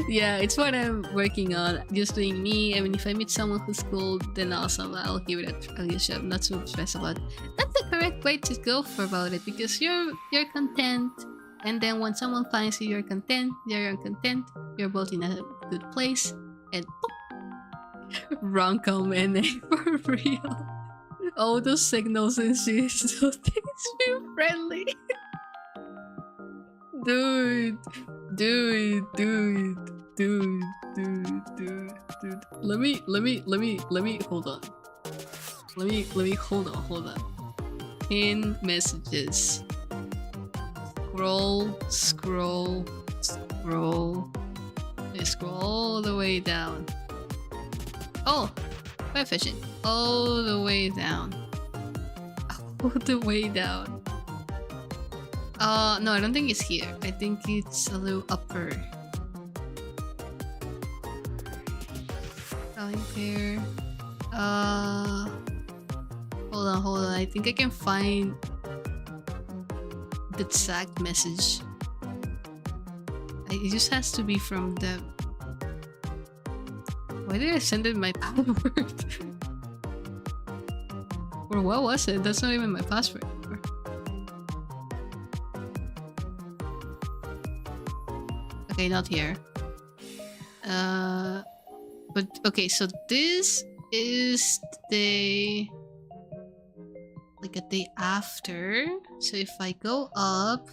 Yeah, it's what I'm working on. Just doing me. I mean, if I meet someone who's cool, then awesome. I'll give it a shot. I'm not so stressed about it. That's the correct way to go for about it, because you're content, and then when someone finds you're content, you're content. You're both in a good place, and rom-com NA for real. All those signals and shit, those things feel friendly. Dude. Let me hold on. Let me hold on. In messages. Scroll. I scroll all the way down. Oh, quite efficient. All the way down. All the way down. No, I don't think it's here. I think it's a little upper. Down there. Hold on. I think I can find the exact message. It just has to be from the... Why did I send it my password? Or what was it? That's not even my password anymore. Okay, not here. But okay, so this is the day, like a day after. So if I go up,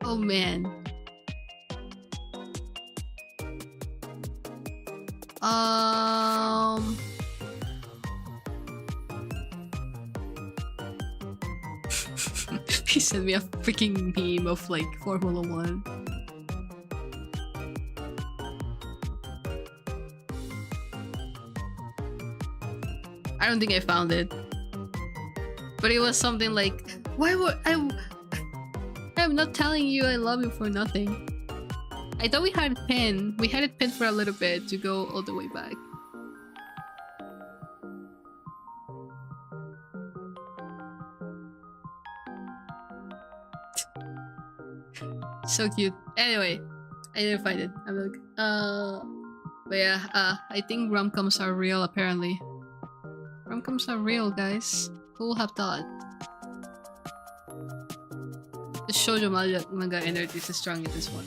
oh man. He sent me a freaking meme of like Formula 1. I don't think I found it. But it was something like, why would I'm not telling you I love you for nothing. I thought we had it pinned. We had it pinned for a little bit to go all the way back. So cute. Anyway, I didn't find it. I'm like, but yeah, I think rom-coms are real apparently. Rom-coms are real, guys. Who would have thought? The shoujo manga energy is strong in this one.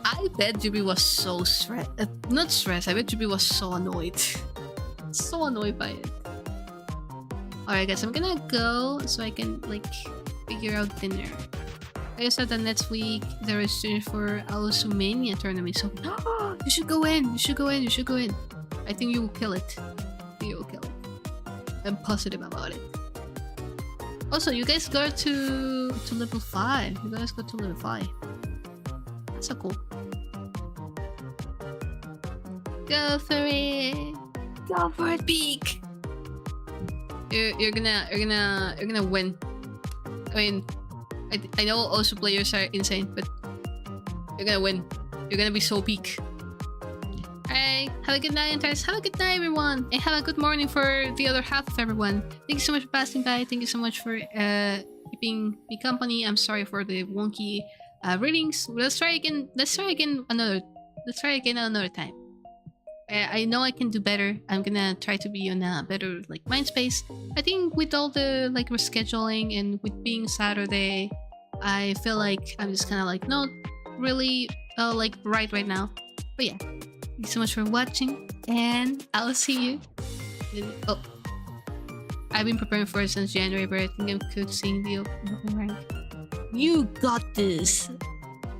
I bet Juppie was so stressed. Not stressed, I bet Juppie was so annoyed. So annoyed by it. Alright guys, I'm gonna go so I can like figure out dinner. I said that next week there is for Alusumania tournament, so you should go in. I think you will kill it. You will kill it. I'm positive about it. Also, you guys go to level 5. You guys go to level 5. That's so cool. Go for it. Go for it, peak. You're gonna win. I mean, I know also players are insane, but you're gonna win. You're gonna be so peak. Alright, have Have a good night, entire. Have a good night, everyone, and have a good morning for the other half of everyone. Thank you so much for passing by. Thank you so much for keeping me company. I'm sorry for the wonky readings. Let's try again. Let's try again another time. I know I can do better. I'm gonna try to be on a better like mind space. I think with all the like rescheduling and with being Saturday, I feel like I'm just kind of like not really like right now. But yeah, thank you so much for watching, and I'll see you. Oh, I've been preparing for it since January, but I think I'm coaching the open rank. You got this.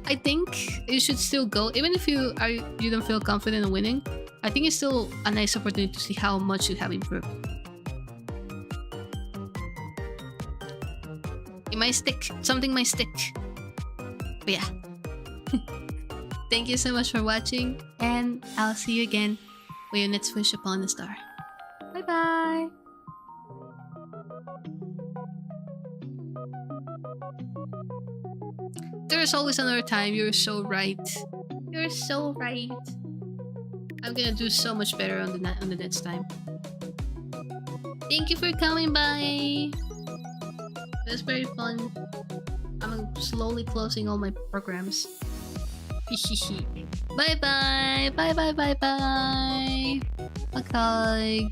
I think you should still go, even if you don't feel confident in winning. I think it's still a nice opportunity to see how much you have improved. It might stick. Something might stick. But yeah. Thank you so much for watching, and I'll see you again with your next wish upon a star. Bye bye! There's always another time. You're so right. You're so right. I'm gonna do so much better on the next time. Thank you for coming by. That's very fun. I'm slowly closing all my programs. Bye bye. Bye bye bye bye. Bye.